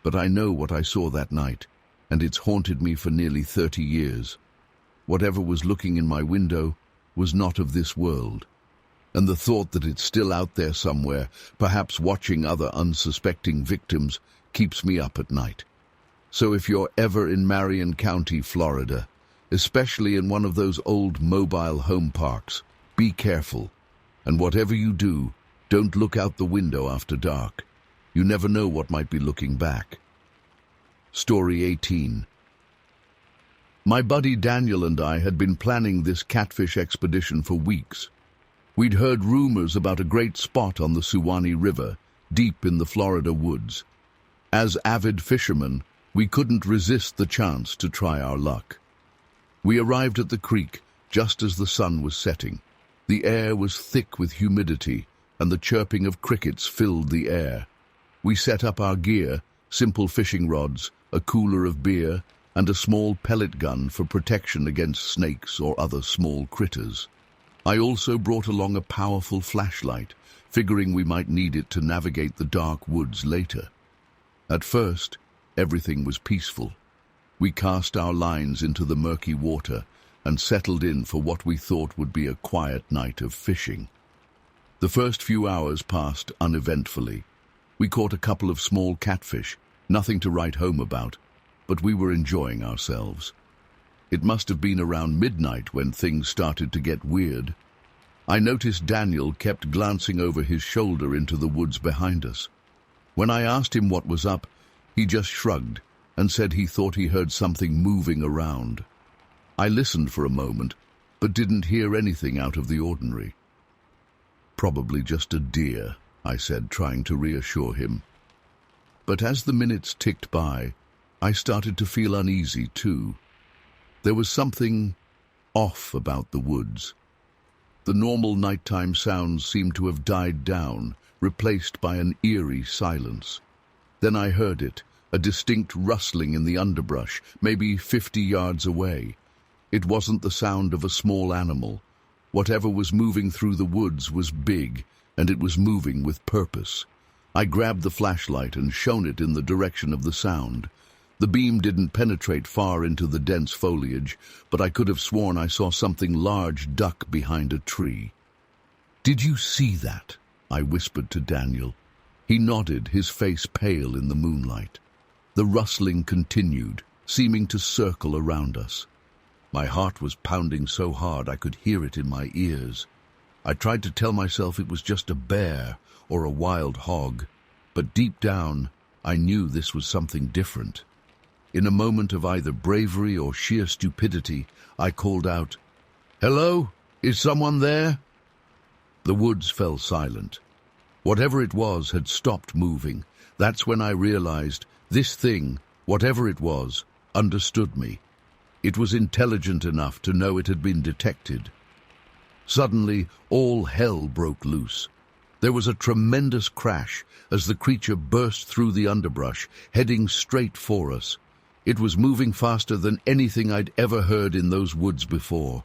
but I know what I saw that night, and it's haunted me for nearly 30 years. Whatever was looking in my window was not of this world, and the thought that it's still out there somewhere, perhaps watching other unsuspecting victims, keeps me up at night. So if you're ever in Marion County, Florida, especially in one of those old mobile home parks, be careful, and whatever you do, don't look out the window after dark. You never know what might be looking back. Story 18. My buddy Daniel and I had been planning this catfish expedition for weeks. We'd heard rumors about a great spot on the Suwannee River, deep in the Florida woods. As avid fishermen, we couldn't resist the chance to try our luck. We arrived at the creek just as the sun was setting. The air was thick with humidity, and the chirping of crickets filled the air. We set up our gear, simple fishing rods, a cooler of beer, and a small pellet gun for protection against snakes or other small critters. I also brought along a powerful flashlight, figuring we might need it to navigate the dark woods later. At first, everything was peaceful. We cast our lines into the murky water and settled in for what we thought would be a quiet night of fishing. The first few hours passed uneventfully. We caught a couple of small catfish, nothing to write home about, but we were enjoying ourselves. It must have been around midnight when things started to get weird. I noticed Daniel kept glancing over his shoulder into the woods behind us. When I asked him what was up, he just shrugged and said he thought he heard something moving around. I listened for a moment, but didn't hear anything out of the ordinary. "Probably just a deer," I said, trying to reassure him. But as the minutes ticked by, I started to feel uneasy too. There was something off about the woods. The normal nighttime sounds seemed to have died down, replaced by an eerie silence. Then I heard it, a distinct rustling in the underbrush, maybe 50 yards away. It wasn't the sound of a small animal. Whatever was moving through the woods was big, and it was moving with purpose. I grabbed the flashlight and shone it in the direction of the sound. The beam didn't penetrate far into the dense foliage, but I could have sworn I saw something large duck behind a tree. "Did you see that?" I whispered to Daniel. He nodded, his face pale in the moonlight. The rustling continued, seeming to circle around us. My heart was pounding so hard I could hear it in my ears. I tried to tell myself it was just a bear or a wild hog, but deep down I knew this was something different. In a moment of either bravery or sheer stupidity, I called out, "Hello? Is someone there?" The woods fell silent. Whatever it was had stopped moving. That's when I realized this thing, whatever it was, understood me. It was intelligent enough to know it had been detected. Suddenly, all hell broke loose. There was a tremendous crash as the creature burst through the underbrush, heading straight for us. It was moving faster than anything I'd ever heard in those woods before.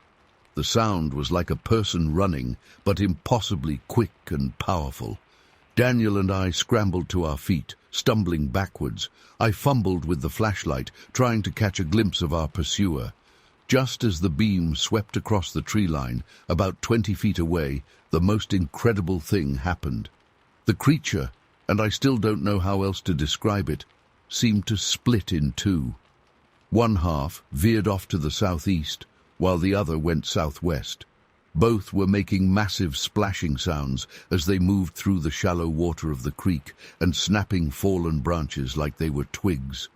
The sound was like a person running, but impossibly quick and powerful. Daniel and I scrambled to our feet, stumbling backwards. I fumbled with the flashlight, trying to catch a glimpse of our pursuer. Just as the beam swept across the tree line, about 20 feet away, the most incredible thing happened. The creature, and I still don't know how else to describe it, seemed to split in two. One half veered off to the southeast, while the other went southwest. Both were making massive splashing sounds as they moved through the shallow water of the creek and snapping fallen branches like they were twigs.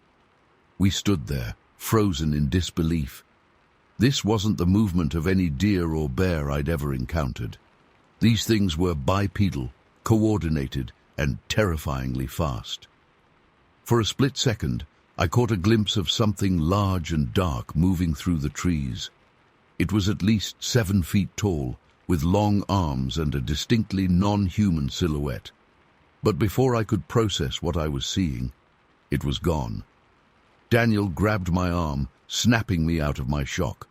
We stood there, frozen in disbelief. This wasn't the movement of any deer or bear I'd ever encountered. These things were bipedal, coordinated, and terrifyingly fast. For a split second, I caught a glimpse of something large and dark moving through the trees. It was at least 7 feet tall, with long arms and a distinctly non-human silhouette. But before I could process what I was seeing, it was gone. Daniel grabbed my arm, snapping me out of my shock.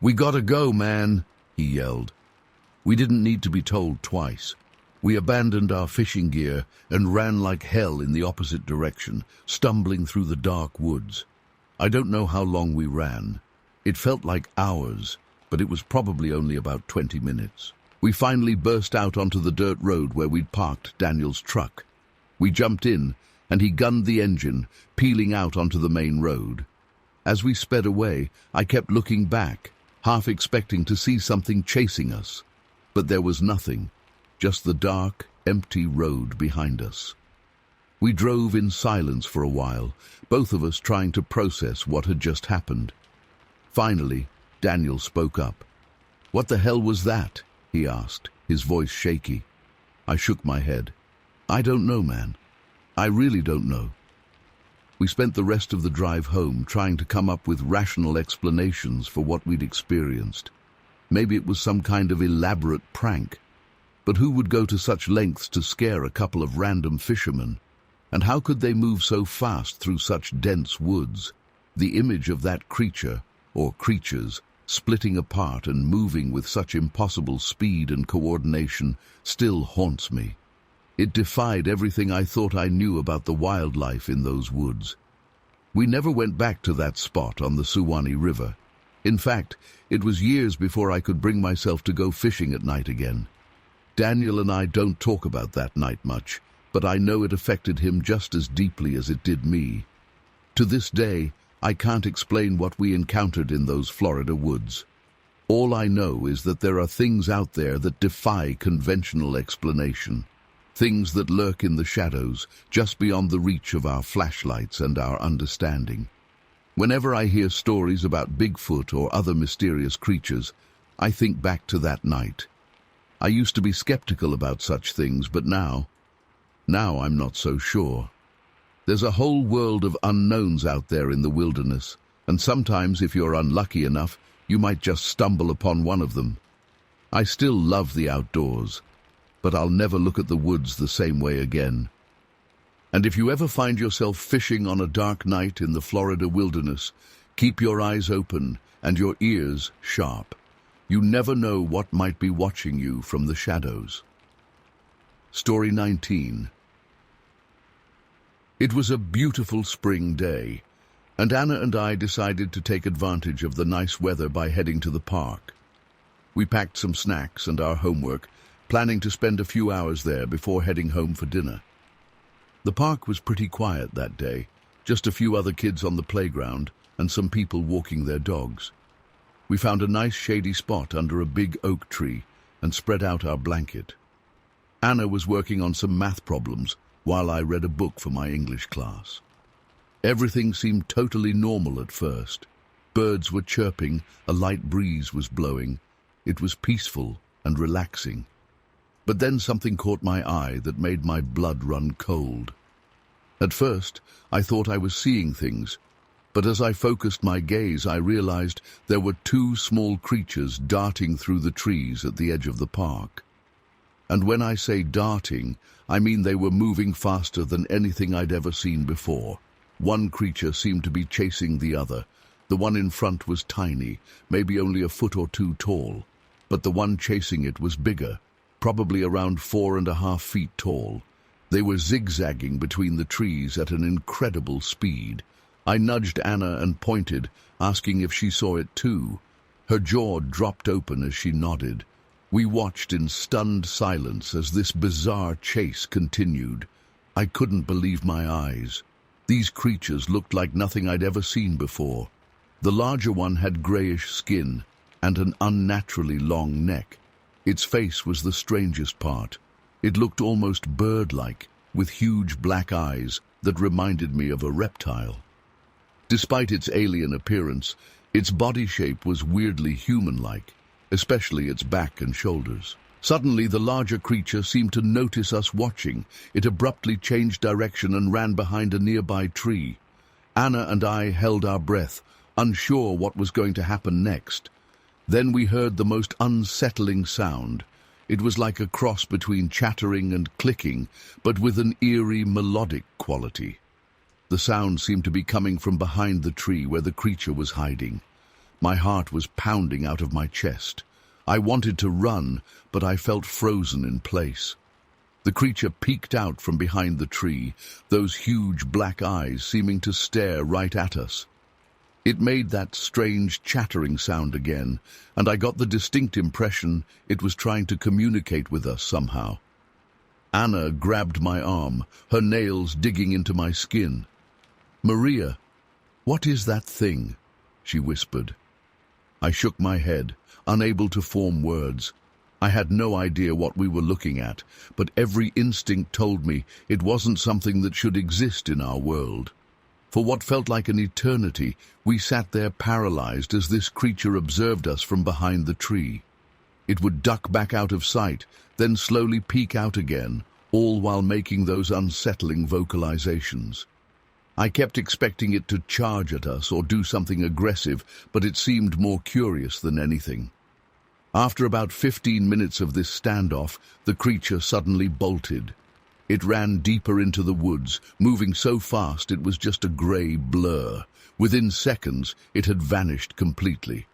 "We gotta go, man," he yelled. We didn't need to be told twice. We abandoned our fishing gear and ran like hell in the opposite direction, stumbling through the dark woods. I don't know how long we ran. It felt like hours, but it was probably only about 20 minutes. We finally burst out onto the dirt road where we'd parked Daniel's truck. We jumped in, and he gunned the engine, peeling out onto the main road. As we sped away, I kept looking back, half expecting to see something chasing us. But there was nothing, just the dark, empty road behind us. We drove in silence for a while, both of us trying to process what had just happened. Finally, Daniel spoke up. "What the hell was that?" he asked, his voice shaky. I shook my head. "I don't know, man. I really don't know." We spent the rest of the drive home trying to come up with rational explanations for what we'd experienced. Maybe it was some kind of elaborate prank. But who would go to such lengths to scare a couple of random fishermen? And how could they move so fast through such dense woods? The image of that creature, or creatures, splitting apart and moving with such impossible speed and coordination still haunts me. It defied everything I thought I knew about the wildlife in those woods. We never went back to that spot on the Suwannee River. In fact, it was years before I could bring myself to go fishing at night again. Daniel and I don't talk about that night much, but I know it affected him just as deeply as it did me. To this day, I can't explain what we encountered in those Florida woods. All I know is that there are things out there that defy conventional explanation. Things that lurk in the shadows, just beyond the reach of our flashlights and our understanding. Whenever I hear stories about Bigfoot or other mysterious creatures, I think back to that night. I used to be skeptical about such things, but now I'm not so sure. There's a whole world of unknowns out there in the wilderness, and sometimes, if you're unlucky enough, you might just stumble upon one of them. I still love the outdoors, but I'll never look at the woods the same way again. And if you ever find yourself fishing on a dark night in the Florida wilderness, keep your eyes open and your ears sharp. You never know what might be watching you from the shadows. Story 19. It was a beautiful spring day. and Anna and I decided to take advantage of the nice weather by heading to the park. We packed some snacks and our homework, planning to spend a few hours there before heading home for dinner. The park was pretty quiet that day, just a few other kids on the playground and some people walking their dogs. We found a nice shady spot under a big oak tree and spread out our blanket. Anna was working on some math problems while I read a book for my English class. Everything seemed totally normal at first. Birds were chirping, a light breeze was blowing. It was peaceful and relaxing. But then something caught my eye that made my blood run cold. At first, I thought I was seeing things, but as I focused my gaze, I realized there were two small creatures darting through the trees at the edge of the park. And when I say darting, I mean they were moving faster than anything I'd ever seen before. One creature seemed to be chasing the other. The one in front was tiny, maybe only a foot or two tall, but the one chasing it was bigger, probably around 4.5 feet tall. They were zigzagging between the trees at an incredible speed. I nudged Anna and pointed, asking if she saw it too. Her jaw dropped open as she nodded. We watched in stunned silence as this bizarre chase continued. I couldn't believe my eyes. These creatures looked like nothing I'd ever seen before. The larger one had grayish skin and an unnaturally long neck. Its face was the strangest part. It looked almost bird-like, with huge black eyes that reminded me of a reptile. Despite its alien appearance, its body shape was weirdly human-like, especially its back and shoulders. Suddenly, the larger creature seemed to notice us watching. It abruptly changed direction and ran behind a nearby tree. Anna and I held our breath, unsure what was going to happen next. Then we heard the most unsettling sound. It was like a cross between chattering and clicking, but with an eerie, melodic quality. The sound seemed to be coming from behind the tree where the creature was hiding. My heart was pounding out of my chest. I wanted to run, but I felt frozen in place. The creature peeked out from behind the tree, those huge black eyes seeming to stare right at us. It made that strange chattering sound again, and I got the distinct impression it was trying to communicate with us somehow. Anna grabbed my arm, her nails digging into my skin. "Maria, what is that thing?" she whispered. I shook my head, unable to form words. I had no idea what we were looking at, but every instinct told me it wasn't something that should exist in our world. For what felt like an eternity, we sat there paralyzed as this creature observed us from behind the tree. It would duck back out of sight, then slowly peek out again, all while making those unsettling vocalizations. I kept expecting it to charge at us or do something aggressive, but it seemed more curious than anything. After about 15 minutes of this standoff, the creature suddenly bolted. It ran deeper into the woods, moving so fast it was just a grey blur. Within seconds, it had vanished completely.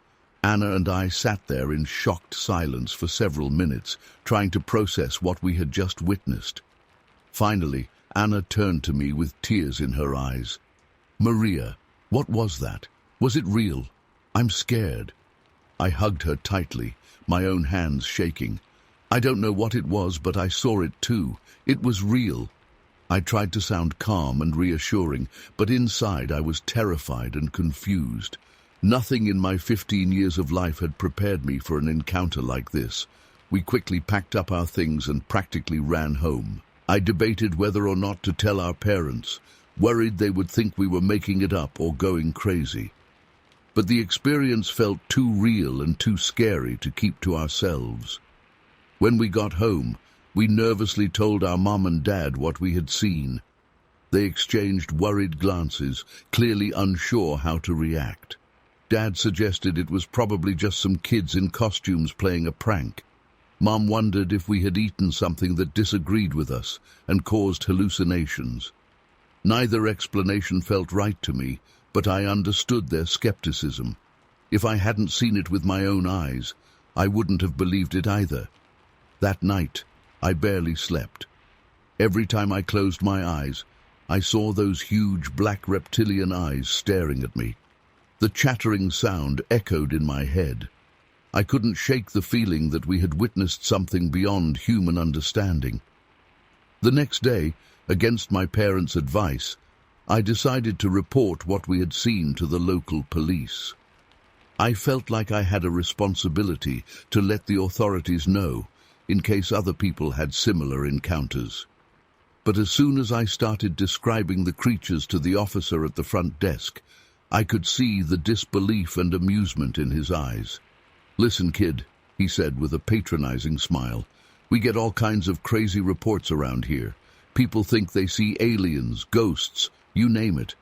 Anna and I sat there in shocked silence for several minutes, trying to process what we had just witnessed. Finally, Anna turned to me with tears in her eyes. "Maria, what was that? Was it real? I'm scared." I hugged her tightly, my own hands shaking. I don't know what it was, but I saw it too. It was real. I tried to sound calm and reassuring, but inside I was terrified and confused. Nothing in my 15 years of life had prepared me for an encounter like this. We quickly packed up our things and practically ran home. I debated whether or not to tell our parents, worried they would think we were making it up or going crazy. But the experience felt too real and too scary to keep to ourselves. When we got home, we nervously told our mom and dad what we had seen. They exchanged worried glances, clearly unsure how to react. Dad suggested it was probably just some kids in costumes playing a prank. Mom wondered if we had eaten something that disagreed with us and caused hallucinations. Neither explanation felt right to me, but I understood their skepticism. If I hadn't seen it with my own eyes, I wouldn't have believed it either. That night, I barely slept. Every time I closed my eyes, I saw those huge black reptilian eyes staring at me. The chattering sound echoed in my head. I couldn't shake the feeling that we had witnessed something beyond human understanding. The next day, against my parents' advice, I decided to report what we had seen to the local police. I felt like I had a responsibility to let the authorities know, in case other people had similar encounters. But as soon as I started describing the creatures to the officer at the front desk, I could see the disbelief and amusement in his eyes. "Listen, kid," he said with a patronizing smile, "we get all kinds of crazy reports around here. People think they see aliens, ghosts, you name it.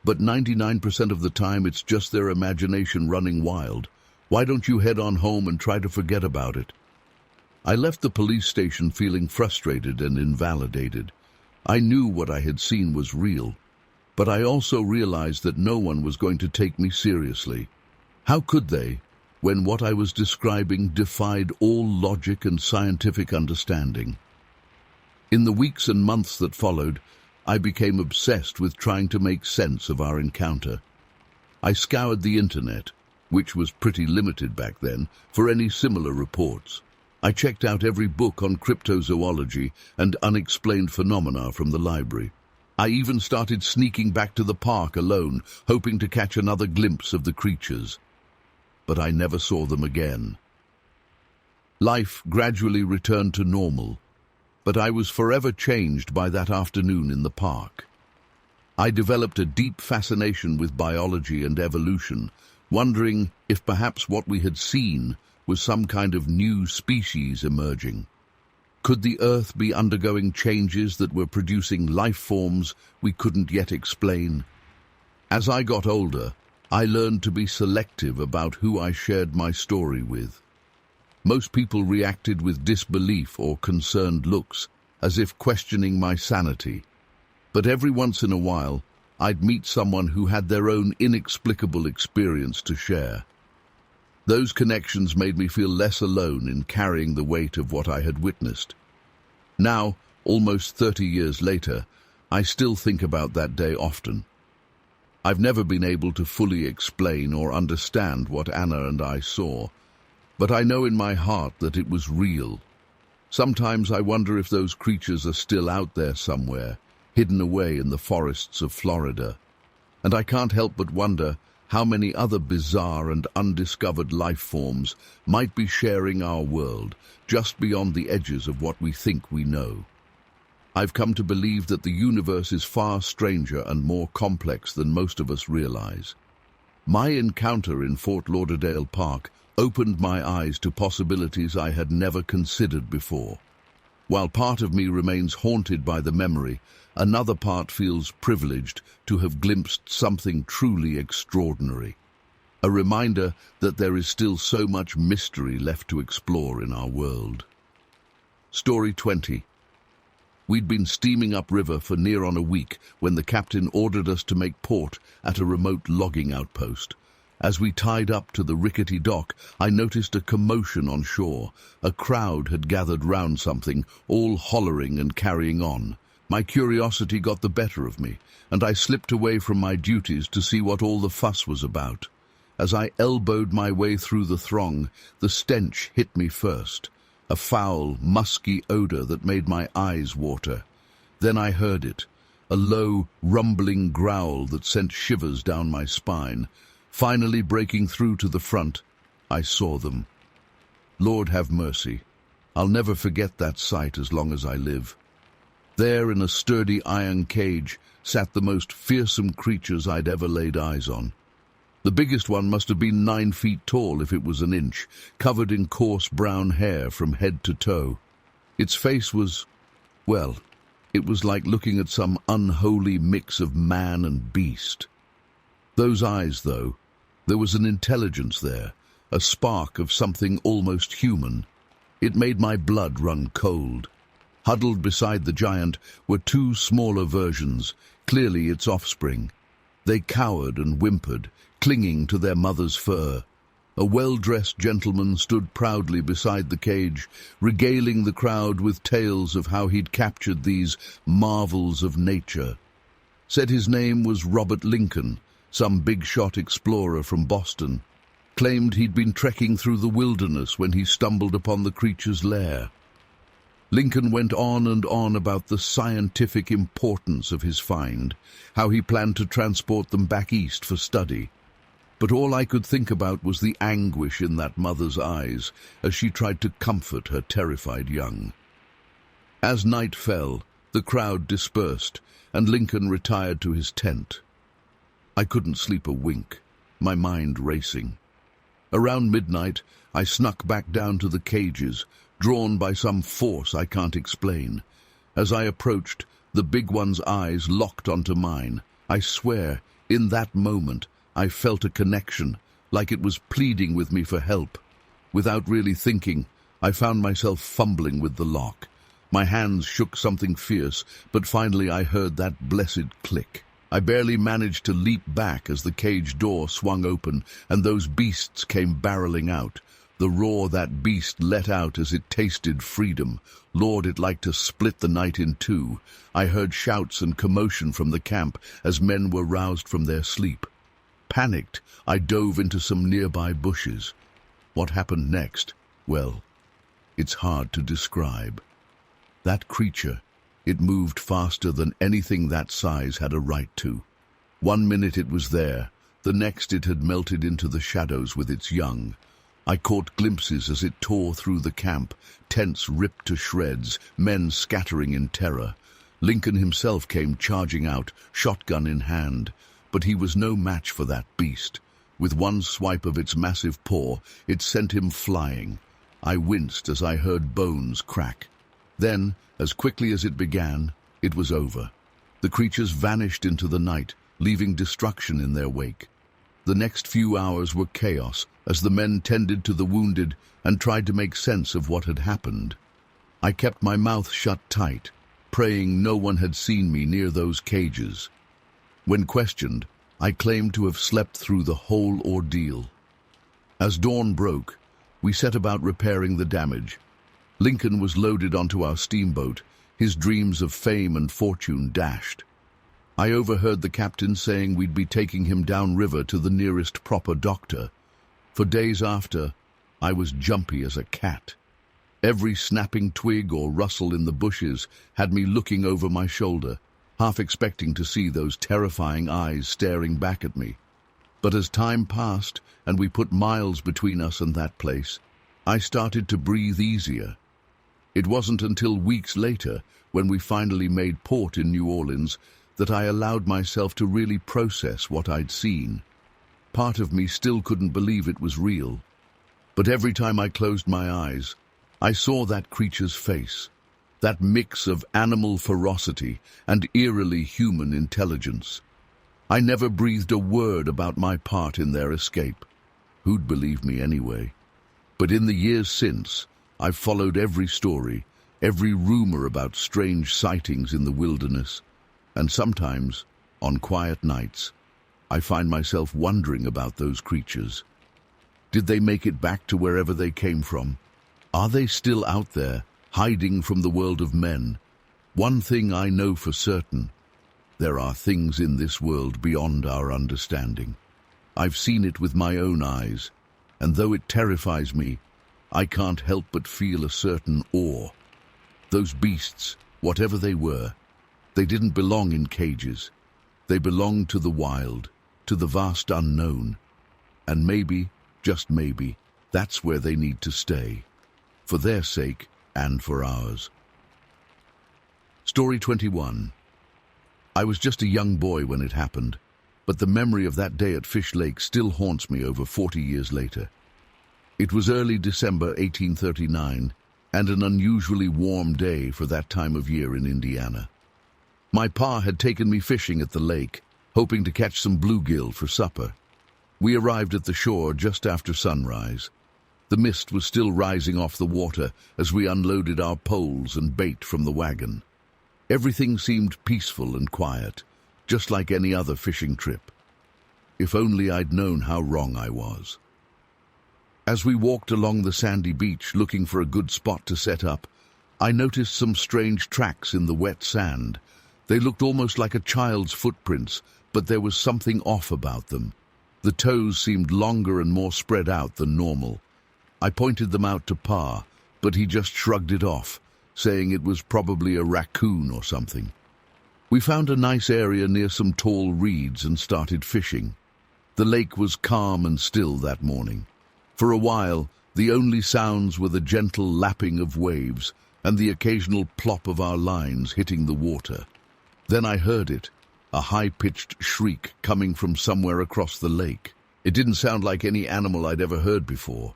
But 99% of the time it's just their imagination running wild. Why don't you head on home and try to forget about it?" I left the police station feeling frustrated and invalidated. I knew what I had seen was real, but I also realized that no one was going to take me seriously. How could they, when what I was describing defied all logic and scientific understanding? In the weeks and months that followed, I became obsessed with trying to make sense of our encounter. I scoured the internet, which was pretty limited back then, for any similar reports. I checked out every book on cryptozoology and unexplained phenomena from the library. I even started sneaking back to the park alone, hoping to catch another glimpse of the creatures. But I never saw them again. Life gradually returned to normal, but I was forever changed by that afternoon in the park. I developed a deep fascination with biology and evolution, wondering if perhaps what we had seen was some kind of new species emerging. Could the Earth be undergoing changes that were producing life forms we couldn't yet explain? As I got older, I learned to be selective about who I shared my story with. Most people reacted with disbelief or concerned looks, as if questioning my sanity. But every once in a while, I'd meet someone who had their own inexplicable experience to share. Those connections made me feel less alone in carrying the weight of what I had witnessed. Now, almost 30 years later, I still think about that day often. I've never been able to fully explain or understand what Anna and I saw, but I know in my heart that it was real. Sometimes I wonder if those creatures are still out there somewhere, hidden away in the forests of Florida. And I can't help but wonder how many other bizarre and undiscovered life forms might be sharing our world, just beyond the edges of what we think we know. I've come to believe that the universe is far stranger and more complex than most of us realize. My encounter in Fort Lauderdale Park opened my eyes to possibilities I had never considered before. While part of me remains haunted by the memory, another part feels privileged to have glimpsed something truly extraordinary. A reminder that there is still so much mystery left to explore in our world. Story 20. We'd been steaming upriver for near on a week when the captain ordered us to make port at a remote logging outpost. As we tied up to the rickety dock, I noticed a commotion on shore. A crowd had gathered round something, all hollering and carrying on. My curiosity got the better of me, and I slipped away from my duties to see what all the fuss was about. As I elbowed my way through the throng, the stench hit me first, a foul, musky odor that made my eyes water. Then I heard it, a low, rumbling growl that sent shivers down my spine. Finally breaking through to the front, I saw them. Lord have mercy. I'll never forget that sight as long as I live. There, in a sturdy iron cage, sat the most fearsome creatures I'd ever laid eyes on. The biggest one must have been 9 feet tall if it was an inch, covered in coarse brown hair from head to toe. Its face was, well, it was like looking at some unholy mix of man and beast. Those eyes, though, there was an intelligence there, a spark of something almost human. It made my blood run cold. Huddled beside the giant were 2 smaller versions, clearly its offspring. They cowered and whimpered, clinging to their mother's fur. A well-dressed gentleman stood proudly beside the cage, regaling the crowd with tales of how he'd captured these marvels of nature. Said his name was Robert Lincoln, some big-shot explorer from Boston. Claimed he'd been trekking through the wilderness when he stumbled upon the creature's lair. Lincoln went on and on about the scientific importance of his find, how he planned to transport them back east for study. But all I could think about was the anguish in that mother's eyes as she tried to comfort her terrified young. As night fell, the crowd dispersed, and Lincoln retired to his tent. I couldn't sleep a wink, my mind racing. Around midnight, I snuck back down to the cages, drawn by some force I can't explain. As I approached, the big one's eyes locked onto mine. I swear, in that moment, I felt a connection, like it was pleading with me for help. Without really thinking, I found myself fumbling with the lock. My hands shook something fierce, but finally I heard that blessed click. I barely managed to leap back as the cage door swung open and those beasts came barreling out. The roar that beast let out as it tasted freedom, Lord, it like to split the night in two. I heard shouts and commotion from the camp as men were roused from their sleep. Panicked, I dove into some nearby bushes. What happened next? Well, it's hard to describe. That creature, it moved faster than anything that size had a right to. 1 minute it was there, the next it had melted into the shadows with its young. I caught glimpses as it tore through the camp, tents ripped to shreds, men scattering in terror. Lincoln himself came charging out, shotgun in hand, but he was no match for that beast. With one swipe of its massive paw, it sent him flying. I winced as I heard bones crack. Then, as quickly as it began, it was over. The creatures vanished into the night, leaving destruction in their wake. The next few hours were chaos as the men tended to the wounded and tried to make sense of what had happened. I kept my mouth shut tight, praying no one had seen me near those cages. When questioned, I claimed to have slept through the whole ordeal. As dawn broke, we set about repairing the damage. Lincoln was loaded onto our steamboat, his dreams of fame and fortune dashed. I overheard the captain saying we'd be taking him downriver to the nearest proper doctor. For days after, I was jumpy as a cat. Every snapping twig or rustle in the bushes had me looking over my shoulder, half expecting to see those terrifying eyes staring back at me. But as time passed and we put miles between us and that place, I started to breathe easier. It wasn't until weeks later, when we finally made port in New Orleans, that I allowed myself to really process what I'd seen. Part of me still couldn't believe it was real. But every time I closed my eyes, I saw that creature's face, that mix of animal ferocity and eerily human intelligence. I never breathed a word about my part in their escape. Who'd believe me anyway? But in the years since, I've followed every story, every rumor about strange sightings in the wilderness, and sometimes, on quiet nights, I find myself wondering about those creatures. Did they make it back to wherever they came from? Are they still out there, hiding from the world of men? One thing I know for certain, there are things in this world beyond our understanding. I've seen it with my own eyes, and though it terrifies me, I can't help but feel a certain awe. Those beasts, whatever they were, they didn't belong in cages. They belonged to the wild, to the vast unknown. And maybe, just maybe, that's where they need to stay. For their sake and for ours. Story 21. I was just a young boy when it happened, but the memory of that day at Fish Lake still haunts me over 40 years later. It was early December 1839, and an unusually warm day for that time of year in Indiana. My pa had taken me fishing at the lake, hoping to catch some bluegill for supper. We arrived at the shore just after sunrise. The mist was still rising off the water as we unloaded our poles and bait from the wagon. Everything seemed peaceful and quiet, just like any other fishing trip. If only I'd known how wrong I was. As we walked along the sandy beach looking for a good spot to set up, I noticed some strange tracks in the wet sand, They looked almost like a child's footprints, but there was something off about them. The toes seemed longer and more spread out than normal. I pointed them out to Pa, but he just shrugged it off, saying it was probably a raccoon or something. We found a nice area near some tall reeds and started fishing. The lake was calm and still that morning. For a while, the only sounds were the gentle lapping of waves and the occasional plop of our lines hitting the water. Then I heard it, a high-pitched shriek coming from somewhere across the lake. It didn't sound like any animal I'd ever heard before.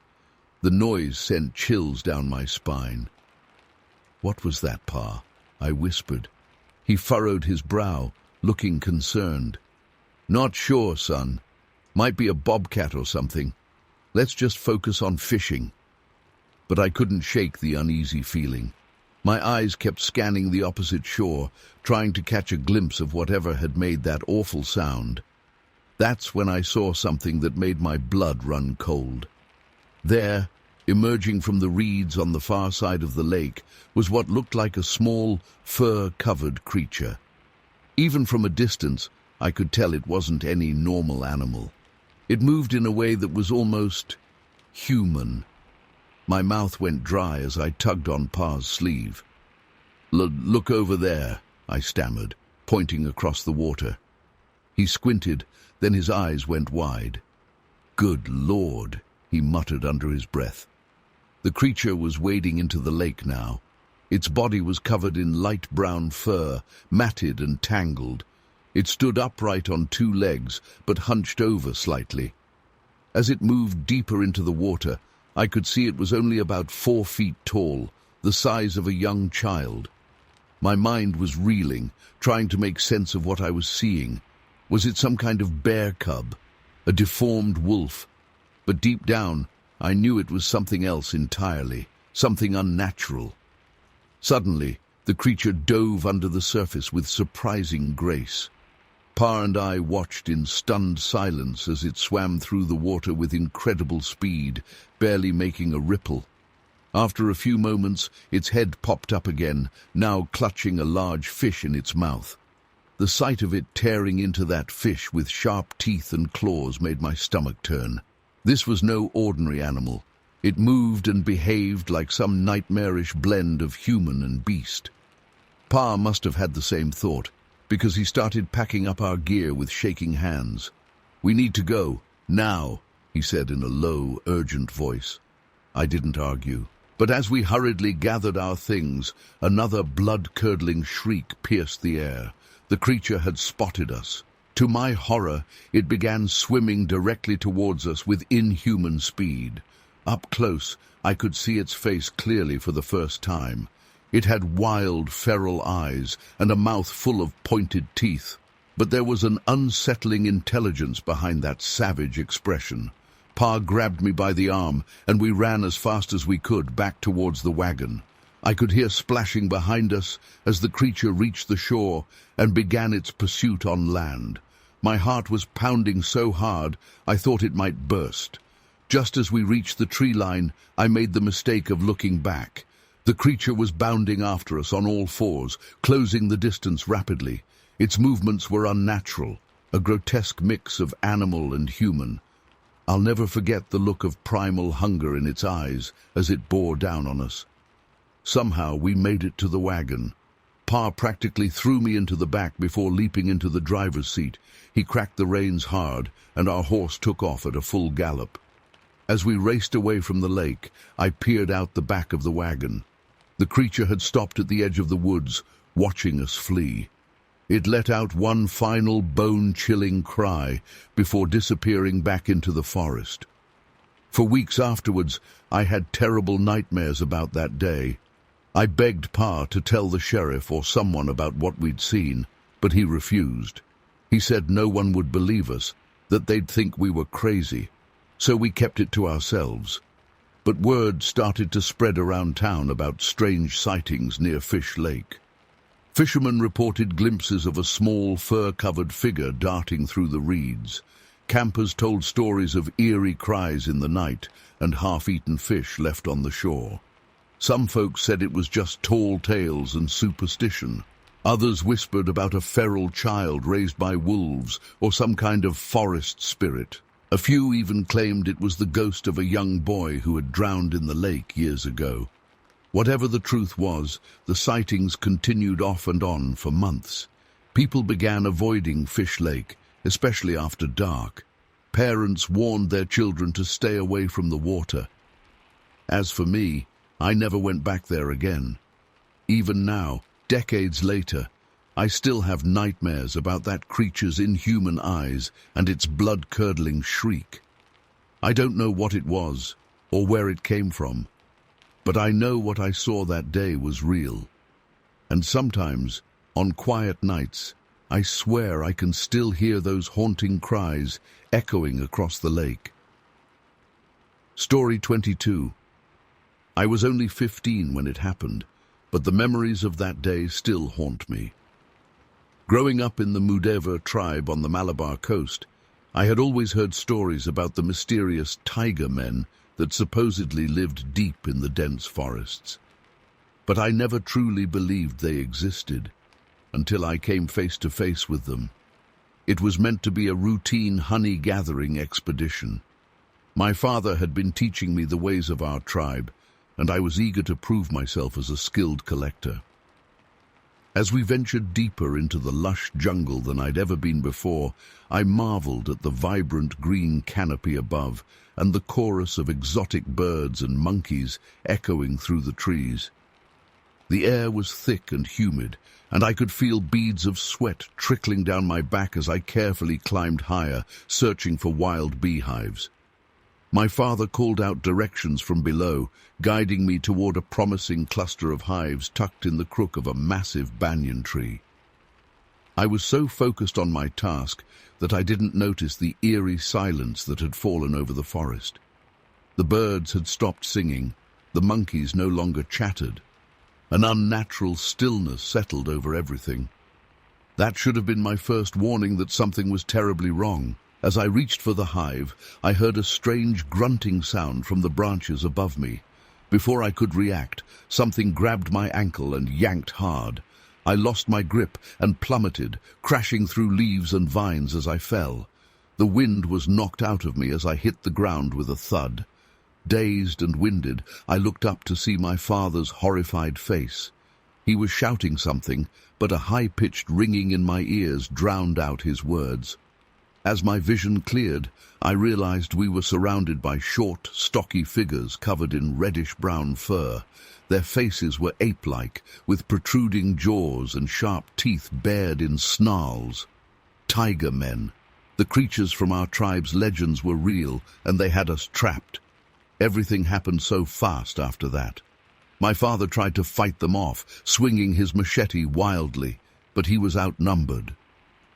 The noise sent chills down my spine. "What was that, Pa?" I whispered. He furrowed his brow, looking concerned. "Not sure, son. Might be a bobcat or something. Let's just focus on fishing." But I couldn't shake the uneasy feeling. My eyes kept scanning the opposite shore, trying to catch a glimpse of whatever had made that awful sound. That's when I saw something that made my blood run cold. There, emerging from the reeds on the far side of the lake, was what looked like a small, fur-covered creature. Even from a distance, I could tell it wasn't any normal animal. It moved in a way that was almost human. My mouth went dry as I tugged on Pa's sleeve. Look over there," I stammered, pointing across the water. He squinted, then his eyes went wide. "Good Lord," he muttered under his breath. The creature was wading into the lake now. Its body was covered in light brown fur, matted and tangled. It stood upright on two legs, but hunched over slightly. As it moved deeper into the water, I could see it was only about 4 feet tall, the size of a young child. My mind was reeling, trying to make sense of what I was seeing. Was it some kind of bear cub, a deformed wolf? But deep down, I knew it was something else entirely, something unnatural. Suddenly, the creature dove under the surface with surprising grace. Pa and I watched in stunned silence as it swam through the water with incredible speed, barely making a ripple. After a few moments, its head popped up again, now clutching a large fish in its mouth. The sight of it tearing into that fish with sharp teeth and claws made my stomach turn. This was no ordinary animal. It moved and behaved like some nightmarish blend of human and beast. Pa must have had the same thought, because he started packing up our gear with shaking hands. "We need to go, now," he said in a low, urgent voice. I didn't argue. But as we hurriedly gathered our things, another blood-curdling shriek pierced the air. The creature had spotted us. To my horror, it began swimming directly towards us with inhuman speed. Up close, I could see its face clearly for the first time. It had wild, feral eyes and a mouth full of pointed teeth. But there was an unsettling intelligence behind that savage expression. Pa grabbed me by the arm, and we ran as fast as we could back towards the wagon. I could hear splashing behind us as the creature reached the shore and began its pursuit on land. My heart was pounding so hard I thought it might burst. Just as we reached the tree line, I made the mistake of looking back. The creature was bounding after us on all fours, closing the distance rapidly. Its movements were unnatural, a grotesque mix of animal and human. I'll never forget the look of primal hunger in its eyes as it bore down on us. Somehow we made it to the wagon. Pa practically threw me into the back before leaping into the driver's seat. He cracked the reins hard, and our horse took off at a full gallop. As we raced away from the lake, I peered out the back of the wagon. The creature had stopped at the edge of the woods, watching us flee. It let out one final bone-chilling cry before disappearing back into the forest. For weeks afterwards, I had terrible nightmares about that day. I begged Pa to tell the sheriff or someone about what we'd seen, but he refused. He said no one would believe us, that they'd think we were crazy, so we kept it to ourselves. But word started to spread around town about strange sightings near Fish Lake. Fishermen reported glimpses of a small, fur-covered figure darting through the reeds. Campers told stories of eerie cries in the night and half-eaten fish left on the shore. Some folks said it was just tall tales and superstition. Others whispered about a feral child raised by wolves or some kind of forest spirit. A few even claimed it was the ghost of a young boy who had drowned in the lake years ago. Whatever the truth was, the sightings continued off and on for months. People began avoiding Fish Lake, especially after dark. Parents warned their children to stay away from the water. As for me, I never went back there again. Even now, decades later, I still have nightmares about that creature's inhuman eyes and its blood-curdling shriek. I don't know what it was or where it came from, but I know what I saw that day was real. And sometimes, on quiet nights, I swear I can still hear those haunting cries echoing across the lake. Story 22. I was only 15 when it happened, but the memories of that day still haunt me. Growing up in the Mudeva tribe on the Malabar coast, I had always heard stories about the mysterious tiger men that supposedly lived deep in the dense forests. But I never truly believed they existed until I came face to face with them. It was meant to be a routine honey-gathering expedition. My father had been teaching me the ways of our tribe, and I was eager to prove myself as a skilled collector. As we ventured deeper into the lush jungle than I'd ever been before, I marveled at the vibrant green canopy above and the chorus of exotic birds and monkeys echoing through the trees. The air was thick and humid, and I could feel beads of sweat trickling down my back as I carefully climbed higher, searching for wild beehives. My father called out directions from below, guiding me toward a promising cluster of hives tucked in the crook of a massive banyan tree. I was so focused on my task that I didn't notice the eerie silence that had fallen over the forest. The birds had stopped singing, the monkeys no longer chattered. An unnatural stillness settled over everything. That should have been my first warning that something was terribly wrong. As I reached for the hive, I heard a strange grunting sound from the branches above me. Before I could react, something grabbed my ankle and yanked hard. I lost my grip and plummeted, crashing through leaves and vines as I fell. The wind was knocked out of me as I hit the ground with a thud. Dazed and winded, I looked up to see my father's horrified face. He was shouting something, but a high-pitched ringing in my ears drowned out his words. As my vision cleared, I realized we were surrounded by short, stocky figures covered in reddish-brown fur. Their faces were ape-like, with protruding jaws and sharp teeth bared in snarls. Tiger men. The creatures from our tribe's legends were real, and they had us trapped. Everything happened so fast after that. My father tried to fight them off, swinging his machete wildly, but he was outnumbered.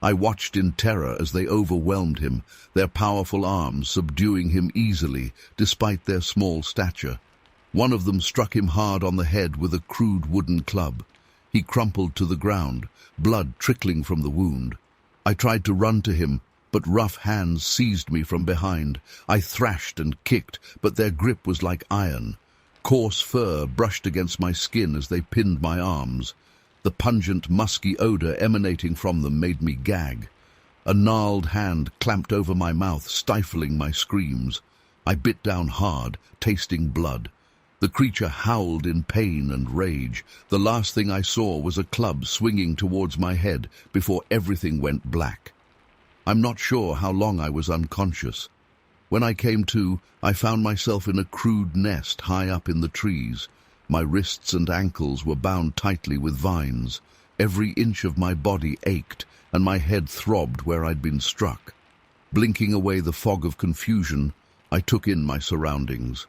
I watched in terror as they overwhelmed him, their powerful arms subduing him easily, despite their small stature. One of them struck him hard on the head with a crude wooden club. He crumpled to the ground, blood trickling from the wound. I tried to run to him, but rough hands seized me from behind. I thrashed and kicked, but their grip was like iron. Coarse fur brushed against my skin as they pinned my arms. The pungent, musky odor emanating from them made me gag. A gnarled hand clamped over my mouth, stifling my screams. I bit down hard, tasting blood. The creature howled in pain and rage. The last thing I saw was a club swinging towards my head before everything went black. I'm not sure how long I was unconscious. When I came to, I found myself in a crude nest high up in the trees. My wrists and ankles were bound tightly with vines. Every inch of my body ached, and my head throbbed where I'd been struck. Blinking away the fog of confusion, I took in my surroundings.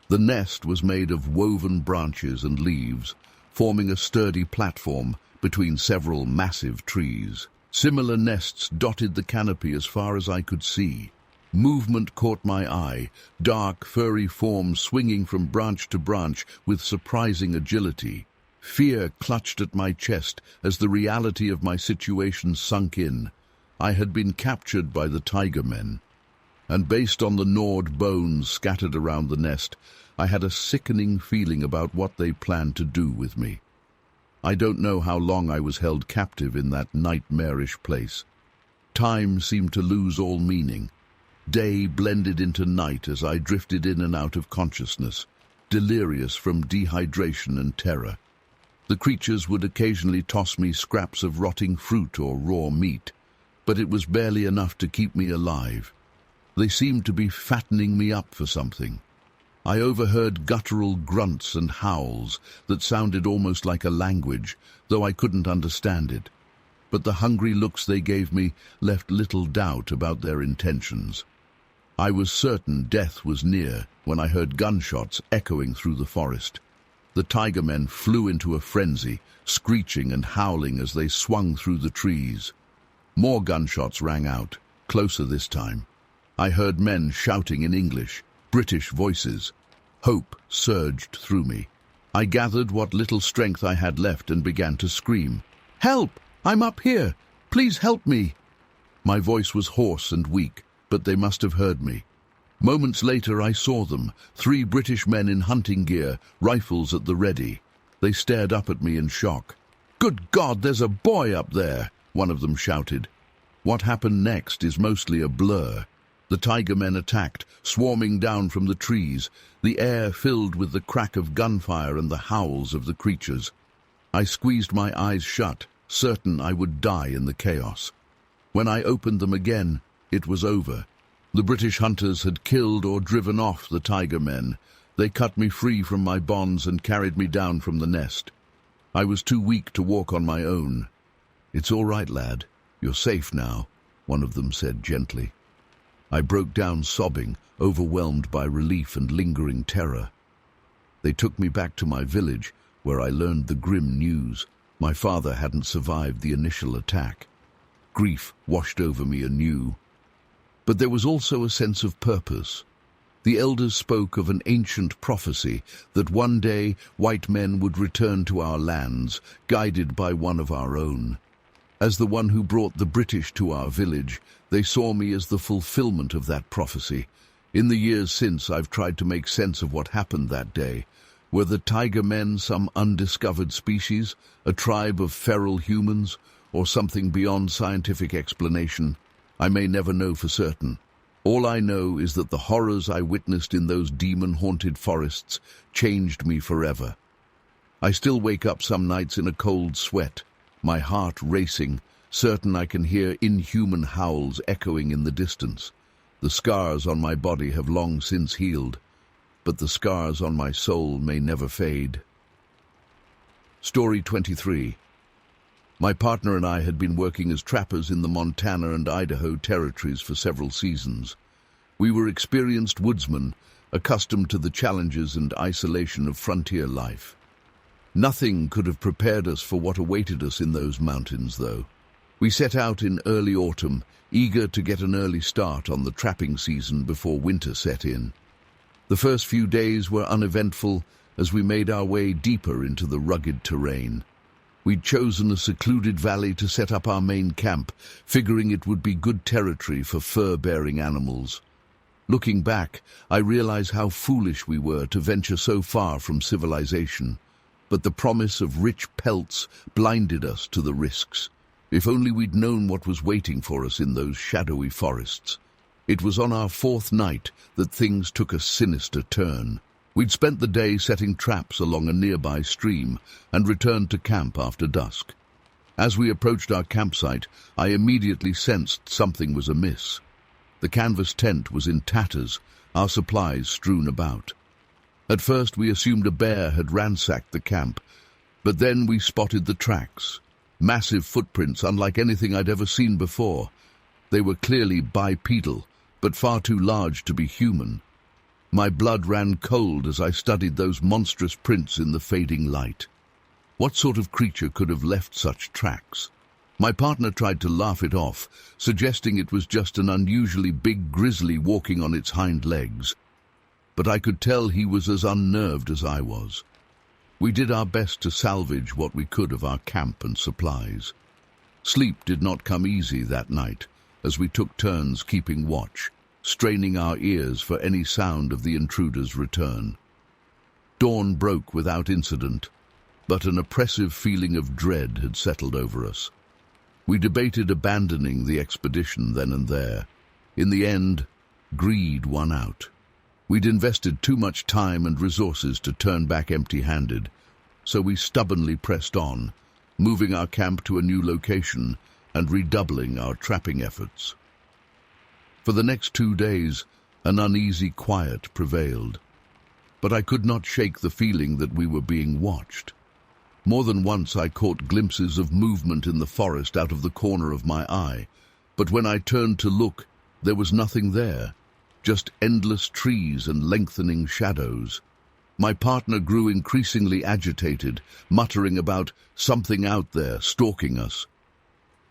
The nest was made of woven branches and leaves, forming a sturdy platform between several massive trees. Similar nests dotted the canopy as far as I could see. Movement caught my eye, dark, furry forms swinging from branch to branch with surprising agility. Fear clutched at my chest as the reality of my situation sunk in. I had been captured by the tiger men, and based on the gnawed bones scattered around the nest, I had a sickening feeling about what they planned to do with me. I don't know how long I was held captive in that nightmarish place. Time seemed to lose all meaning. Day blended into night as I drifted in and out of consciousness, delirious from dehydration and terror. The creatures would occasionally toss me scraps of rotting fruit or raw meat, but it was barely enough to keep me alive. They seemed to be fattening me up for something. I overheard guttural grunts and howls that sounded almost like a language, though I couldn't understand it. But the hungry looks they gave me left little doubt about their intentions. I was certain death was near when I heard gunshots echoing through the forest. The tiger men flew into a frenzy, screeching and howling as they swung through the trees. More gunshots rang out, closer this time. I heard men shouting in English, British voices. Hope surged through me. I gathered what little strength I had left and began to scream. "Help! I'm up here! Please help me!" My voice was hoarse and weak, but they must have heard me. Moments later I saw them, 3 British men in hunting gear, rifles at the ready. They stared up at me in shock. "Good God, there's a boy up there!" one of them shouted. What happened next is mostly a blur. The tiger men attacked, swarming down from the trees, the air filled with the crack of gunfire and the howls of the creatures. I squeezed my eyes shut, certain I would die in the chaos. When I opened them again, it was over. The British hunters had killed or driven off the tiger men. They cut me free from my bonds and carried me down from the nest. I was too weak to walk on my own. "It's all right, lad. You're safe now," one of them said gently. I broke down sobbing, overwhelmed by relief and lingering terror. They took me back to my village, where I learned the grim news. My father hadn't survived the initial attack. Grief washed over me anew. But there was also a sense of purpose. The elders spoke of an ancient prophecy that one day white men would return to our lands, guided by one of our own. As the one who brought the British to our village, they saw me as the fulfillment of that prophecy. In the years since, I've tried to make sense of what happened that day. Were the tiger men some undiscovered species, a tribe of feral humans, or something beyond scientific explanation? I may never know for certain. All I know is that the horrors I witnessed in those demon-haunted forests changed me forever. I still wake up some nights in a cold sweat, my heart racing, certain I can hear inhuman howls echoing in the distance. The scars on my body have long since healed, but the scars on my soul may never fade. Story 23. My partner and I had been working as trappers in the Montana and Idaho territories for several seasons. We were experienced woodsmen, accustomed to the challenges and isolation of frontier life. Nothing could have prepared us for what awaited us in those mountains, though. We set out in early autumn, eager to get an early start on the trapping season before winter set in. The first few days were uneventful as we made our way deeper into the rugged terrain. We'd chosen a secluded valley to set up our main camp, figuring it would be good territory for fur-bearing animals. Looking back, I realize how foolish we were to venture so far from civilization. But the promise of rich pelts blinded us to the risks. If only we'd known what was waiting for us in those shadowy forests. It was on our 4th night that things took a sinister turn. We'd spent the day setting traps along a nearby stream and returned to camp after dusk. As we approached our campsite, I immediately sensed something was amiss. The canvas tent was in tatters, our supplies strewn about. At first we assumed a bear had ransacked the camp, but then we spotted the tracks. Massive footprints unlike anything I'd ever seen before. They were clearly bipedal, but far too large to be human. My blood ran cold as I studied those monstrous prints in the fading light. What sort of creature could have left such tracks? My partner tried to laugh it off, suggesting it was just an unusually big grizzly walking on its hind legs. But I could tell he was as unnerved as I was. We did our best to salvage what we could of our camp and supplies. Sleep did not come easy that night, as we took turns keeping watch, straining our ears for any sound of the intruder's return. Dawn broke without incident. but an oppressive feeling of dread had settled over us. We debated abandoning the expedition then and there. In the end, greed won out. We'd invested too much time and resources to turn back empty-handed, so we stubbornly pressed on, moving our camp to a new location and redoubling our trapping efforts. For the next 2 days, an uneasy quiet prevailed, but I could not shake the feeling that we were being watched. More than once I caught glimpses of movement in the forest out of the corner of my eye, but when I turned to look, there was nothing there, just endless trees and lengthening shadows. My partner grew increasingly agitated, muttering about something out there stalking us.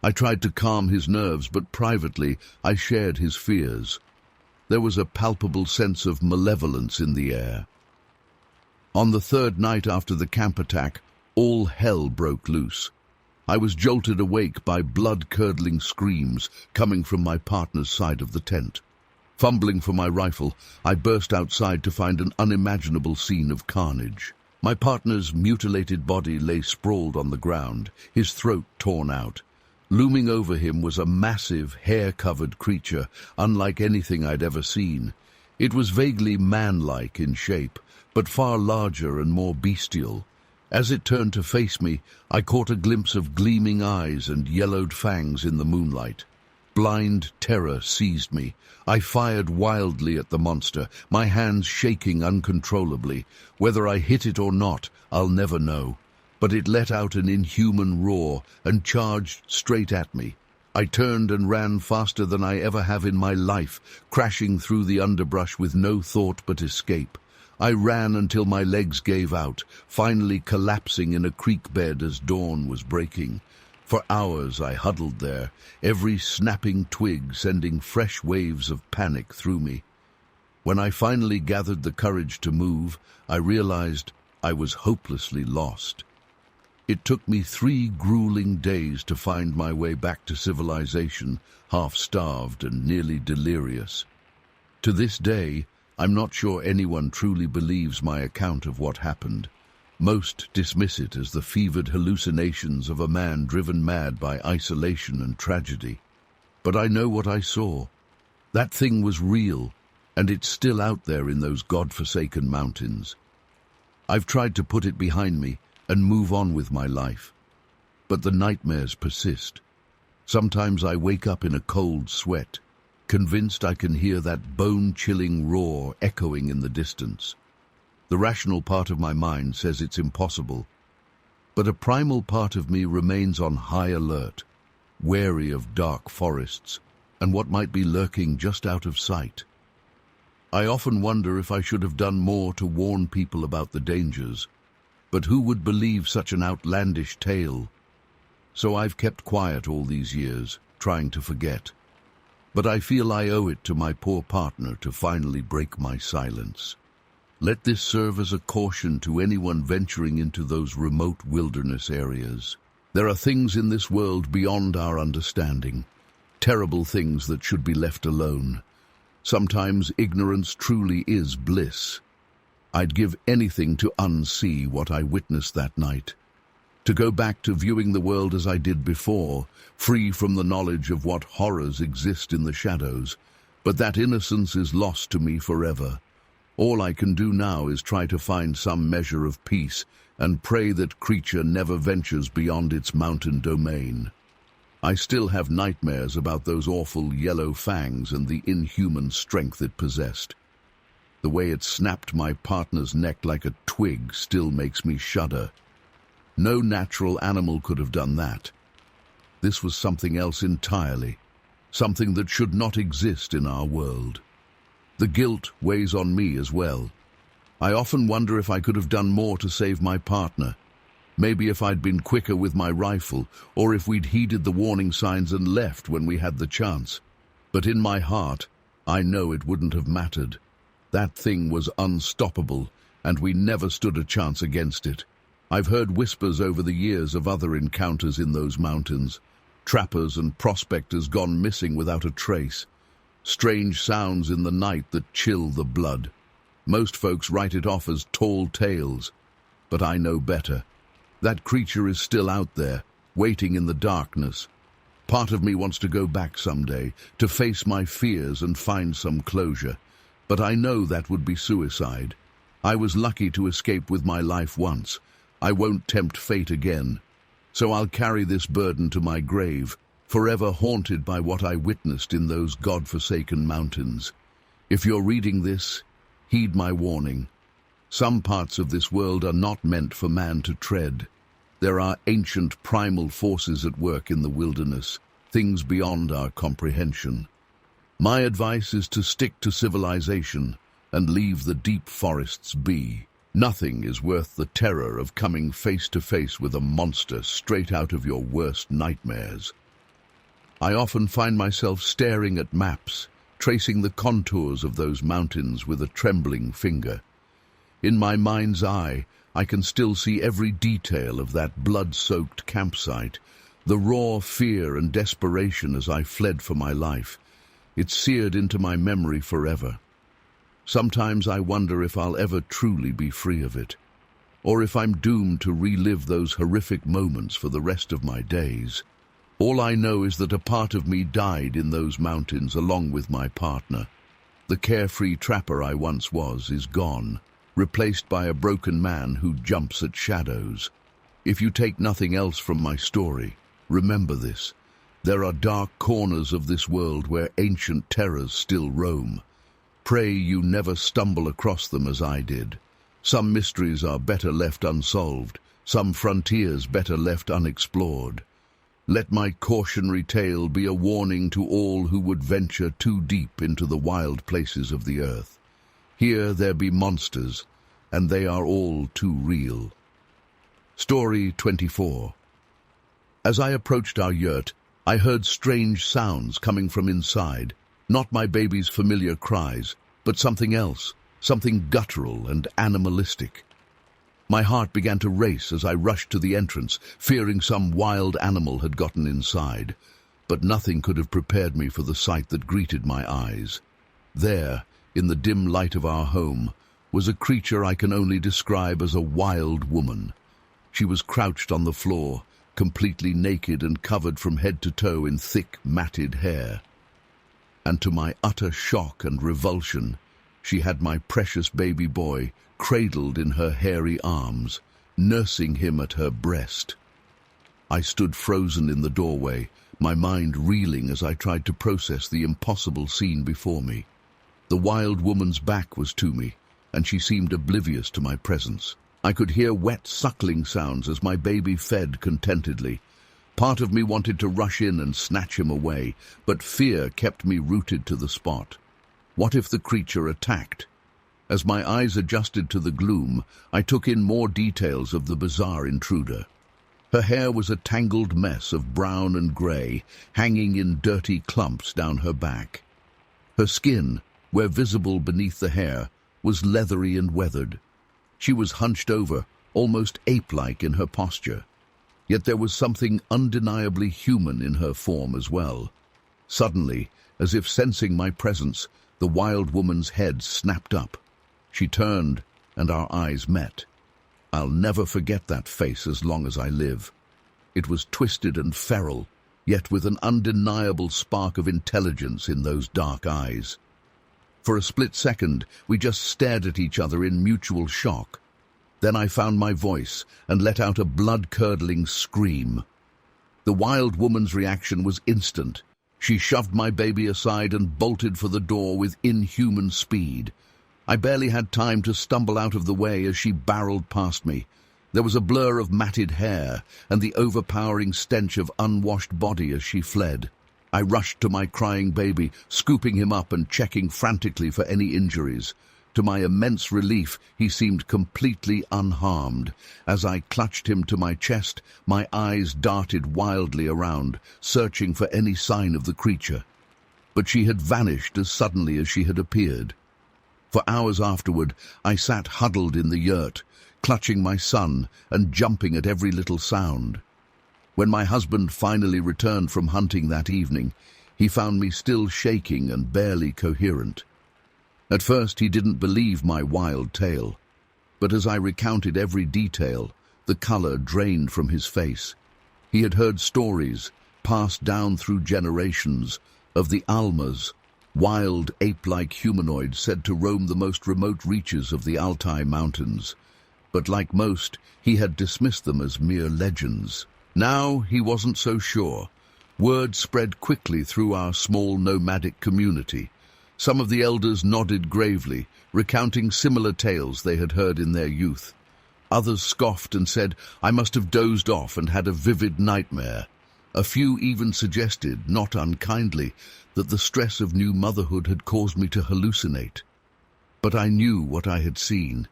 I tried to calm his nerves, but privately I shared his fears. There was a palpable sense of malevolence in the air. On the 3rd night after the camp attack, all hell broke loose. I was jolted awake by blood-curdling screams coming from my partner's side of the tent. Fumbling for my rifle, I burst outside to find an unimaginable scene of carnage. My partner's mutilated body lay sprawled on the ground, his throat torn out. Looming over him was a massive, hair-covered creature, unlike anything I'd ever seen. It was vaguely man-like in shape, but far larger and more bestial. As it turned to face me, I caught a glimpse of gleaming eyes and yellowed fangs in the moonlight. Blind terror seized me. I fired wildly at the monster, my hands shaking uncontrollably. Whether I hit it or not, I'll never know. But it let out an inhuman roar and charged straight at me. I turned and ran faster than I ever have in my life, crashing through the underbrush with no thought but escape. I ran until my legs gave out, finally collapsing in a creek bed as dawn was breaking. For hours I huddled there, every snapping twig sending fresh waves of panic through me. When I finally gathered the courage to move, I realized I was hopelessly lost. It took me 3 grueling days to find my way back to civilization, half-starved and nearly delirious. To this day, I'm not sure anyone truly believes my account of what happened. Most dismiss it as the fevered hallucinations of a man driven mad by isolation and tragedy. But I know what I saw. That thing was real, and it's still out there in those God-forsaken mountains. I've tried to put it behind me and move on with my life, but the nightmares persist. Sometimes I wake up in a cold sweat, convinced I can hear that bone-chilling roar echoing in the distance. The rational part of my mind says it's impossible, but a primal part of me remains on high alert, wary of dark forests and what might be lurking just out of sight. I often wonder if I should have done more to warn people about the dangers, but who would believe such an outlandish tale? So I've kept quiet all these years, trying to forget. But I feel I owe it to my poor partner to finally break my silence. Let this serve as a caution to anyone venturing into those remote wilderness areas. There are things in this world beyond our understanding, terrible things that should be left alone. Sometimes ignorance truly is bliss. I'd give anything to unsee what I witnessed that night, to go back to viewing the world as I did before, free from the knowledge of what horrors exist in the shadows. But that innocence is lost to me forever. All I can do now is try to find some measure of peace and pray that creature never ventures beyond its mountain domain. I still have nightmares about those awful yellow fangs and the inhuman strength it possessed. The way it snapped my partner's neck like a twig still makes me shudder. No natural animal could have done that. This was something else entirely, something that should not exist in our world. The guilt weighs on me as well. I often wonder if I could have done more to save my partner. Maybe if I'd been quicker with my rifle, or if we'd heeded the warning signs and left when we had the chance. But in my heart, I know it wouldn't have mattered. That thing was unstoppable, and we never stood a chance against it. I've heard whispers over the years of other encounters in those mountains, trappers and prospectors gone missing without a trace, strange sounds in the night that chill the blood. Most folks write it off as tall tales, but I know better. That creature is still out there, waiting in the darkness. Part of me wants to go back someday, to face my fears and find some closure. But I know that would be suicide. I was lucky to escape with my life once. I won't tempt fate again. So I'll carry this burden to my grave, forever haunted by what I witnessed in those God-forsaken mountains. If you're reading this, heed my warning. Some parts of this world are not meant for man to tread. There are ancient primal forces at work in the wilderness, things beyond our comprehension. My advice is to stick to civilization and leave the deep forests be. Nothing is worth the terror of coming face to face with a monster straight out of your worst nightmares. I often find myself staring at maps, tracing the contours of those mountains with a trembling finger. In my mind's eye, I can still see every detail of that blood-soaked campsite, the raw fear and desperation as I fled for my life. It's seared into my memory forever. Sometimes I wonder if I'll ever truly be free of it, or if I'm doomed to relive those horrific moments for the rest of my days. All I know is that a part of me died in those mountains along with my partner. The carefree trapper I once was is gone, replaced by a broken man who jumps at shadows. If you take nothing else from my story, remember this. There are dark corners of this world where ancient terrors still roam. Pray you never stumble across them as I did. Some mysteries are better left unsolved, some frontiers better left unexplored. Let my cautionary tale be a warning to all who would venture too deep into the wild places of the earth. Here there be monsters, and they are all too real. Story 24. As I approached our yurt, I heard strange sounds coming from inside. Not my baby's familiar cries, but something else, something guttural and animalistic. My heart began to race as I rushed to the entrance, fearing some wild animal had gotten inside. But nothing could have prepared me for the sight that greeted my eyes. There, in the dim light of our home, was a creature I can only describe as a wild woman. She was crouched on the floor, completely naked and covered from head to toe in thick, matted hair. And to my utter shock and revulsion, she had my precious baby boy cradled in her hairy arms, nursing him at her breast. I stood frozen in the doorway, my mind reeling as I tried to process the impossible scene before me. The wild woman's back was to me, and she seemed oblivious to my presence. I could hear wet suckling sounds as my baby fed contentedly. Part of me wanted to rush in and snatch him away, but fear kept me rooted to the spot. What if the creature attacked? As my eyes adjusted to the gloom, I took in more details of the bizarre intruder. Her hair was a tangled mess of brown and grey, hanging in dirty clumps down her back. Her skin, where visible beneath the hair, was leathery and weathered. She was hunched over, almost ape-like in her posture. Yet there was something undeniably human in her form as well. Suddenly, as if sensing my presence, the wild woman's head snapped up. She turned, and our eyes met. I'll never forget that face as long as I live. It was twisted and feral, yet with an undeniable spark of intelligence in those dark eyes. For a split second, we just stared at each other in mutual shock. Then I found my voice and let out a blood-curdling scream. The wild woman's reaction was instant. She shoved my baby aside and bolted for the door with inhuman speed. I barely had time to stumble out of the way as she barreled past me. There was a blur of matted hair and the overpowering stench of unwashed body as she fled. I rushed to my crying baby, scooping him up and checking frantically for any injuries. To my immense relief, he seemed completely unharmed. As I clutched him to my chest, my eyes darted wildly around, searching for any sign of the creature. But she had vanished as suddenly as she had appeared. For hours afterward, I sat huddled in the yurt, clutching my son and jumping at every little sound. When my husband finally returned from hunting that evening, he found me still shaking and barely coherent. At first he didn't believe my wild tale, but as I recounted every detail, the color drained from his face. He had heard stories, passed down through generations, of the Almas, wild ape-like humanoids said to roam the most remote reaches of the Altai Mountains. But like most, he had dismissed them as mere legends. Now he wasn't so sure. Word spread quickly through our small nomadic community. Some of the elders nodded gravely, recounting similar tales they had heard in their youth. Others scoffed and said, I must have dozed off and had a vivid nightmare. A few even suggested, not unkindly, that the stress of new motherhood had caused me to hallucinate. But I knew what I had seen.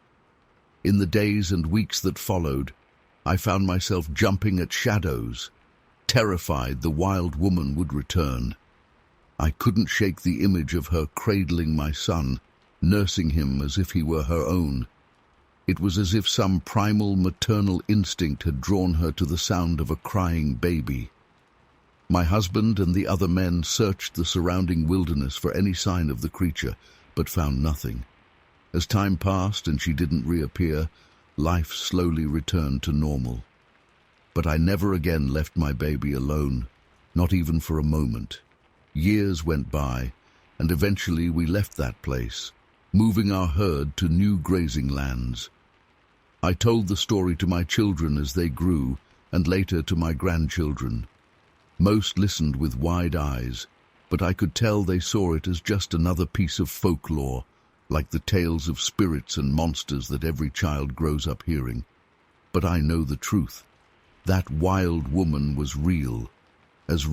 In the days and weeks that followed, I found myself jumping at shadows, terrified the wild woman would return. I couldn't shake the image of her cradling my son, nursing him as if he were her own. It was as if some primal maternal instinct had drawn her to the sound of a crying baby. My husband and the other men searched the surrounding wilderness for any sign of the creature, but found nothing. As time passed and she didn't reappear, life slowly returned to normal. But I never again left my baby alone, not even for a moment. Years went by, and eventually we left that place, moving our herd to new grazing lands. I told the story to my children as they grew, and later to my grandchildren. Most listened with wide eyes, but I could tell they saw it as just another piece of folklore, like the tales of spirits and monsters that every child grows up hearing. But I know the truth. That wild woman was real as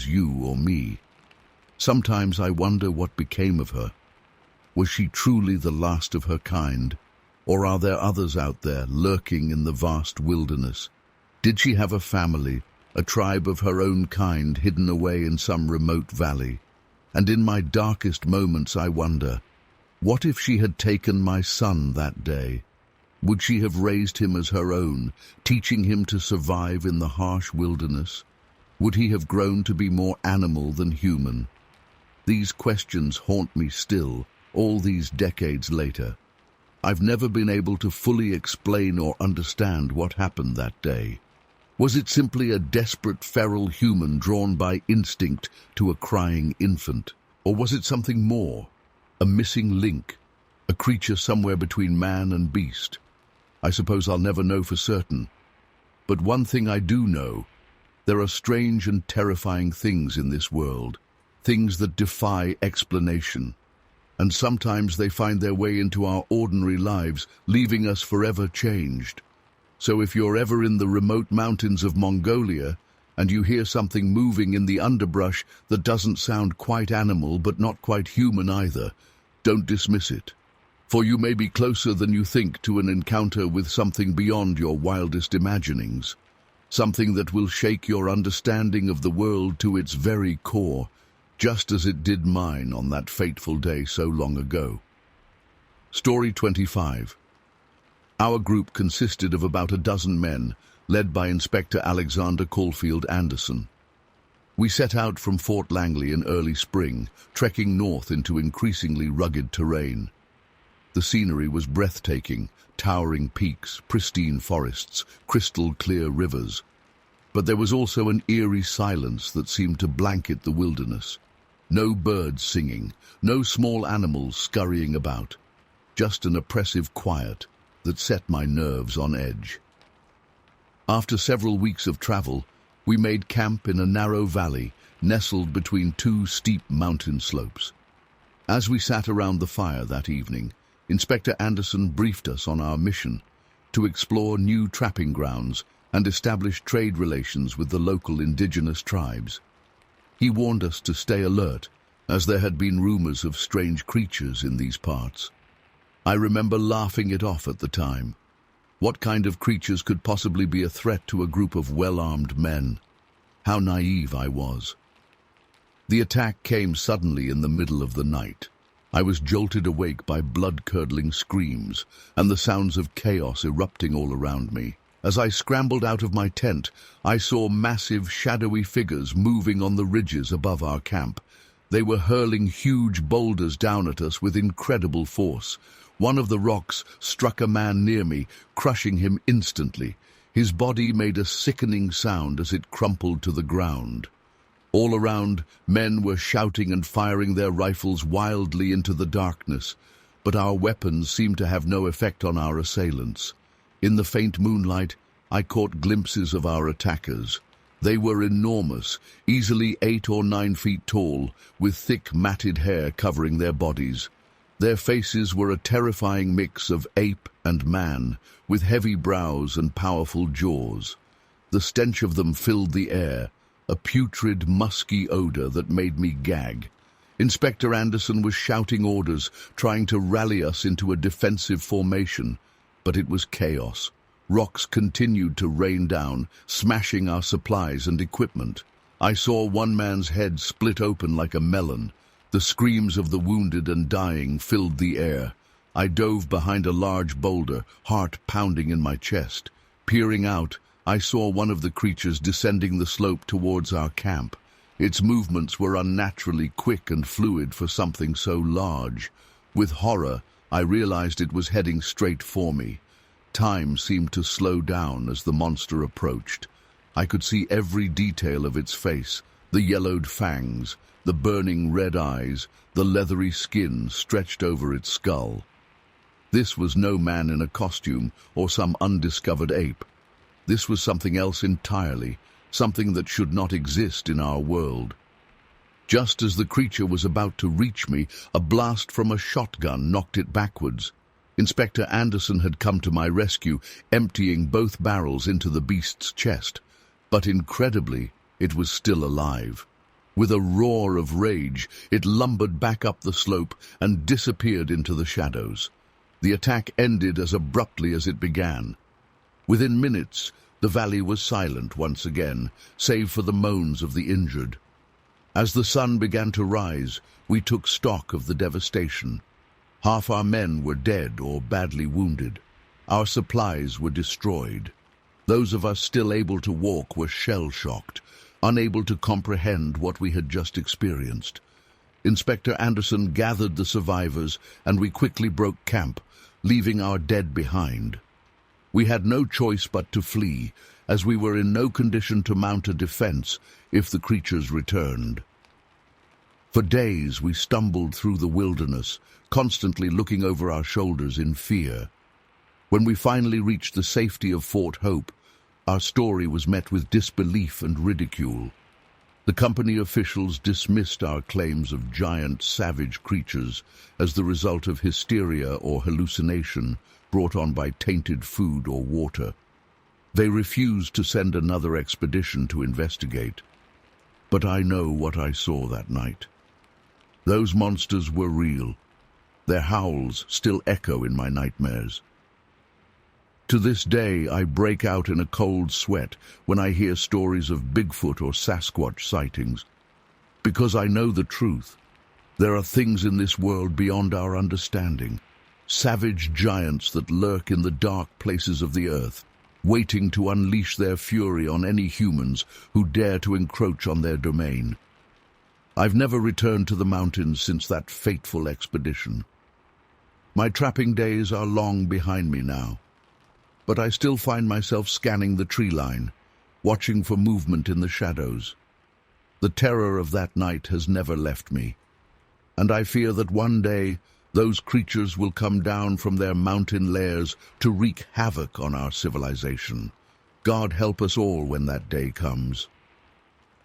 you or me. Sometimes I wonder what became of her. Was she truly the last of her kind, or are there others out there lurking in the vast wilderness? Did she have a family, a tribe of her own kind hidden away in some remote valley? And in my darkest moments I wonder, what if she had taken my son that day? Would she have raised him as her own, teaching him to survive in the harsh wilderness? Would he have grown to be more animal than human? These questions haunt me still, all these decades later. I've never been able to fully explain or understand what happened that day. Was it simply a desperate feral human drawn by instinct to a crying infant? Or was it something more? A missing link? A creature somewhere between man and beast? I suppose I'll never know for certain. But one thing I do know, there are strange and terrifying things in this world, things that defy explanation. And sometimes they find their way into our ordinary lives, leaving us forever changed. So if you're ever in the remote mountains of Mongolia, and you hear something moving in the underbrush that doesn't sound quite animal but not quite human either, don't dismiss it. For you may be closer than you think to an encounter with something beyond your wildest imaginings, something that will shake your understanding of the world to its very core, just as it did mine on that fateful day so long ago. Story 25. Our group consisted of about a dozen men, led by Inspector Alexander Caulfield Anderson. We set out from Fort Langley in early spring, trekking north into increasingly rugged terrain. The scenery was breathtaking, towering peaks, pristine forests, crystal-clear rivers. But there was also an eerie silence that seemed to blanket the wilderness. No birds singing, no small animals scurrying about, just an oppressive quiet that set my nerves on edge. After several weeks of travel, we made camp in a narrow valley nestled between two steep mountain slopes. As we sat around the fire that evening, Inspector Anderson briefed us on our mission to explore new trapping grounds and establish trade relations with the local indigenous tribes. He warned us to stay alert, as there had been rumors of strange creatures in these parts. I remember laughing it off at the time. What kind of creatures could possibly be a threat to a group of well-armed men? How naive I was. The attack came suddenly in the middle of the night. I was jolted awake by blood-curdling screams and the sounds of chaos erupting all around me. As I scrambled out of my tent, I saw massive, shadowy figures moving on the ridges above our camp. They were hurling huge boulders down at us with incredible force. One of the rocks struck a man near me, crushing him instantly. His body made a sickening sound as it crumpled to the ground. All around, men were shouting and firing their rifles wildly into the darkness, but our weapons seemed to have no effect on our assailants. In the faint moonlight, I caught glimpses of our attackers. They were enormous, easily 8 or 9 feet tall, with thick matted hair covering their bodies. Their faces were a terrifying mix of ape and man, with heavy brows and powerful jaws. The stench of them filled the air, a putrid, musky odor that made me gag. Inspector Anderson was shouting orders, trying to rally us into a defensive formation, but it was chaos. Rocks continued to rain down, smashing our supplies and equipment. I saw one man's head split open like a melon. The screams of the wounded and dying filled the air. I dove behind a large boulder, heart pounding in my chest. Peering out, I saw one of the creatures descending the slope towards our camp. Its movements were unnaturally quick and fluid for something so large. With horror, I realized it was heading straight for me. Time seemed to slow down as the monster approached. I could see every detail of its face, the yellowed fangs, the burning red eyes, the leathery skin stretched over its skull. This was no man in a costume or some undiscovered ape. This was something else entirely, something that should not exist in our world. Just as the creature was about to reach me, a blast from a shotgun knocked it backwards. Inspector Anderson had come to my rescue, emptying both barrels into the beast's chest. But incredibly, it was still alive. With a roar of rage, it lumbered back up the slope and disappeared into the shadows. The attack ended as abruptly as it began. Within minutes, the valley was silent once again, save for the moans of the injured. As the sun began to rise, we took stock of the devastation. Half our men were dead or badly wounded. Our supplies were destroyed. Those of us still able to walk were shell-shocked, unable to comprehend what we had just experienced. Inspector Anderson gathered the survivors, and we quickly broke camp, leaving our dead behind. We had no choice but to flee, as we were in no condition to mount a defense if the creatures returned. For days we stumbled through the wilderness, constantly looking over our shoulders in fear. When we finally reached the safety of Fort Hope, our story was met with disbelief and ridicule. The company officials dismissed our claims of giant, savage creatures as the result of hysteria or hallucination brought on by tainted food or water. They refused to send another expedition to investigate. But I know what I saw that night. Those monsters were real. Their howls still echo in my nightmares. To this day, I break out in a cold sweat when I hear stories of Bigfoot or Sasquatch sightings. Because I know the truth. There are things in this world beyond our understanding. Savage giants that lurk in the dark places of the earth, waiting to unleash their fury on any humans who dare to encroach on their domain. I've never returned to the mountains since that fateful expedition. My trapping days are long behind me now, but I still find myself scanning the tree line, watching for movement in the shadows. The terror of that night has never left me, and I fear that one day those creatures will come down from their mountain lairs to wreak havoc on our civilization. God help us all when that day comes.